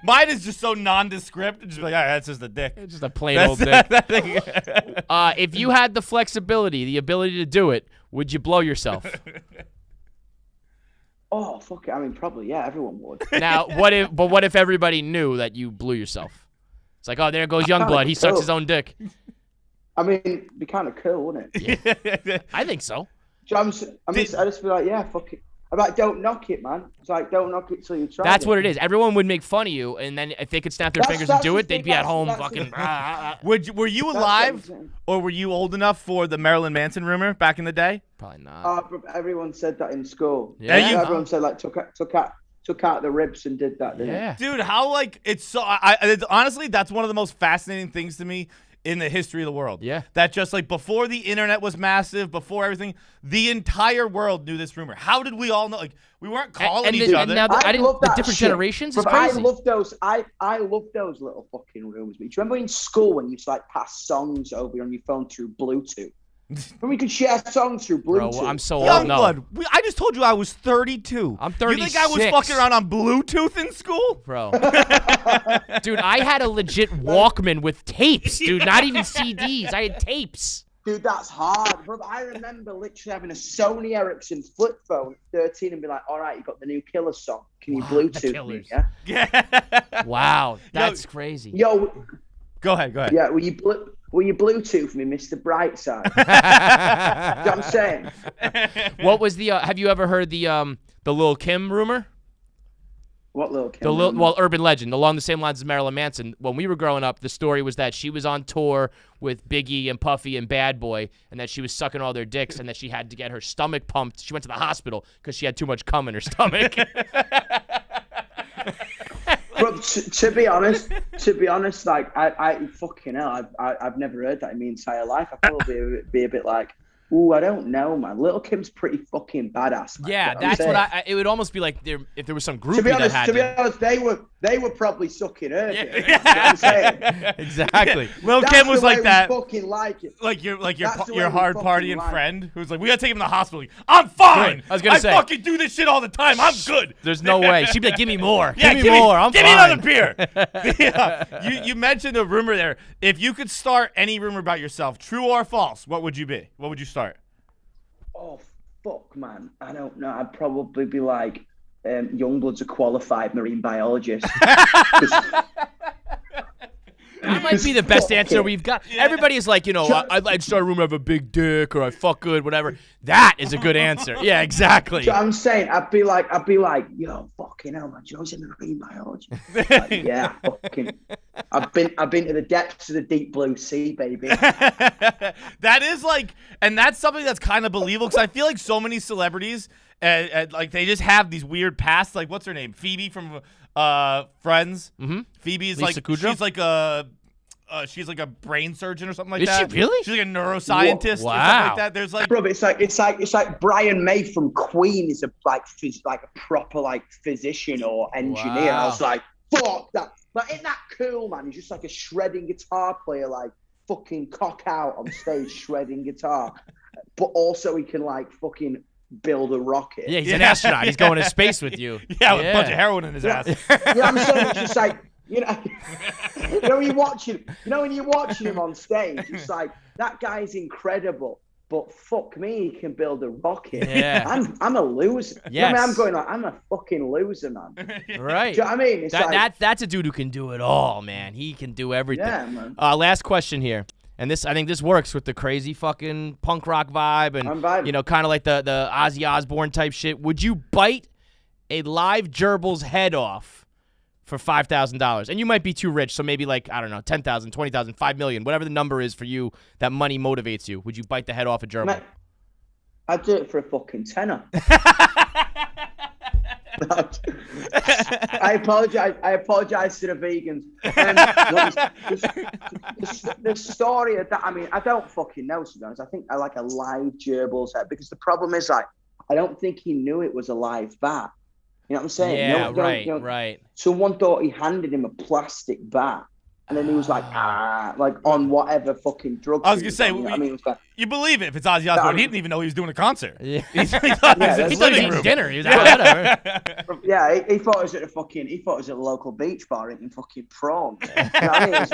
mine is just so nondescript. It's just like, all right, that's just a dick. It's just a plain old dick. If you had the flexibility, the ability to do it, would you blow yourself? Oh, fuck it. I mean, probably, yeah, everyone would. Now, what if everybody knew that you blew yourself? It's like, oh, there goes Yungblud. He sucks his own dick. I mean, it'd be kind of cool, wouldn't it? Yeah. I think so. I just be like, yeah, fuck it. I'm like, don't knock it, man. It's like, don't knock it till you try. That's what it is. Everyone would make fun of you, and then if they could snap their fingers and do it, they'd be at home fucking. Were you alive, or were you old enough for the Marilyn Manson rumor back in the day? Probably not. Everyone said that in school. Yeah, everyone said like took out the ribs and did that. Yeah, dude, how like it's so. Honestly, that's one of the most fascinating things to me in the history of the world. Yeah. That just like before the internet was massive, before everything, the entire world knew this rumor. How did we all know? Like, we weren't calling each other. Now the different shit. generations is But crazy. I love those. I love those little fucking rumors. Do you remember in school when you used to like pass songs over on your phone through Bluetooth? When we could share songs through Bluetooth. Bro, I'm so old. Yungblud, I just told you I was 32. I'm 36. You think I was fucking around on Bluetooth in school? Bro. Dude, I had a legit Walkman with tapes, dude. Not even CDs. I had tapes. Dude, that's hard. Bro, I remember literally having a Sony Ericsson flip phone at 13 and be like, all right, you got the new Killer song. Can you Bluetooth me? Yeah. Wow, that's crazy. Yo. Go ahead. Yeah, Will you Bluetooth me, Mr. Brightside? You know what I'm saying? What was the? Have you ever heard the Lil Kim rumor? What Lil Kim? Well, urban legend along the same lines as Marilyn Manson. When we were growing up, the story was that she was on tour with Biggie and Puffy and Bad Boy, and that she was sucking all their dicks, and that she had to get her stomach pumped. She went to the hospital because she had too much cum in her stomach. But to be honest, like I fucking hell, I've never heard that in my entire life. I'd probably be a bit like, ooh, I don't know, man. Little Kim's pretty fucking badass. Man. Yeah, You know that's what what it would almost be like if there was some groupie to be honest, that had to be honest, they were probably sucking her. Yeah. You know what I'm saying? Exactly. Lil That's Kim was the way like that. We fucking like it. Like your That's the way your we hard fucking partying like it. friend who's like, we gotta take him to the hospital. Like, I'm fine. Good. I was gonna say. fucking do this shit all the time. I'm good. There's no way. She'd be like, give me more. Yeah, give me more. I'm give fine. me another beer. Yeah. You mentioned a rumor there. If you could start any rumor about yourself, true or false, what would you be? What would you start? Oh fuck, man. I don't know. I'd probably be like, Yungblud's a qualified marine biologist. That might be the best answer we've got. Everybody is like, I'd start a rumor of a big dick or I fuck good, whatever. That is a good answer. Yeah, exactly. So I'm saying, I'd be like, yo, fucking hell, man, Joe's in marine biology. Like, yeah, fucking. I've been to the depths of the deep blue sea, baby. That is like, and that's something that's kind of believable because I feel like so many celebrities, like they just have these weird pasts. Like, what's her name? Phoebe from Friends. Mm-hmm. Phoebe's Lisa like, Kudrow? she's like a brain surgeon or something like Is that. she really? She's like a neuroscientist or something Wow. like that. There's like, Bro, it's like Brian May from Queen is a proper like physician or engineer. Wow. I was like, fuck that. Like, isn't that cool, man? He's just like a shredding guitar player, like fucking cock out on stage shredding guitar, but also he can like fucking build a rocket. Yeah, he's an astronaut. He's going to space with you. yeah, with a bunch of heroin in his ass. You know what I'm saying? It's just like, you know when you're watching him on stage, it's like, that guy's incredible, but fuck me, he can build a rocket. Yeah. I'm a loser. Yes. You know what I mean? I'm going like, I'm a fucking loser, man. Right. Do you know what I mean? It's That's a dude who can do it all, man. He can do everything. Yeah, man. Last question here. And I think this works with the crazy fucking punk rock vibe and, I'm vibing. kind of like the Ozzy Osbourne type shit. Would you bite a live gerbil's head off for $5,000? And you might be too rich, so maybe like, I don't know, 10,000, 20,000, 5 million, whatever the number is for you, that money motivates you. Would you bite the head off a gerbil? Mate, I'd do it for a fucking tenner. I apologize to the vegans. The story of that, I mean, I don't fucking know, to be honest. I think I like a live gerbil's head, because the problem is, like, I don't think he knew it was a live bat. You know what I'm saying? Yeah, right. Someone thought he handed him a plastic bat, and then he was like, like on whatever fucking drugs. I was gonna say, you know what I mean? It's like, you believe it if it's Ozzy Osbourne. He didn't even know he was doing a concert. Yeah. He thought he was in He his thought he was living eating room. dinner. He was like, whatever. yeah, he thought it was at the local beach bar eating fucking prawns. You know what I mean? It's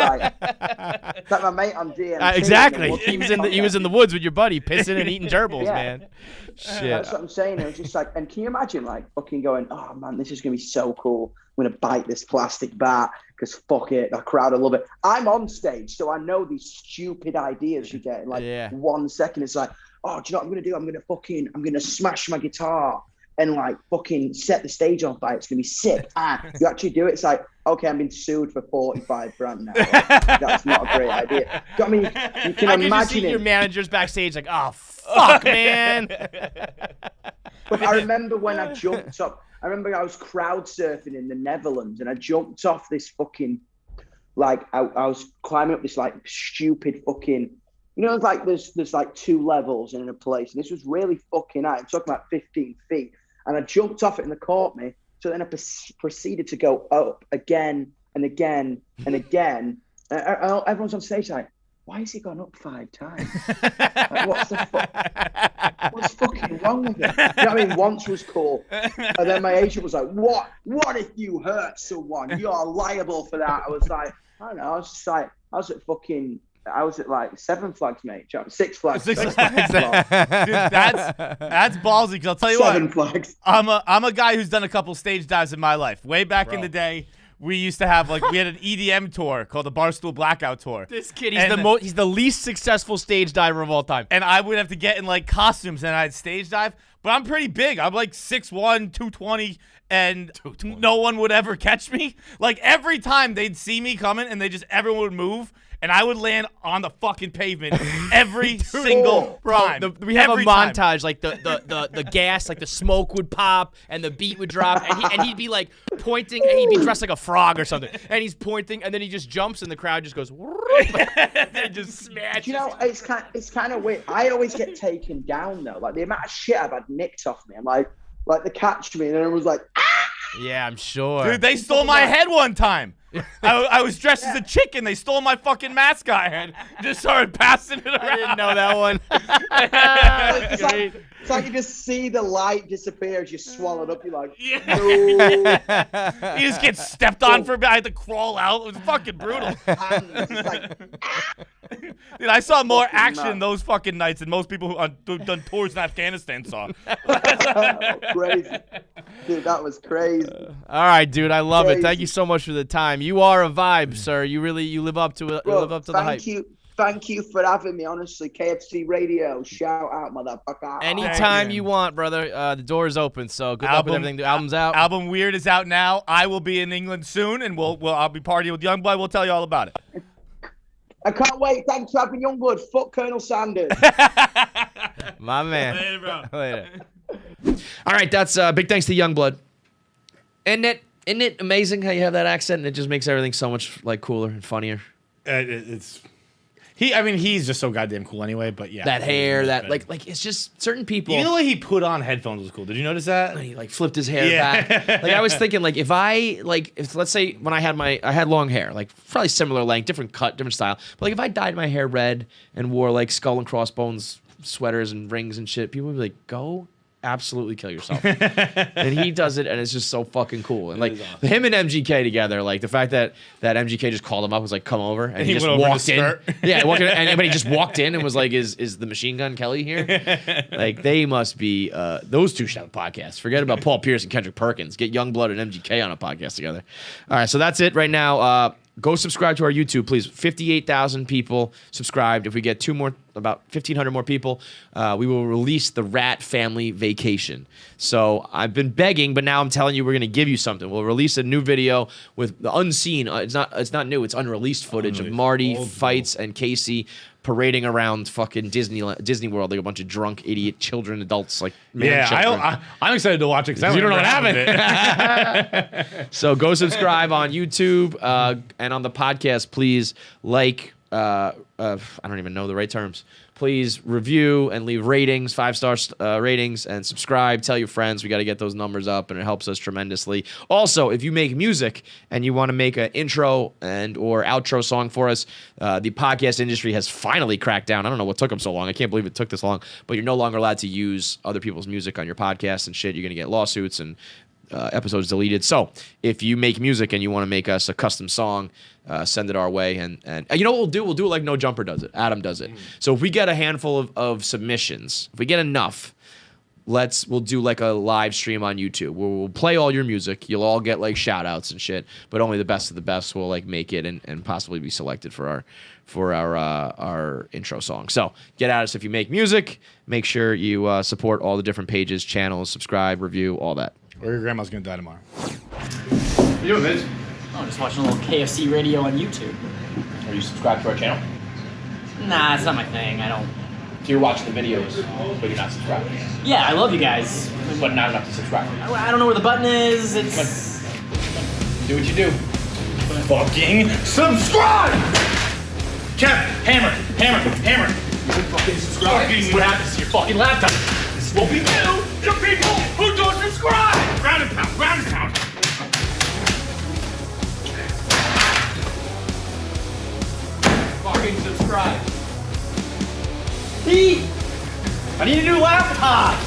like my mate on DMT. Exactly. He was in the woods with your buddy, pissing and eating gerbils, man. Shit. That's what I'm saying. It was just like, and can you imagine like fucking going, oh man, this is gonna be so cool. I'm gonna bite this plastic bat because fuck it, the crowd will love it. I'm on stage, so I know these stupid ideas you get in like 1 second. It's like, oh, do you know what I'm gonna do? I'm gonna smash my guitar and like fucking set the stage on fire. It's gonna be sick. You actually do it. It's like, okay, I'm being sued for 45 grand now. That's not a great idea. I mean, you can I imagine just see it. your managers backstage like, oh fuck, man. But I remember when I jumped up. I remember I was crowd surfing in the Netherlands, and I jumped off this fucking, like, I was climbing up this like stupid fucking, like there's like 2 levels in a place, and this was really fucking high. I'm talking about 15 feet, and I jumped off it and they caught me. So then I proceeded to go up again and again and again. And everyone's on stage like, why has he gone up 5 times? Like, what's the fuck? What's fucking wrong with him? You know what I mean? Once was cool. And then my agent was like, what? What if you hurt someone? You're liable for that. I was like, I don't know. I was at like 7 flags, mate. 6 flags. 6 flags. Dude, that's ballsy, because I'll tell you 7 what. flags. I'm a guy who's done a couple stage dives in my life. Way back in the day, we used to have we had an EDM tour called the Barstool Blackout Tour. This kid, he's the least successful stage diver of all time. And I would have to get in costumes and I'd stage dive. But I'm pretty big. I'm 6'1", 220, and no one would ever catch me. Every time they'd see me coming and everyone would move. And I would land on the fucking pavement every single time. We have a montage, the gas, the smoke would pop and the beat would drop, and he'd be pointing, and he'd be dressed like a frog or something, and he's pointing, and then he just jumps, and the crowd just goes, and then just smashes. It's kind of weird. I always get taken down though. The amount of shit I've had nicked off me. I'm like they catch me, and then it was ah! Yeah, I'm sure. Dude, they stole my head one time. I was dressed as a chicken. They stole my fucking mascot head. Just started passing it around. I didn't know that one. It's like you just see the light disappear as you swallow it up. You're like, no. You just get stepped on for a bit. I had to crawl out. It was fucking brutal. Dude, I saw more action those fucking nights than most people who've done tours in Afghanistan saw. Crazy. Dude, that was crazy. All right, dude, I love it. Thank you so much for the time. You are a vibe, sir. You live up to it. You live up to the hype. Thank you for having me, honestly. KFC Radio, shout out, motherfucker. Anytime you want, brother. The door is open, so good luck with everything. The album's out. Album Weird is out now. I will be in England soon, and I'll be partying with Yungblud. We'll tell you all about it. I can't wait. Thanks for having Yungblud. Fuck Colonel Sanders. My man. Later, bro. Later. All right, that's big thanks to Yungblud. Isn't it amazing how you have that accent and it just makes everything so much cooler and funnier? He's just so goddamn cool anyway. But yeah, that hair, that it's just certain people. Even the way he put on headphones was cool. Did you notice that? He flipped his hair back. I was thinking if let's say when I had long hair, probably similar length, different cut, different style. But if I dyed my hair red and wore skull and crossbones sweaters and rings and shit, people would be like, go absolutely kill yourself. And he does it, and it's just so fucking cool. And him and MGK together, the fact that MGK just called him up, was come over, and he just walked in. Yeah, walked in, and he just walked in and was like, is the Machine Gun Kelly here? They must be. Those two should have a podcast. Forget about Paul Pierce and Kendrick Perkins. Get Yungblud and MGK on a podcast together. All right, so that's it right now. Go subscribe to our YouTube, please. 58,000 people subscribed. If we get about 1,500 more people, we will release the Rat Family Vacation. So I've been begging, but now I'm telling you we're going to give you something. We'll release a new video with the unseen. It's not new. It's unreleased footage of Marty, Feits, and Casey parading around fucking Disney World like a bunch of drunk idiot children, adults children. I'm excited to watch it because you don't know what happened. So go subscribe on YouTube and on the podcast. Please I don't even know the right terms. Please review and leave ratings, 5-star ratings, and subscribe. Tell your friends. We got to get those numbers up, and it helps us tremendously. Also, if you make music and you want to make an intro and or outro song for us, the podcast industry has finally cracked down. I don't know what took them so long. I can't believe it took this long. But you're no longer allowed to use other people's music on your podcast and shit. You're going to get lawsuits and episodes deleted. So if you make music and you want to make us a custom song, send it our way. And you know what we'll do? We'll do it like No Jumper does it. Adam does it. So if we get a handful of submissions, if we get enough, we'll do a live stream on YouTube where we'll play all your music. You'll all get shout outs and shit, but only the best of the best will make it and possibly be selected for our intro song. So get at us if you make music. Make sure you support all the different pages, channels, subscribe, review, all that. Or your grandma's gonna die tomorrow. What are you doing, Vince? I'm just watching a little KFC radio on YouTube. Are you subscribed to our channel? Nah, it's not my thing. I don't. So you're watching the videos, but you're not subscribed. Yeah, I love you guys. But not enough to subscribe. I don't know where the button is. It's. Do what you do. Fucking subscribe! Kev, hammer. You fucking subscribe. What happens to your fucking laptop? This is what we do to people who don't subscribe! Ground and pound. Fucking subscribe. I need a new laptop!